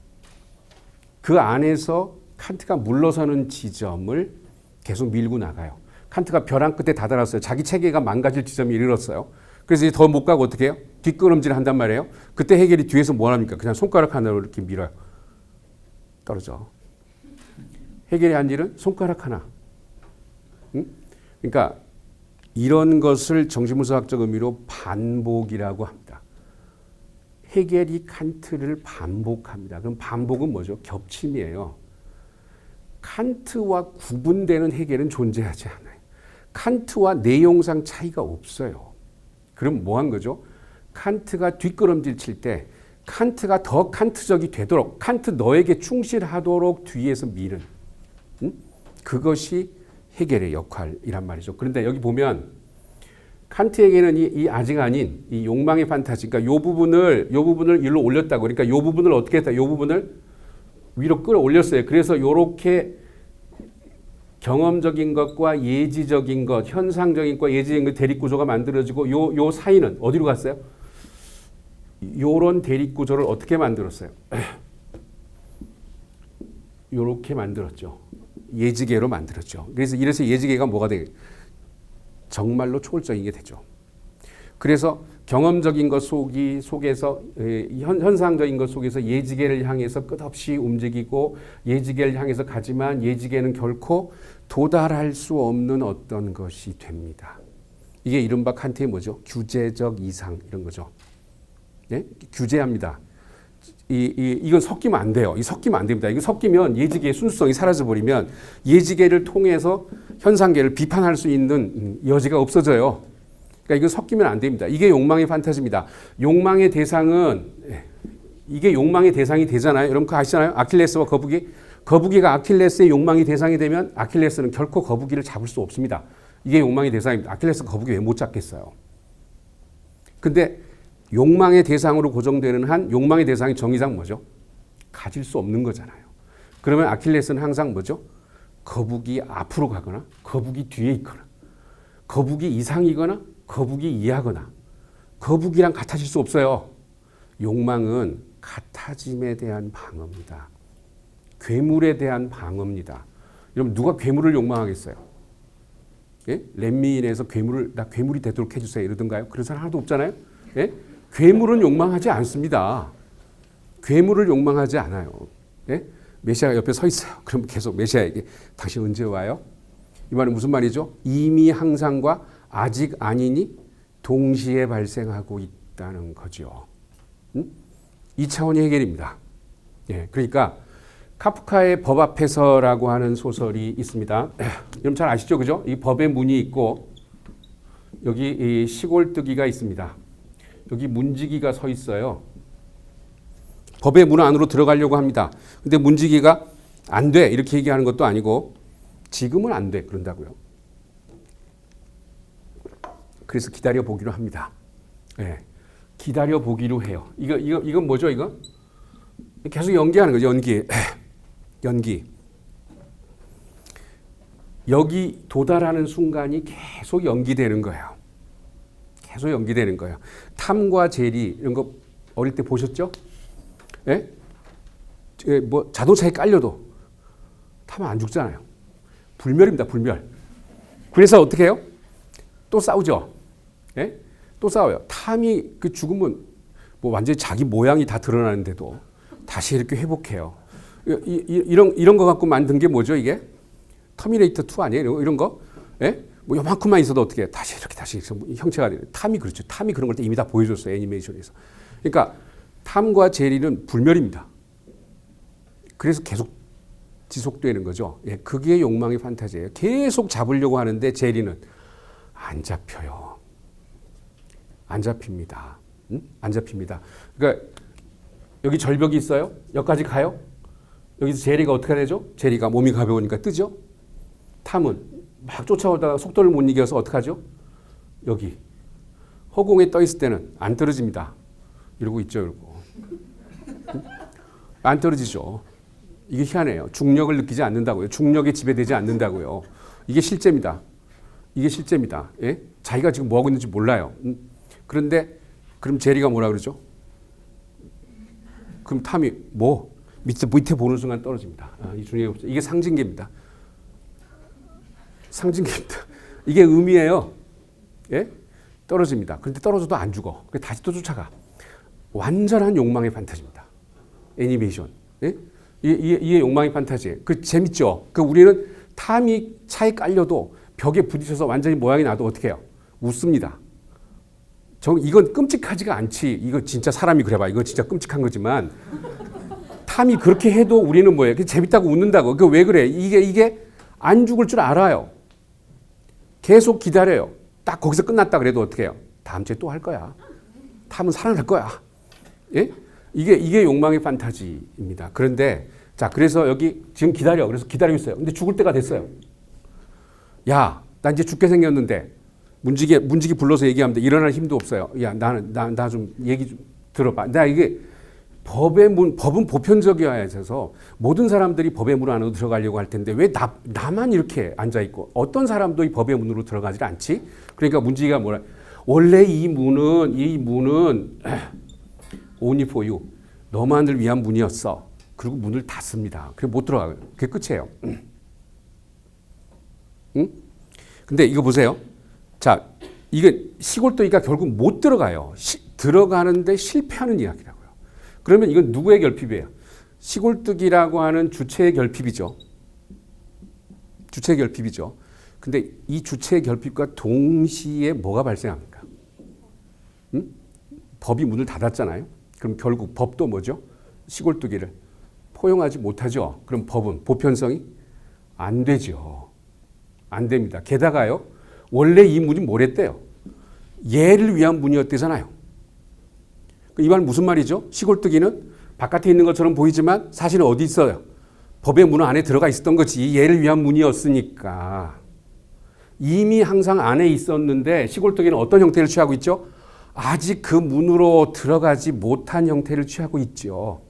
그 안에서 칸트가 물러서는 지점을 계속 밀고 나가요. 칸트가 벼랑 끝에 다다랐어요. 자기 체계가 망가질 지점에 이르렀어요. 그래서 이제 더 못 가고 어떻게 해요? 뒷걸음질 한단 말이에요. 그때 헤겔이 뒤에서 뭘 합니까? 그냥 손가락 하나로 이렇게 밀어요. 떨어져. 헤겔이 한 일은 손가락 하나. 응? 그러니까 이런 것을 정신분석학적 의미로 반복이라고 합니다. 헤겔이 칸트를 반복합니다. 그럼 반복은 뭐죠? 겹침이에요. 칸트와 구분되는 헤겔은 존재하지 않아요. 칸트와 내용상 차이가 없어요. 그럼 뭐 한 거죠? 칸트가 뒷걸음질 칠 때 칸트가 더 칸트적이 되도록, 칸트 너에게 충실하도록 뒤에서 미는, 그것이 헤겔의 역할이란 말이죠. 그런데 여기 보면 칸트에게는 이 아직 아닌 이 욕망의 판타지, 그러니까 요 부분을 일로 올렸다고. 그러니까 요 부분을 어떻게 했다? 요 부분을 위로 끌어올렸어요. 그래서 요렇게 경험적인 것과 예지적인 것, 현상적인 것과 예지적인 것 대립구조가 만들어지고 요 사이는 어디로 갔어요? 요런 대립구조를 어떻게 만들었어요? 요렇게 만들었죠. 예지계로 만들었죠. 그래서 예지계가 뭐가 되게 정말로 초월적인 게 되죠. 그래서 경험적인 것 속에서 현상적인 것 속에서 예지계를 향해서 끝없이 움직이고 예지계를 향해서 가지만 예지계는 결코 도달할 수 없는 어떤 것이 됩니다. 이게 이른바 칸트의 뭐죠? 규제적 이상 이런 거죠. 네? 규제합니다. 이건 섞이면 안 돼요. 섞이면 안 됩니다. 이거 섞이면 예지계의 순수성이 사라져버리면 예지계를 통해서 현상계를 비판할 수 있는 여지가 없어져요. 그러니까 이거 섞이면 안 됩니다. 이게 욕망의 판타지입니다. 욕망의 대상은, 이게 욕망의 대상이 되잖아요. 여러분 그거 아시잖아요? 아킬레스와 거북이. 거북이가 아킬레스의 욕망의 대상이 되면 아킬레스는 결코 거북이를 잡을 수 없습니다. 이게 욕망의 대상입니다. 아킬레스가 거북이 왜 못 잡겠어요? 근데 욕망의 대상으로 고정되는 한 욕망의 대상이 정의상 뭐죠? 가질 수 없는 거잖아요. 그러면 아킬레스는 항상 뭐죠? 거북이 앞으로 가거나 거북이 뒤에 있거나 거북이 이상이거나 거북이 이하거나 거북이랑 같아질 수 없어요. 욕망은 같아짐에 대한 방어입니다. 괴물에 대한 방어입니다. 여러분 누가 괴물을 욕망하겠어요? 예? 렛미인에서 나 괴물이 되도록 해주세요 이러던가요? 그런 사람 하나도 없잖아요. 예? 괴물은 욕망하지 않습니다. 괴물을 욕망하지 않아요. 예? 메시아가 옆에 서 있어요. 그럼 계속 메시아에게 당신 언제 와요? 이 말은 무슨 말이죠? 이미 항상과 아직 아니니 동시에 발생하고 있다는 거죠. 2차원의 해결입니다. 예, 그러니까 카프카의 법 앞에서라고 하는 소설이 있습니다. 여러분 잘 아시죠? 그죠? 이 법의 문이 있고 여기 이 시골뜨기가 있습니다. 여기 문지기가 서 있어요. 법의 문 안으로 들어가려고 합니다. 근데 문지기가 안 돼 이렇게 얘기하는 것도 아니고 지금은 안 돼 그런다고요. 그래서 기다려 보기로 합니다. 네, 기다려 보기로 해요. 이건 뭐죠? 이거 계속 연기하는 거죠. 연기. 여기 도달하는 순간이 계속 연기되는 거예요. 계속 연기되는 거예요. 탐과 제리 이런 거 어릴 때 보셨죠? 예? 뭐 자동차에 깔려도 타면 안 죽잖아요. 불멸입니다. 불멸. 그래서 어떻게 해요? 또 싸우죠. 예? 또 싸워요. 탐이 그 죽으면 뭐 완전히 자기 모양이 다 드러나는데도 다시 이렇게 회복해요. 이런 거 갖고 만든 게 뭐죠 이게? 터미네이터 2 아니에요? 이런 거? 예? 뭐 요만큼만 있어도 어떻게 해? 다시 형체가 되는. 탐이 그렇죠. 탐이 그런 걸 때 이미 다 보여줬어요. 애니메이션에서. 그러니까 탐과 제리는 불멸입니다. 그래서 계속 지속되는 거죠. 예, 그게 욕망의 판타지예요. 계속 잡으려고 하는데 제리는 안 잡혀요. 안 잡힙니다. 안 잡힙니다. 그러니까 여기 절벽이 있어요. 여기까지 가요. 여기서 제리가 어떻게 되죠? 제리가 몸이 가벼우니까 뜨죠. 탐은 막 쫓아오다가 속도를 못 이겨서 어떡하죠? 여기 허공에 떠 있을 때는 안 떨어집니다. 이러고 있죠. 이러고. 안 떨어지죠. 이게 희한해요. 중력을 느끼지 않는다고요. 중력에 지배되지 않는다고요. 이게 실제입니다. 이게 실제입니다. 예? 자기가 지금 뭐하고 있는지 몰라요. 그런데 그럼 제리가 뭐라 그러죠? 그럼 탐이 뭐? 밑에 보는 순간 떨어집니다. 이 중력이 없죠. 이게 상징계입니다. 상징계입니다. 이게 의미예요. 예? 떨어집니다. 그런데 떨어져도 안 죽어. 다시 또 쫓아가. 완전한 욕망의 판타지입니다. 애니메이션. 예? 이게 욕망의 판타지예요. 그 재밌죠? 우리는 탐이 차에 깔려도 벽에 부딪혀서 완전히 모양이 나도 어떻게 해요? 웃습니다. 이건 끔찍하지가 않지. 이거 진짜 사람이 그래봐. 이거 진짜 끔찍한 거지만 탐이 그렇게 해도 우리는 뭐예요? 재밌다고 웃는다고. 그 왜 그래? 이게 안 죽을 줄 알아요. 계속 기다려요. 딱 거기서 끝났다 그래도 어떻게 해요? 다음 주에 또 할 거야. 탐은 살아날 거야. 예? 이게 욕망의 판타지입니다. 그런데 자, 그래서 여기 지금 기다려. 그래서 기다리고 있어요. 근데 죽을 때가 됐어요. 야, 나 이제 죽게 생겼는데 문지기 불러서 얘기하면 돼. 일어날 힘도 없어요. 야, 나 좀 얘기 좀 들어봐. 이게 법은 보편적이어야 해서 모든 사람들이 법의 문 안으로 들어가려고 할 텐데 왜 나만 이렇게 앉아 있고 어떤 사람도 이 법의 문으로 들어가질 않지? 그러니까 문지기가 뭐라? 원래 이 문은 only for you. 너만을 위한 문이었어. 그리고 문을 닫습니다. 그래서 못 들어가요. 그게 끝이에요. 응? 근데 이거 보세요. 자, 이게 시골뜨기가 결국 못 들어가요. 들어가는데 실패하는 이야기라고요. 그러면 이건 누구의 결핍이에요? 시골뜨기라고 하는 주체의 결핍이죠. 주체의 결핍이죠. 근데 이 주체의 결핍과 동시에 뭐가 발생합니까? 응? 법이 문을 닫았잖아요. 그럼 결국 법도 뭐죠? 시골뜨기를 포용하지 못하죠. 그럼 법은 보편성이 안 되죠. 안 됩니다. 게다가요. 원래 이 문이 뭐랬대요? 얘를 위한 문이었대잖아요. 이 말 무슨 말이죠? 시골뜨기는 바깥에 있는 것처럼 보이지만 사실은 어디 있어요? 법의 문 안에 들어가 있었던 거지. 얘를 위한 문이었으니까. 이미 항상 안에 있었는데 시골뜨기는 어떤 형태를 취하고 있죠? 아직 그 문으로 들어가지 못한 형태를 취하고 있죠.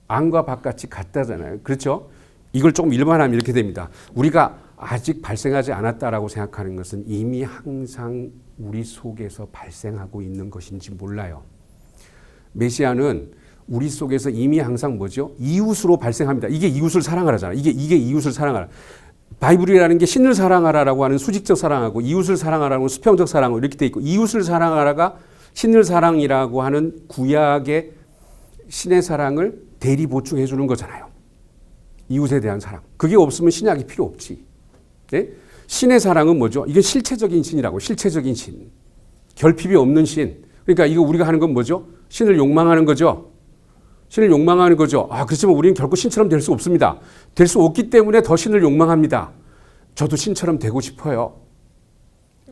안과 바깥이 같다잖아요. 그렇죠? 이걸 조금 일반화하면 이렇게 됩니다. 우리가 아직 발생하지 않았다라고 생각하는 것은 이미 항상 우리 속에서 발생하고 있는 것인지 몰라요. 메시아는 우리 속에서 이미 항상 뭐죠? 이웃으로 발생합니다. 이게 이웃을 사랑하라잖아요. 이게 이웃을 사랑하라. 바이블이라는 게 신을 사랑하라라고 하는 수직적 사랑하고 이웃을 사랑하라고 하는 수평적 사랑하고 이렇게 돼 있고 이웃을 사랑하라가 신을 사랑이라고 하는 구약의 신의 사랑을 대리 보충해 주는 거잖아요. 이웃에 대한 사랑. 그게 없으면 신약이 필요 없지. 네? 신의 사랑은 뭐죠? 이게 실체적인 신이라고. 실체적인 신. 결핍이 없는 신. 그러니까 이거 우리가 하는 건 뭐죠? 신을 욕망하는 거죠. 신을 욕망하는 거죠. 그렇지만 우리는 결코 신처럼 될 수 없습니다. 될 수 없기 때문에 더 신을 욕망합니다. 저도 신처럼 되고 싶어요.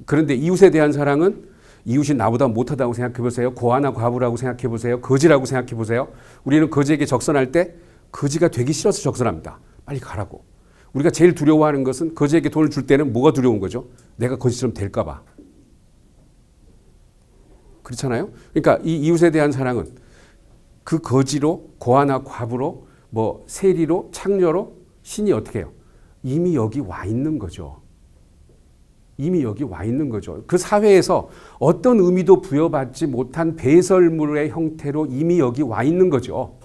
그런데 이웃에 대한 사랑은 이웃이 나보다 못하다고 생각해 보세요. 고아나 과부라고 생각해 보세요. 거지라고 생각해 보세요. 우리는 거지에게 적선할 때 거지가 되기 싫어서 적선합니다. 빨리 가라고. 우리가 제일 두려워하는 것은 거지에게 돈을 줄 때는 뭐가 두려운 거죠? 내가 거지처럼 될까 봐. 그렇잖아요? 그러니까 이 이웃에 대한 사랑은 그 거지로 고아나 과부로 뭐 세리로 창녀로 신이 어떻게 해요? 이미 여기 와 있는 거죠. 이미 여기 와 있는 거죠. 그 사회에서 어떤 의미도 부여받지 못한 배설물의 형태로 이미 여기 와 있는 거죠.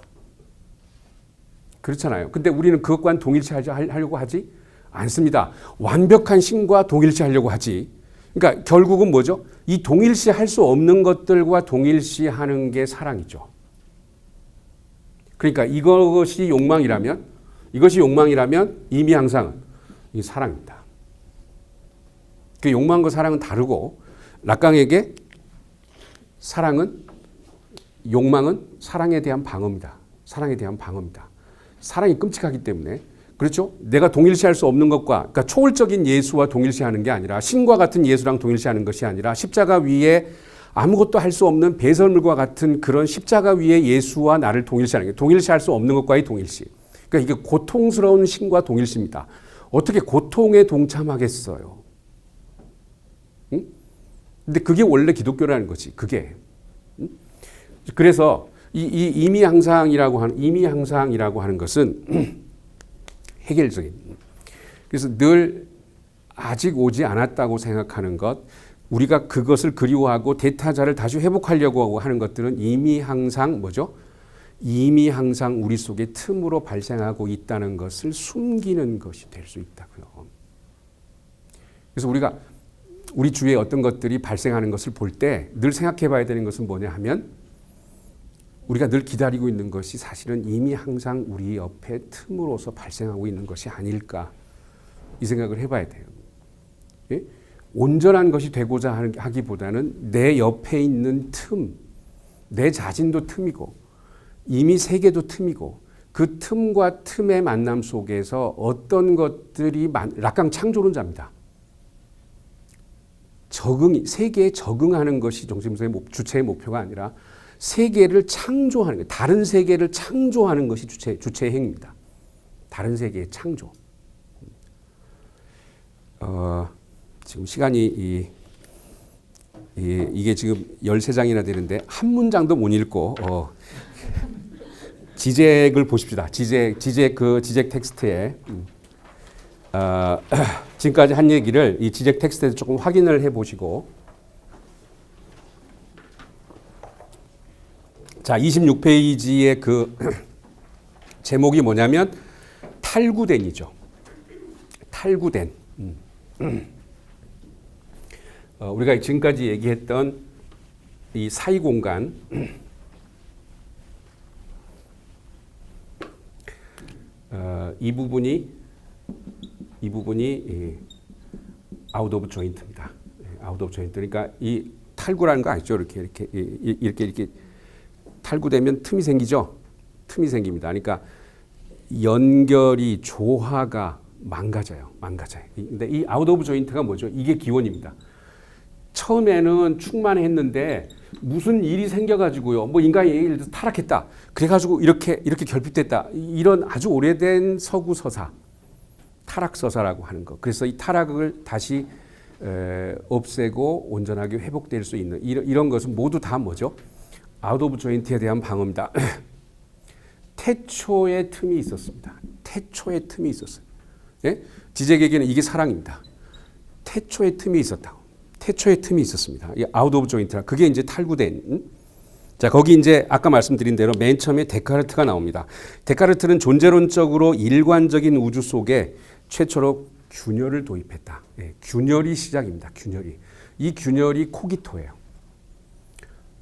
그렇잖아요. 근데 우리는 그것과는 동일시하려고 하지 않습니다. 완벽한 신과 동일시하려고 하지. 그러니까 결국은 뭐죠? 이 동일시할 수 없는 것들과 동일시하는 게 사랑이죠. 그러니까 이것이 욕망이라면 이미 항상 이 사랑입니다. 그 욕망과 사랑은 다르고 락강에게 욕망은 사랑에 대한 방어입니다. 사랑에 대한 방어입니다. 사랑이 끔찍하기 때문에 그렇죠? 내가 동일시할 수 없는 것과 그러니까 초월적인 예수와 동일시하는 게 아니라 신과 같은 예수랑 동일시하는 것이 아니라 십자가 위에 아무것도 할 수 없는 배설물과 같은 그런 십자가 위에 예수와 나를 동일시하는 게 동일시할 수 없는 것과의 동일시. 그러니까 이게 고통스러운 신과 동일시입니다. 어떻게 고통에 동참하겠어요? 응? 근데 그게 원래 기독교라는 거지. 그게. 응? 그래서 이미 항상이라고 하는 것은 해결적인. 그래서 늘 아직 오지 않았다고 생각하는 것, 우리가 그것을 그리워하고 대타자를 다시 회복하려고 하는 것들은 이미 항상 뭐죠? 이미 항상 우리 속에 틈으로 발생하고 있다는 것을 숨기는 것이 될 수 있다고요. 그래서 우리가 우리 주위에 어떤 것들이 발생하는 것을 볼 때 늘 생각해 봐야 되는 것은 뭐냐 하면 우리가 늘 기다리고 있는 것이 사실은 이미 항상 우리 옆에 틈으로서 발생하고 있는 것이 아닐까 이 생각을 해봐야 돼요. 예? 온전한 것이 되고자 하기보다는 내 옆에 있는 틈, 내 자신도 틈이고 이미 세계도 틈이고 그 틈과 틈의 만남 속에서 어떤 것들이 락강 창조론자입니다. 세계에 적응하는 것이 정신분석의 주체의 목표가 아니라 세계를 창조하는 거예요. 다른 세계를 창조하는 것이 주체의 행위입니다. 다른 세계의 창조. 지금 시간이 이게 지금 13장이나 되는데 한 문장도 못 읽고 지적을 보십시다. 지적 텍스트에 지금까지 한 얘기를 이 지적 텍스트에서 조금 확인을 해보시고 자 26페이지의 그 제목이 뭐냐면 탈구된이죠. 탈구된. 우리가 지금까지 얘기했던 이 사이 공간 이 부분이 아웃 오브 조인트입니다. 아웃 오브 조인트. 그러니까 이 탈구라는 거 아시죠? 이렇게 탈구되면 틈이 생기죠. 틈이 생깁니다. 그러니까 연결이 조화가 망가져요. 근데 이 아웃 오브 조인트가 뭐죠? 이게 기원입니다. 처음에는 충만했는데 무슨 일이 생겨가지고요. 뭐 인간이 예를 들어서 타락했다. 그래가지고 이렇게 결핍됐다. 이런 아주 오래된 서구 서사, 타락 서사라고 하는 거. 그래서 이 타락을 다시 없애고 온전하게 회복될 수 있는 이런 것은 모두 다 뭐죠? 아웃 오브 조인트에 대한 방어입니다. 태초의 틈이 있었습니다. 태초의 틈이 있었어요. 예? 지적에게는 이게 사랑입니다. 태초의 틈이 있었다고. 태초의 틈이 있었습니다. 이 아웃 오브 조인트라 그게 이제 탈구된. 자 거기 이제 아까 말씀드린 대로 맨 처음에 데카르트가 나옵니다. 데카르트는 존재론적으로 일관적인 우주 속에 최초로 균열을 도입했다. 예, 균열이 시작입니다. 균열이. 이 균열이 코기토예요.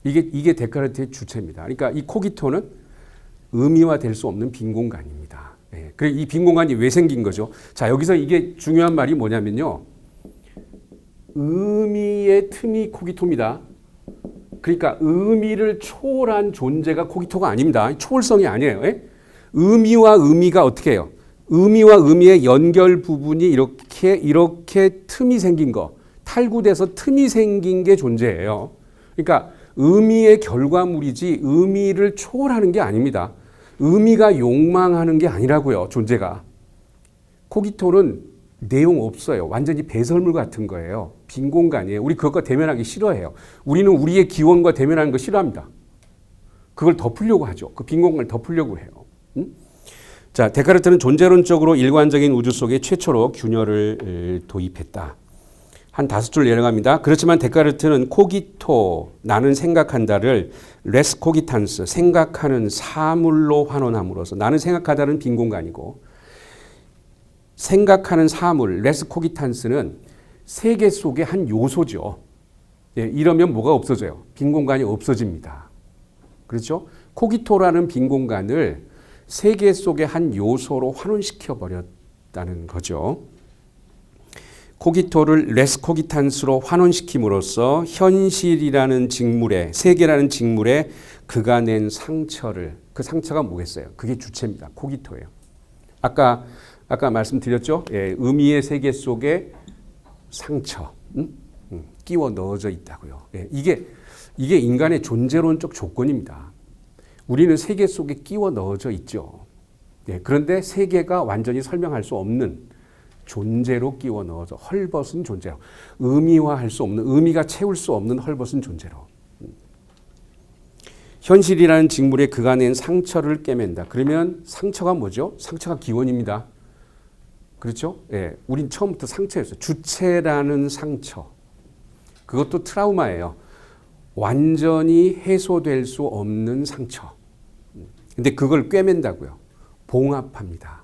이게 데카르트의 주체입니다. 그러니까 이 코기토는 의미화될 수 없는 빈 공간입니다. 예, 그리고 이 빈 공간이 왜 생긴 거죠? 자 여기서 이게 중요한 말이 뭐냐면요. 의미의 틈이 코기토입니다. 그러니까 의미를 초월한 존재가 코기토가 아닙니다. 초월성이 아니에요. 예? 의미와 의미가 어떻게 해요? 의미와 의미의 연결 부분이 이렇게 틈이 생긴 거, 탈구돼서 틈이 생긴 게 존재예요. 그러니까 의미의 결과물이지 의미를 초월하는 게 아닙니다. 의미가 욕망하는 게 아니라고요. 존재가. 코기토는 내용 없어요. 완전히 배설물 같은 거예요. 빈 공간이에요. 우리 그것과 대면하기 싫어해요. 우리는 우리의 기원과 대면하는 거 싫어합니다. 그걸 덮으려고 하죠. 그 빈 공간을 덮으려고 해요. 자, 데카르트는 존재론적으로 일관적인 우주 속에 최초로 균열을 도입했다. 한 5줄 내려갑니다. 그렇지만 데카르트는 코기토, 나는 생각한다를 레스 코기탄스, 생각하는 사물로 환원함으로써 나는 생각하다는 빈 공간이고 생각하는 사물, 레스 코기탄스는 세계 속의 한 요소죠. 예, 이러면 뭐가 없어져요? 빈 공간이 없어집니다. 그렇죠? 코기토라는 빈 공간을 세계 속의 한 요소로 환원시켜 버렸다는 거죠. 코기토를 레스 코기탄스로 환원시킴으로써 현실이라는 직물에, 세계라는 직물에 그가 낸 상처를, 그 상처가 뭐겠어요? 그게 주체입니다. 코기토예요. 아까 말씀드렸죠? 예, 의미의 세계 속에 상처, 끼워 넣어져 있다고요. 예, 이게 인간의 존재론적 조건입니다. 우리는 세계 속에 끼워 넣어져 있죠. 예, 그런데 세계가 완전히 설명할 수 없는 존재로 끼워 넣어져 헐벗은 존재로 의미화할 수 없는 의미가 채울 수 없는 헐벗은 존재로 현실이라는 직물에 그가 낸 상처를 꿰맨다. 그러면 상처가 뭐죠? 상처가 기원입니다. 그렇죠? 예, 우린 처음부터 상처였어요. 주체라는 상처. 그것도 트라우마예요. 완전히 해소될 수 없는 상처. 근데 그걸 꿰맨다고요. 봉합합니다.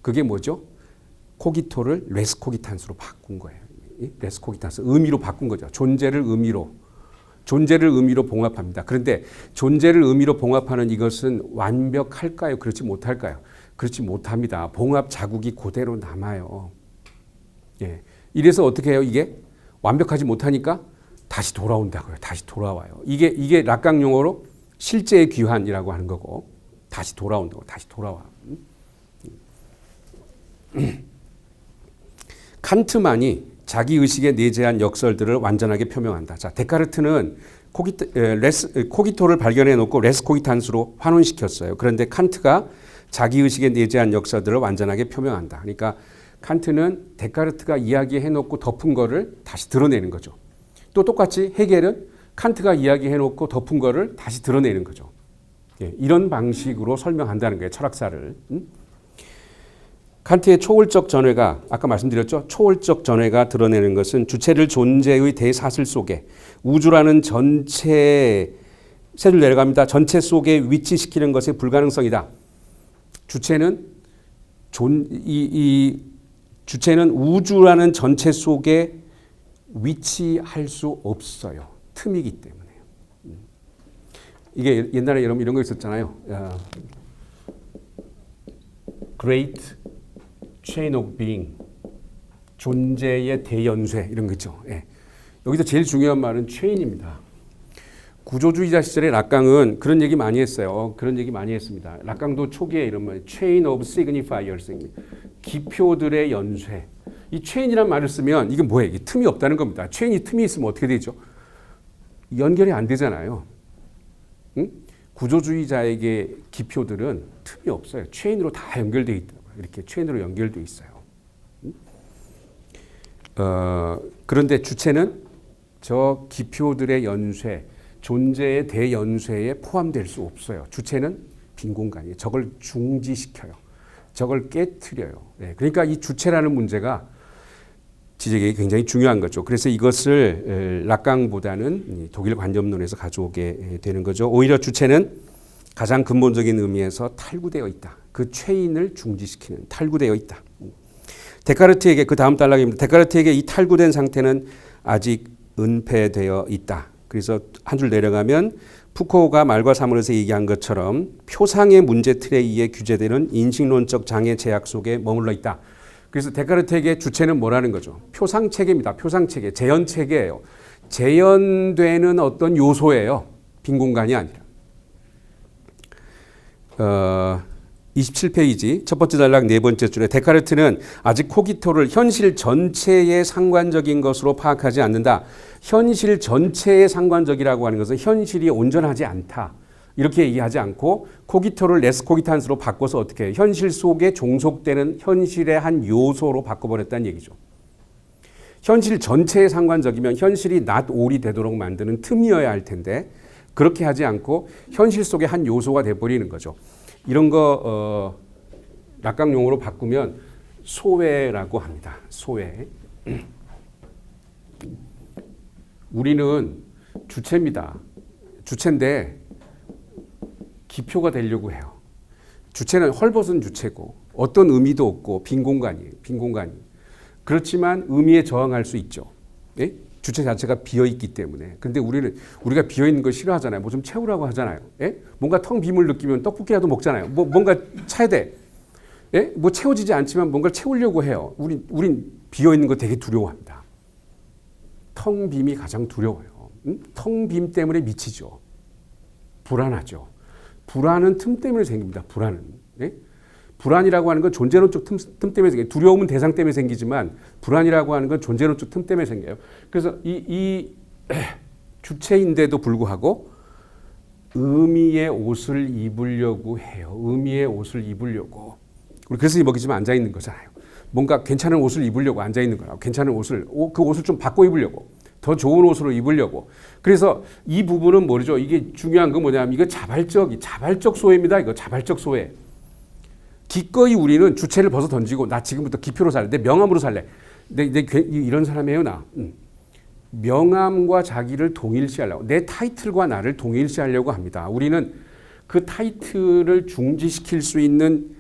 그게 뭐죠? 코기토를 레스 코기탄스로 바꾼 거예요. 레스 코기탄스. 의미로 바꾼 거죠. 존재를 의미로 봉합합니다. 그런데 존재를 의미로 봉합하는 이것은 완벽할까요? 그렇지 못할까요? 그렇지 못합니다. 봉합 자국이 그대로 남아요. 예. 이래서 어떻게 해요? 이게 완벽하지 못하니까 다시 돌아온다고요. 다시 돌아와요. 이게 락강 용어로 실제의 귀환이라고 하는 거고 다시 돌아온다고. 다시 돌아와. 칸트만이 자기 의식에 내재한 역설들을 완전하게 표명한다. 자, 데카르트는 코기토를 발견해 놓고 레스 코기탄스로 환원시켰어요. 그런데 칸트가 자기 의식에 내재한 역설들을 완전하게 표명한다. 그러니까 칸트는 데카르트가 이야기해 놓고 덮은 거를 다시 드러내는 거죠. 또 똑같이 헤겔은 칸트가 이야기해 놓고 덮은 거를 다시 드러내는 거죠. 예, 이런 방식으로 설명한다는 거예요. 철학사를. 칸트의 초월적 전회가 아까 말씀드렸죠. 초월적 전회가 드러내는 것은 주체를 존재의 대사슬 속에 우주라는 전체 세 줄 내려갑니다. 전체 속에 위치시키는 것의 불가능성이다. 주체는 주체는 우주라는 전체 속에 위치할 수 없어요. 틈이기 때문에. 이게 옛날에 여러분 이런 거 있었잖아요. Great Chain of Being, 존재의 대연쇄 이런 거 있죠. 예. 여기서 제일 중요한 말은 체인입니다. 구조주의자 시절에 락강은 그런 얘기 많이 했어요. 그런 얘기 많이 했습니다. 락강도 초기에 이런 말, Chain of Signifiers, 기표들의 연쇄. 이 체인이란 말을 쓰면 이게 뭐예요? 이게 틈이 없다는 겁니다. 체인이 틈이 있으면 어떻게 되죠? 연결이 안 되잖아요. 응? 구조주의자에게 기표들은 틈이 없어요. 체인으로 다 연결되어 있다고요. 이렇게 체인으로 연결되어 있어요. 그런데 주체는 저 기표들의 연쇄, 존재의 대연쇄에 포함될 수 없어요. 주체는 빈 공간이에요. 저걸 중지시켜요. 저걸 깨트려요. 네, 그러니까 이 주체라는 문제가 지적이 굉장히 중요한 거죠. 그래서 이것을 락강보다는 독일 관점론에서 가져오게 되는 거죠. 오히려 주체는 가장 근본적인 의미에서 탈구되어 있다. 그 체인을 중지시키는 탈구되어 있다. 데카르트에게 그 다음 단락입니다. 데카르트에게 이 탈구된 상태는 아직 은폐되어 있다. 그래서 한 줄 내려가면 푸코가 말과 사물에서 얘기한 것처럼 표상의 문제 틀에 의해 규제되는 인식론적 장애 제약 속에 머물러 있다. 그래서 데카르트에게 주체는 뭐라는 거죠? 표상체계입니다. 표상체계, 재현체계예요. 재현되는 어떤 요소예요. 빈 공간이 아니라. 27페이지 첫 번째 단락 네 번째 줄에 데카르트는 아직 코기토를 현실 전체에 상관적인 것으로 파악하지 않는다. 현실 전체에 상관적이라고 하는 것은 현실이 온전하지 않다. 이렇게 얘기하지 않고 코기토를 레스 코기탄스로 바꿔서 어떻게 해요? 현실 속에 종속되는 현실의 한 요소로 바꿔버렸다는 얘기죠. 현실 전체에 상관적이면 현실이 not all이 되도록 만드는 틈이어야 할 텐데 그렇게 하지 않고 현실 속의 한 요소가 돼버리는 거죠. 이런 거 락강 용어로 바꾸면 소외라고 합니다. 소외. 우리는 주체입니다. 주체인데 기표가 되려고 해요. 주체는 헐벗은 주체고 어떤 의미도 없고 빈 공간이에요. 빈 공간이. 그렇지만 의미에 저항할 수 있죠. 예? 주체 자체가 비어있기 때문에. 근데 우리가 비어있는 걸 싫어하잖아요. 뭐 좀 채우라고 하잖아요. 예? 뭔가 텅 빔을 느끼면 떡볶이라도 먹잖아요. 뭔가 차야 돼. 예? 뭐 채워지지 않지만 뭔가를 채우려고 해요. 우린 비어있는 거 되게 두려워합니다. 텅 빔이 가장 두려워요. 텅 빔 때문에 미치죠. 불안하죠. 불안은 틈 때문에 생깁니다. 불안은. 예? 불안이라고 하는 건 존재론적 틈 때문에 생겨요. 두려움은 대상 때문에 생기지만 불안이라고 하는 건 존재론적 틈 때문에 생겨요. 그래서 이 주체인데도 불구하고 의미의 옷을 입으려고 해요. 의미의 옷을 입으려고. 우리 그래서 먹이지만 앉아 있는 거잖아요. 뭔가 괜찮은 옷을 입으려고 앉아 있는 거라고. 괜찮은 옷을 그 옷을 좀 바꿔 입으려고. 더 좋은 옷으로 입으려고. 그래서 이 부분은 뭐죠? 이게 중요한 건 뭐냐면 이거 자발적 소외입니다. 이거 자발적 소외. 기꺼이 우리는 주체를 벗어 던지고 나 지금부터 기표로 살래. 내 명함으로 살래. 내 이런 사람이에요 나. 명함과 자기를 동일시하려고. 내 타이틀과 나를 동일시하려고 합니다. 우리는 그 타이틀을 중지시킬 수 있는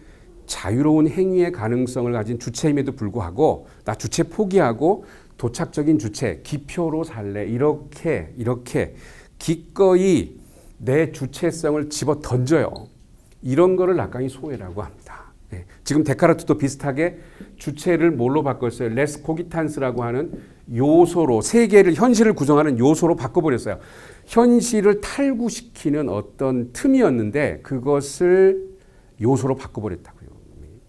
자유로운 행위의 가능성을 가진 주체임에도 불구하고 나 주체 포기하고 도착적인 주체, 기표로 살래. 이렇게 기꺼이 내 주체성을 집어 던져요. 이런 거를 락강이 소외라고 합니다. 네. 지금 데카르트도 비슷하게 주체를 뭘로 바꿨어요? 레스 코기탄스라고 하는 요소로 세계를 현실을 구성하는 요소로 바꿔버렸어요. 현실을 탈구시키는 어떤 틈이었는데 그것을 요소로 바꿔버렸다고요.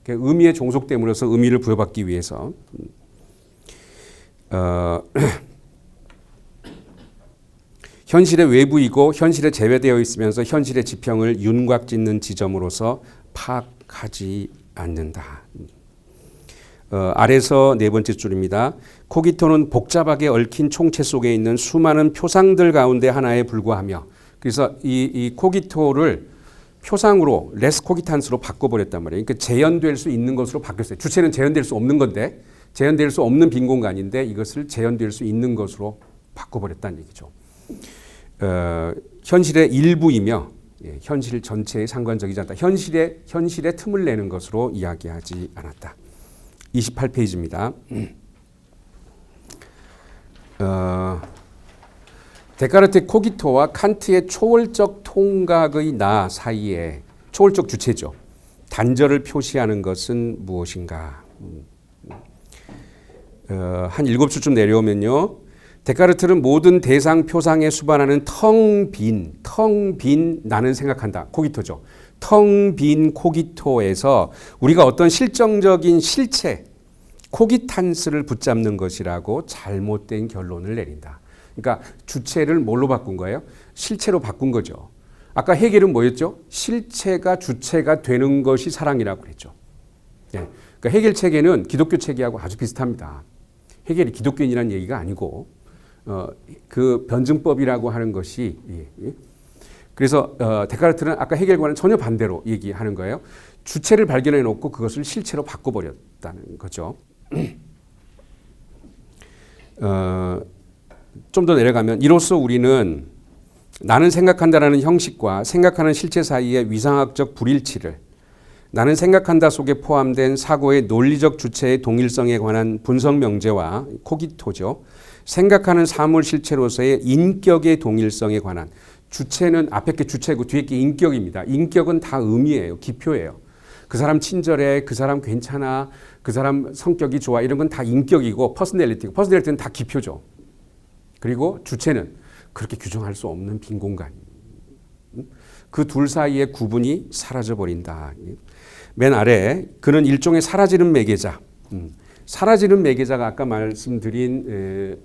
의미의 종속됨으로써 의미를 부여받기 위해서 현실의 외부이고 현실에 제외되어 있으면서 현실의 지평을 윤곽짓는 지점으로서 파악하지 않는다. 아래서 네 번째 줄입니다. 코기토는 복잡하게 얽힌 총체 속에 있는 수많은 표상들 가운데 하나에 불과하며, 그래서 이 코기토를 표상으로 레스 코기탄스로 바꿔버렸단 말이에요. 그러니까 재현될 수 있는 것으로 바뀌었어요. 주체는 재현될 수 없는 건데, 재현될 수 없는 빈 공간인데 이것을 재현될 수 있는 것으로 바꿔버렸다는 얘기죠. 현실의 일부이며 현실 전체에 상관적이지 않다. 현실의 틈을 내는 것으로 이야기하지 않았다. 28페이지입니다. 데카르트의 코기토와 칸트의 초월적 통각의 나 사이에 초월적 주체죠. 단절을 표시하는 것은 무엇인가? 한 7줄쯤 내려오면요. 데카르트는 모든 대상 표상에 수반하는 텅 빈 나는 생각한다. 코기토죠. 텅 빈 코기토에서 우리가 어떤 실정적인 실체, 코기탄스를 붙잡는 것이라고 잘못된 결론을 내린다. 그러니까 주체를 뭘로 바꾼 거예요? 실체로 바꾼 거죠. 아까 헤겔은 뭐였죠? 실체가 주체가 되는 것이 사랑이라고 그랬죠. 네. 그러니까 헤겔 체계는 기독교 체계하고 아주 비슷합니다. 헤겔이 기독교인이라는 얘기가 아니고 그 변증법이라고 하는 것이 그래서 데카르트는 아까 헤겔과는 전혀 반대로 얘기하는 거예요. 주체를 발견해 놓고 그것을 실체로 바꿔버렸다는 거죠. 좀 더 내려가면 이로써 우리는 나는 생각한다라는 형식과 생각하는 실체 사이의 위상학적 불일치를 나는 생각한다 속에 포함된 사고의 논리적 주체의 동일성에 관한 분석 명제와 코기토죠. 생각하는 사물 실체로서의 인격의 동일성에 관한 주체는 앞에 게 주체고 뒤에 게 인격입니다. 인격은 다 의미예요. 기표예요. 그 사람 친절해, 그 사람 괜찮아, 그 사람 성격이 좋아 이런 건 다 인격이고 퍼스널리티고 퍼스널리티는 다 기표죠. 그리고 주체는 그렇게 규정할 수 없는 빈 공간. 그 둘 사이의 구분이 사라져버린다. 맨 아래 그는 일종의 사라지는 매개자. 사라지는 매개자가 아까 말씀드린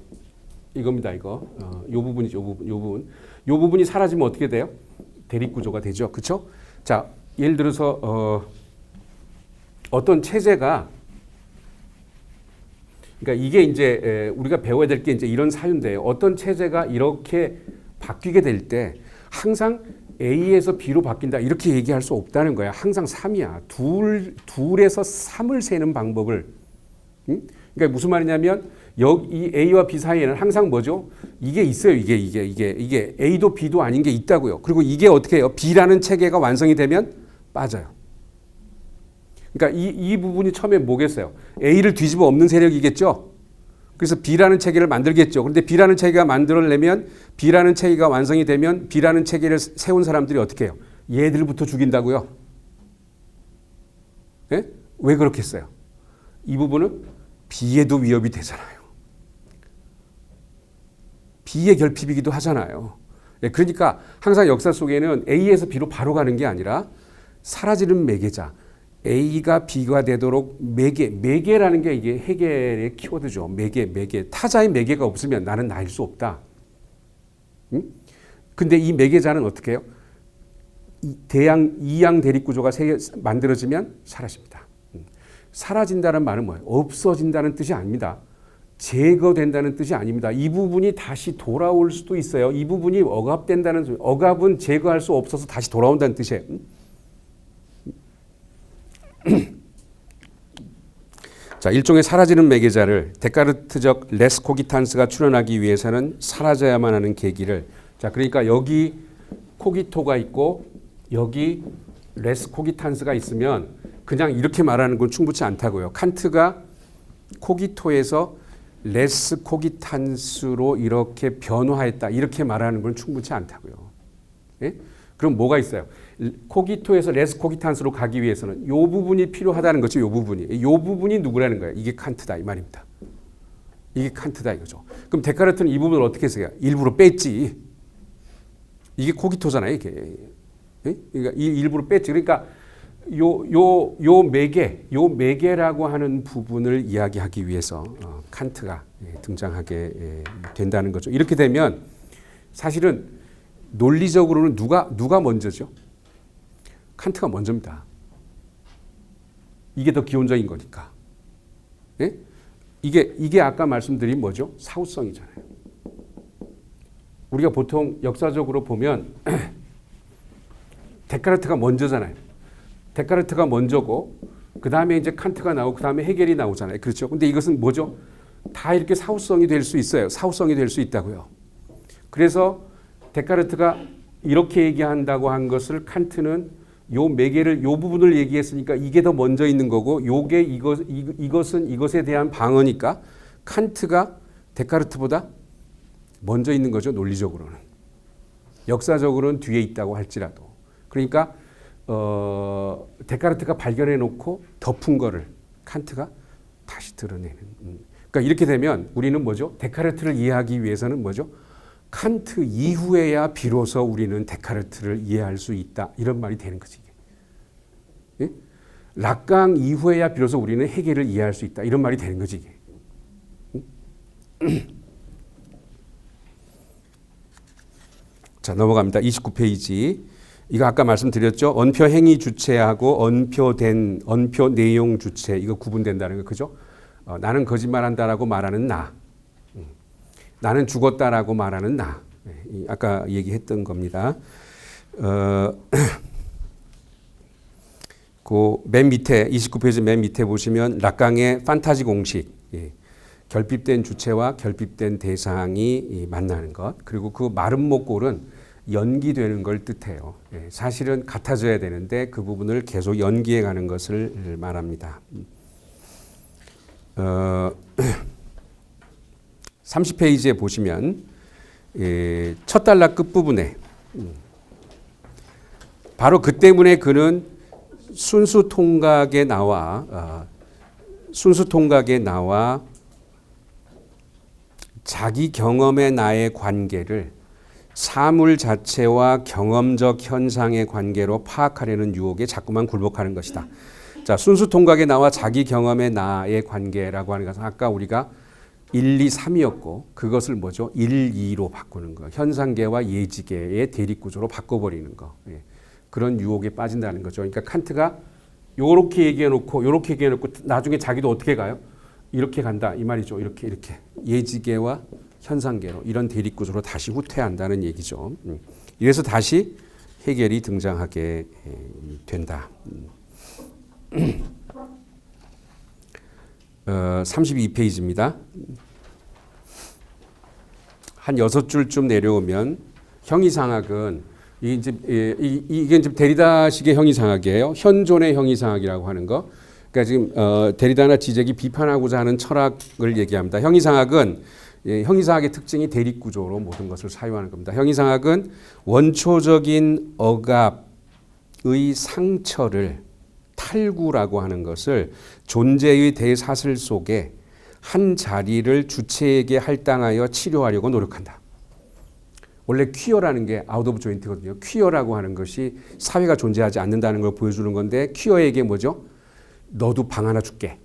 이겁니다. 이거 요 부분이죠. 요 부분이 사라지면 어떻게 돼요? 대립구조가 되죠. 그렇죠? 자, 예를 들어서 어떤 체제가 그러니까 이게 이제 우리가 배워야 될 게 이제 이런 사유인데요. 어떤 체제가 이렇게 바뀌게 될 때 항상 A에서 B로 바뀐다 이렇게 얘기할 수 없다는 거야. 항상 3이야. 둘에서 3을 세는 방법을. 그러니까 무슨 말이냐면 이 A와 B 사이에는 항상 뭐죠? 이게 있어요. 이게 A도 B도 아닌 게 있다고요. 그리고 이게 어떻게 해요? B라는 체계가 완성이 되면 빠져요. 그러니까 이 부분이 처음에 뭐겠어요? A를 뒤집어 엎는 세력이겠죠. 그래서 B라는 체계를 만들겠죠. 그런데 B라는 체계가 만들어내면 B라는 체계가 완성이 되면 B라는 체계를 세운 사람들이 어떻게 해요? 얘들부터 죽인다고요. 네? 왜 그렇겠어요? 이 부분은 B에도 위협이 되잖아요. B의 결핍이기도 하잖아요. 네, 그러니까 항상 역사 속에는 A에서 B로 바로 가는 게 아니라 사라지는 매개자. A가 B가 되도록 매개라는 게 이게 헤겔의 키워드죠. 매개. 타자의 매개가 없으면 나는 나일 수 없다. 근데 이 매개자는 어떻게 해요? 이양 대립구조가 만들어지면 사라집니다. 사라진다는 말은 뭐예요? 없어진다는 뜻이 아닙니다. 제거된다는 뜻이 아닙니다. 이 부분이 다시 돌아올 수도 있어요. 이 부분이 억압된다는, 억압은 제거할 수 없어서 다시 돌아온다는 뜻이에요. 자, 일종의 사라지는 매개자를 데카르트적 레스 코기탄스가 출현하기 위해서는 사라져야만 하는 계기를, 자, 그러니까 여기 코기토가 있고 여기 레스 코기탄스가 있으면 그냥 이렇게 말하는 건 충분치 않다고요. 칸트가 코기토에서 레스 코기탄스로 이렇게 변화했다 이렇게 말하는 건 충분치 않다고요. 예? 그럼 뭐가 있어요? 코기토에서 레스 코기탄스로 가기 위해서는 이 부분이 필요하다는 거죠. 이 부분이 누구라는 거예요? 이게 칸트다 이 말입니다. 이게 칸트다 이거죠. 그럼 데카르트는 이 부분을 어떻게 해석해요? 일부러 뺐지. 이게 코기토잖아요, 이게. 예? 그러니까 일부러 뺐지. 그러니까 요 매개라고 하는 부분을 이야기하기 위해서 칸트가 등장하게 된다는 거죠. 이렇게 되면 사실은 논리적으로는 누가 먼저죠? 칸트가 먼저입니다. 이게 더 기본적인 거니까. 예? 이게 아까 말씀드린 뭐죠? 사후성이잖아요. 우리가 보통 역사적으로 보면 데카르트가 먼저잖아요. 데카르트가 먼저고 그 다음에 이제 칸트가 나오고 그 다음에 헤겔이 나오잖아요. 그렇죠? 근데 이것은 뭐죠? 다 이렇게 사후성이 될 수 있어요. 사후성이 될 수 있다고요. 그래서 데카르트가 이렇게 얘기한다고 한 것을 칸트는 요 매개를 요 부분을 얘기했으니까 이게 더 먼저 있는 거고 요게 이것은 이것에 대한 방어니까 칸트가 데카르트보다 먼저 있는 거죠. 논리적으로는. 역사적으로는 뒤에 있다고 할지라도. 그러니까 데카르트가 발견해 놓고 덮은 거를 칸트가 다시 드러내는. 그러니까 이렇게 되면 우리는 뭐죠? 데카르트를 이해하기 위해서는 뭐죠? 칸트 이후에야 비로소 우리는 데카르트를 이해할 수 있다. 이런 말이 되는 거지. 예? 락강 이후에야 비로소 우리는 헤겔을 이해할 수 있다. 이런 말이 되는 거지. 자, 넘어갑니다. 29페이지. 이거 아까 말씀드렸죠. 언표 행위 주체하고 언표 내용 주체. 이거 구분된다는 거. 그죠? 나는 거짓말한다라고 말하는 나. 나는 죽었다라고 말하는 나. 아까 얘기했던 겁니다. 그 맨 밑에 29페이지 맨 밑에 보시면 락강의 판타지 공식. 결핍된 주체와 결핍된 대상이 만나는 것. 그리고 그 마른 목골은 연기되는 걸 뜻해요. 사실은 같아져야 되는데 그 부분을 계속 연기해 가는 것을 말합니다. 30페이지에 보시면 첫 단락 끝부분에 바로 그 때문에 그는 순수 통각에 나와 자기 경험의 나의 관계를 사물 자체와 경험적 현상의 관계로 파악하려는 유혹에 자꾸만 굴복하는 것이다. 자, 순수 통각에 나와 자기 경험의 나의 관계라고 하는 것은 아까 우리가 1, 2, 3이었고 그것을 뭐죠? 1, 2로 바꾸는 거. 현상계와 예지계의 대립구조로 바꿔버리는 거. 그런 유혹에 빠진다는 거죠. 그러니까 칸트가 요렇게 얘기해놓고 나중에 자기도 어떻게 가요? 이렇게 간다 이 말이죠. 이렇게 예지계와 현상계로 이런 대립구조로 다시 후퇴한다는 얘기죠. 이래서 다시 헤겔이 등장하게 된다. 32페이지입니다. 한 6줄쯤 내려오면 형이상학은 이게 이제 데리다식의 형이상학이에요. 현존의 형이상학이라고 하는 거. 그러니까 지금 데리다나 지적이 비판하고자 하는 철학을 얘기합니다. 형이상학은 형이상학의 특징이 대립구조로 모든 것을 사유하는 겁니다. 형이상학은 원초적인 억압의 상처를 탈구라고 하는 것을 존재의 대사슬 속에 한 자리를 주체에게 할당하여 치료하려고 노력한다. 원래 퀴어라는 게 아웃 오브 조인트거든요. 퀴어라고 하는 것이 사회가 존재하지 않는다는 걸 보여주는 건데 퀴어에게 뭐죠? 너도 방 하나 줄게.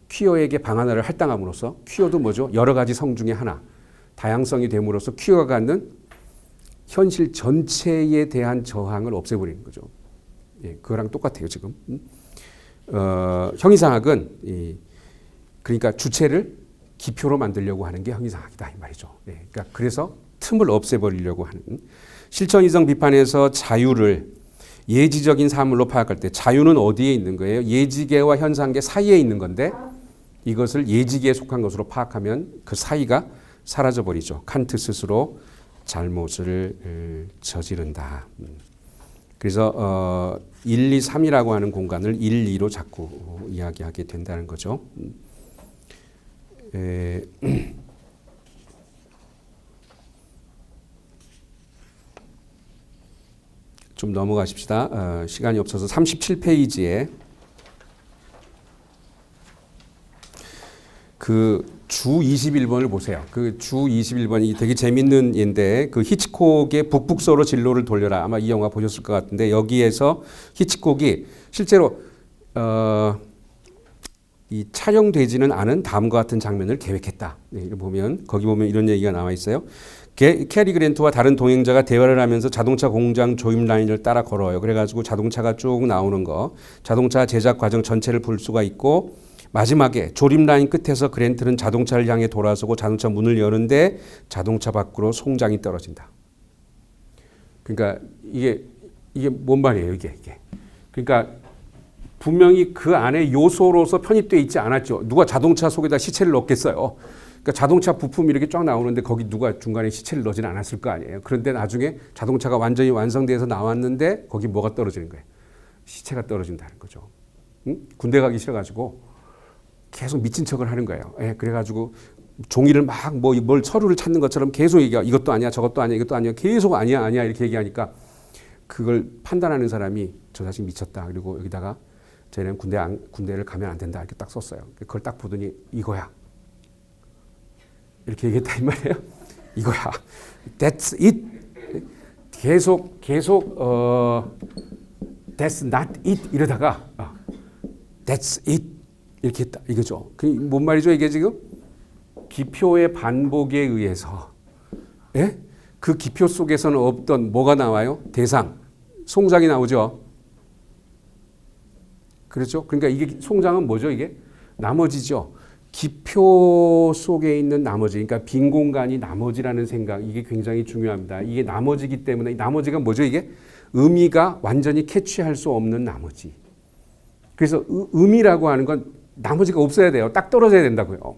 퀴어에게 방 하나를 할당함으로써 퀴어도 뭐죠? 여러 가지 성 중에 하나. 다양성이 됨으로써 퀴어가 갖는 현실 전체에 대한 저항을 없애버리는 거죠. 그거랑 똑같아요 지금. 형이상학은 그러니까 주체를 기표로 만들려고 하는 게 형이상학이다 이 말이죠. 그러니까 그래서 틈을 없애버리려고 하는 실천이성 비판에서 자유를 예지적인 사물로 파악할 때 자유는 어디에 있는 거예요? 예지계와 현상계 사이에 있는 건데 이것을 예지계에 속한 것으로 파악하면 그 사이가 사라져버리죠. 칸트 스스로 잘못을 저지른다. 그래서 1, 2, 3이라고 하는 공간을 1, 2로 자꾸 이야기하게 된다는 거죠. 좀 넘어가십시다. 시간이 없어서 37페이지에 그 주 21번을 보세요. 그 주 21번이 되게 재밌는 예인데 그 히치콕의 북북서로 진로를 돌려라. 아마 이 영화 보셨을 것 같은데 여기에서 히치콕이 실제로 이 촬영되지는 않은 다음과 같은 장면을 계획했다. 네, 거기 보면 이런 얘기가 나와 있어요. 캐리 그랜트와 다른 동행자가 대화를 하면서 자동차 공장 조임 라인을 따라 걸어요. 그래가지고 자동차가 쭉 나오는 거, 자동차 제작 과정 전체를 볼 수가 있고 마지막에 조립 라인 끝에서 그랜트는 자동차를 향해 돌아서고 자동차 문을 여는데 자동차 밖으로 송장이 떨어진다. 그러니까 이게 뭔 말이에요, 이게. 그러니까 분명히 그 안에 요소로서 편입되어 있지 않았죠. 누가 자동차 속에다 시체를 넣겠어요. 그러니까 자동차 부품이 이렇게 쫙 나오는데 거기 누가 중간에 시체를 넣진 않았을 거 아니에요. 그런데 나중에 자동차가 완전히 완성돼서 나왔는데 거기 뭐가 떨어지는 거예요? 시체가 떨어진다는 거죠. 응? 군대 가기 싫어가지고 계속 미친 척을 하는 거예요. 예, 그래가지고 종이를 막 뭘 서류를 찾는 것처럼 계속 얘기하고 이것도 아니야, 저것도 아니야, 이것도 아니야, 계속 아니야 이렇게 얘기하니까 그걸 판단하는 사람이 저 자식 미쳤다. 그리고 여기다가 쟤는 군대를 가면 안 된다 이렇게 딱 썼어요. 그걸 딱 보더니 이거야. 이렇게 얘기했다 이 말이에요. 이거야. That's it. 계속 That's not it 이러다가 That's it 이렇게 했다 이거죠. 뭔 말이죠 이게 지금? 기표의 반복에 의해서 그 기표 속에서는 없던 뭐가 나와요? 대상, 송장이 나오죠. 그렇죠? 그러니까 이게 송장은 뭐죠? 이게 나머지죠. 기표 속에 있는 나머지, 그러니까 빈 공간이 나머지라는 생각, 이게 굉장히 중요합니다. 이게 나머지기 때문에 나머지가 뭐죠? 이게 의미가 완전히 캐치할 수 없는 나머지. 그래서 의미라고 하는 건 나머지가 없어야 돼요. 딱 떨어져야 된다고요.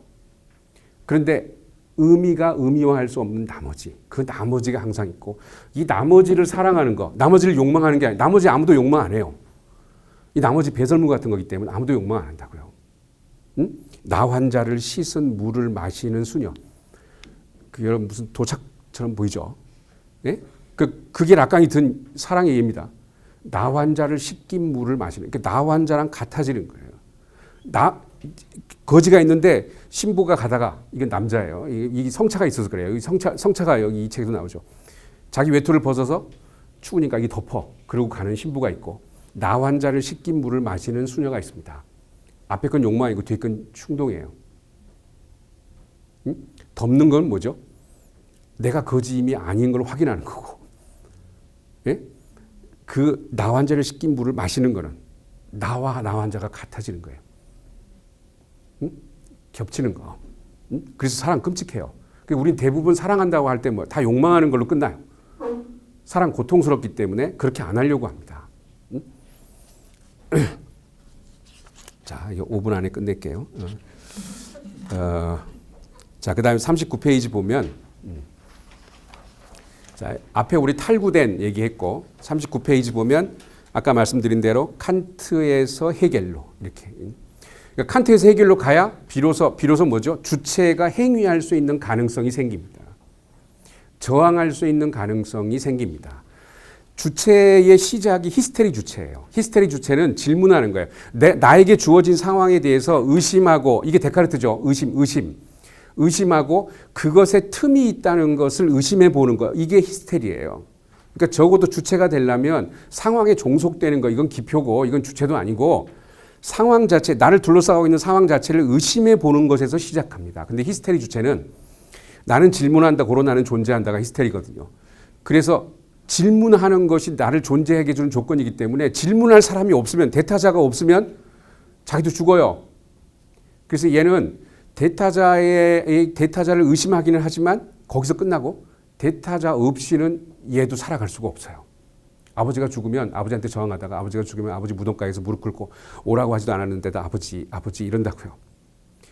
그런데 의미가 의미화할 수 없는 나머지, 그 나머지가 항상 있고 이 나머지를 사랑하는 거, 나머지를 욕망하는 게 아니라 나머지 아무도 욕망 안 해요. 이 나머지 배설물 같은 거기 때문에 아무도 욕망 안 한다고요. 응? 나 환자를 씻은 물을 마시는 수녀. 여러분 무슨 도착처럼 보이죠? 예? 그게 락강이 든 사랑의 예입니다. 나 환자를 씻긴 물을 마시는. 그러니까 나 환자랑 같아지는 거예요. 거지가 있는데 신부가 가다가 이건 남자예요. 이 성차가 있어서 그래요. 이 성차가 여기 이 책에도 나오죠. 자기 외투를 벗어서 추우니까 이게 덮어. 그러고 가는 신부가 있고 나 환자를 씻긴 물을 마시는 수녀가 있습니다. 앞에 건 욕망이고 뒤에 건 충동이에요. 응? 덮는 건 뭐죠? 내가 거지임이 아닌 걸 확인하는 거고. 예? 그 나 환자를 씻긴 물을 마시는 거는 나와 나 환자가 같아지는 거예요. 응? 겹치는 거. 응? 그래서 사랑 끔찍해요. 우린 대부분 사랑한다고 할 때 뭐 다 욕망하는 걸로 끝나요. 사랑 고통스럽기 때문에 그렇게 안 하려고 합니다. 응? 자, 이거 5분 안에 끝낼게요. 자, 그 다음에 39페이지 보면, 자, 앞에 우리 탈구된 얘기했고, 39페이지 보면, 아까 말씀드린 대로 칸트에서 헤겔로, 이렇게. 그러니까 칸트에서 헤겔로 가야 비로소 뭐죠? 주체가 행위할 수 있는 가능성이 생깁니다. 저항할 수 있는 가능성이 생깁니다. 주체의 시작이 히스테리 주체예요. 히스테리 주체는 질문하는 거예요. 나에게 주어진 상황에 대해서 의심하고, 이게 데카르트죠. 의심하고 그것에 틈이 있다는 것을 의심해 보는 거. 이게 히스테리예요. 그러니까 적어도 주체가 되려면 상황에 종속되는 거. 이건 기표고 이건 주체도 아니고 상황 자체, 나를 둘러싸고 있는 상황 자체를 의심해 보는 것에서 시작합니다. 근데 히스테리 주체는 나는 질문한다, 고로 나는 존재한다가 히스테리거든요. 그래서 질문하는 것이 나를 존재하게 해주는 조건이기 때문에 질문할 사람이 없으면, 대타자가 없으면 자기도 죽어요. 그래서 얘는 대타자를 의심하기는 하지만 거기서 끝나고 대타자 없이는 얘도 살아갈 수가 없어요. 아버지가 죽으면 아버지한테 저항하다가 아버지가 죽으면 아버지 무덤가에서 무릎 꿇고 오라고 하지도 않았는데도 아버지 이런다고요.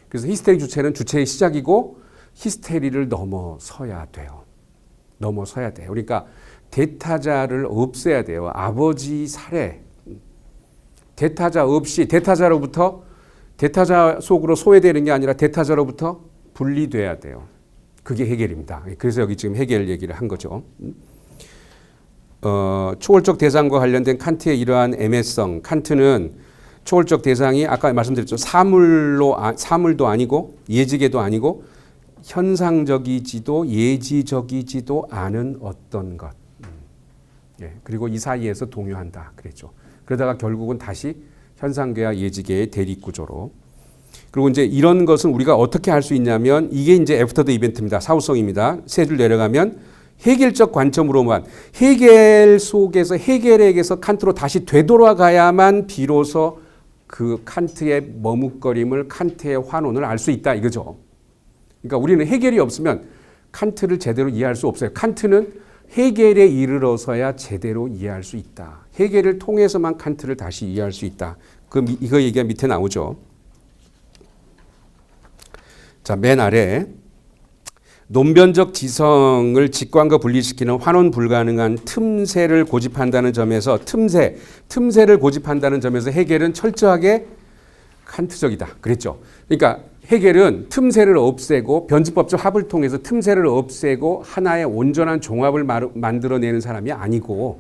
그래서 히스테리 주체는 주체의 시작이고 히스테리를 넘어서야 돼요. 그러니까 대타자를 없애야 돼요. 아버지 살해. 대타자 없이 대타자 속으로 소외되는 게 아니라 대타자로부터 분리돼야 돼요. 그게 해결입니다. 그래서 여기 지금 해결 얘기를 한 거죠. 초월적 대상과 관련된 칸트의 이러한 애매성. 칸트는 초월적 대상이 아까 말씀드렸죠. 사물도 아니고 예지계도 아니고 현상적이지도 예지적이지도 않은 어떤 것. 예, 그리고 이 사이에서 동요한다 그랬죠. 그러다가 결국은 다시 현상계와 예지계의 대립구조로. 그리고 이제 이런 것은 우리가 어떻게 할 수 있냐면 이게 이제 애프터 더 이벤트입니다. 사후성입니다. 세 줄 내려가면 해결적 관점으로만 해겔 속에서 해겔에게서 칸트로 다시 되돌아가야만 비로소 그 칸트의 머뭇거림을 칸트의 환원을 알 수 있다 이거죠. 그러니까 우리는 해겔이 없으면 칸트를 제대로 이해할 수 없어요. 칸트는 해겔에 이르러서야 제대로 이해할 수 있다. 해겔을 통해서만 칸트를 다시 이해할 수 있다. 이거 얘기가 밑에 나오죠. 자, 맨 아래 논변적 지성을 직관과 분리시키는 환원 불가능한 틈새를 고집한다는 점에서 틈새를 고집한다는 점에서 해겔은 철저하게 칸트적이다. 그랬죠. 그러니까 해겔은 틈새를 없애고 변증법적 합을 통해서 틈새를 없애고 하나의 온전한 종합을 만들어내는 사람이 아니고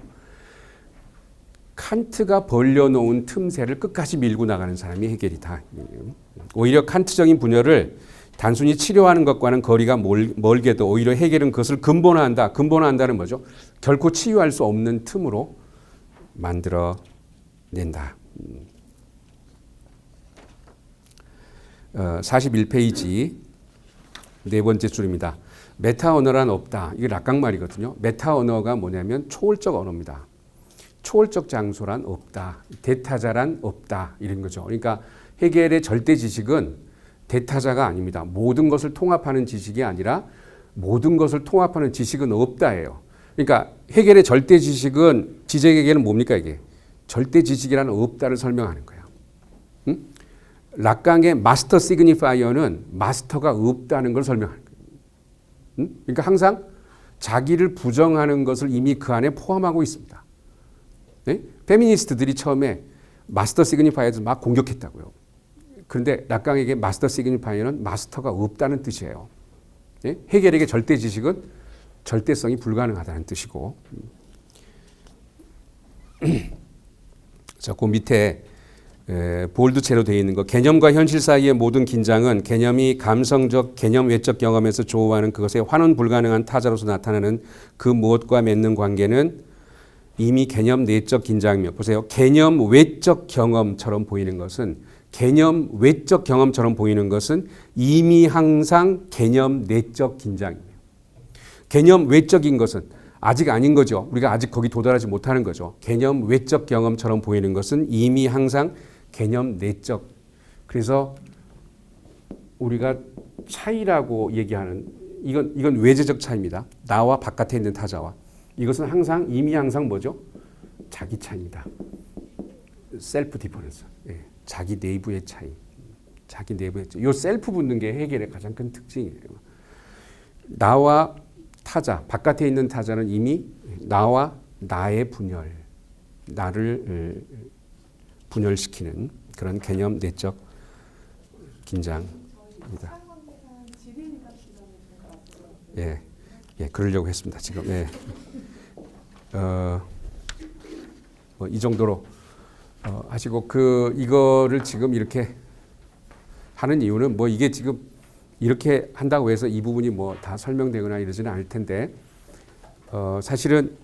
칸트가 벌려놓은 틈새를 끝까지 밀고 나가는 사람이 해겔이다. 오히려 칸트적인 분열을 단순히 치료하는 것과는 거리가 멀게도 오히려 해겔은 그것을 근본화한다. 근본화한다는 뭐죠? 결코 치유할 수 없는 틈으로 만들어낸다. 41페이지 네 번째 줄입니다. 메타 언어란 없다. 이게 락강 말이거든요. 메타 언어가 뭐냐면 초월적 언어입니다. 초월적 장소란 없다. 대타자란 없다. 이런 거죠. 그러니까 해겔의 절대 지식은 대타자가 아닙니다. 모든 것을 통합하는 지식이 아니라 모든 것을 통합하는 지식은 없다예요. 그러니까 해겔의 절대 지식은 지적에게는 뭡니까 이게? 절대 지식이라는 없다를 설명하는 거예요. 응? 락강의 마스터 시그니파이어는 마스터가 없다는 걸 설명하는 거예요. 응? 그러니까 항상 자기를 부정하는 것을 이미 그 안에 포함하고 있습니다. 네? 페미니스트들이 처음에 마스터 시그니파이어를 막 공격했다고요. 그런데 락강에게 마스터 시그니파이어는 마스터가 없다는 뜻이에요. 예? 해겔에게 절대 지식은 절대성이 불가능하다는 뜻이고. 자, 그 밑에 볼드체로 되어 있는 거. 개념과 현실 사이의 모든 긴장은 개념이 감성적, 개념 외적 경험에서 조우하는 그것의 환원 불가능한 타자로서 나타나는 그 무엇과 맺는 관계는 이미 개념 내적 긴장이며 보세요. 개념 외적 경험처럼 보이는 것은 이미 항상 개념 내적 긴장이에요. 개념 외적인 것은 아직 아닌 거죠. 우리가 아직 거기 도달하지 못하는 거죠. 개념 외적 경험처럼 보이는 것은 이미 항상 개념 내적. 그래서 우리가 차이라고 얘기하는 이건 외재적 차이입니다. 나와 바깥에 있는 타자와. 이것은 이미 항상 뭐죠? 자기 차이입니다. 셀프 디퍼런스. 예. 자기 내부의 차이. 이 셀프 붙는 게 해겔의 가장 큰 특징이에요. 나와 타자, 바깥에 있는 타자는 이미 나와 나의 분열, 나를 분열시키는 그런 개념 내적 긴장입니다. 예, 그러려고 했습니다. 지금 뭐 이 정도로 하시고 이거를 지금 이렇게 하는 이유는 뭐 이게 지금 이렇게 한다고 해서 이 부분이 뭐 다 설명되거나 이러지는 않을 텐데 사실은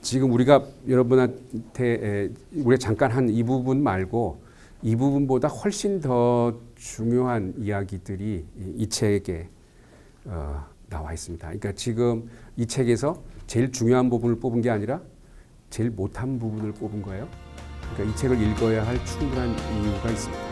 지금 우리가 여러분한테 우리가 잠깐 한 이 부분 말고 이 부분보다 훨씬 더 중요한 이야기들이 이 책에 나와 있습니다. 그러니까 지금 이 책에서 제일 중요한 부분을 뽑은 게 아니라 제일 못한 부분을 뽑은 거예요. 그러니까 이 책을 읽어야 할 충분한 이유가 있습니다.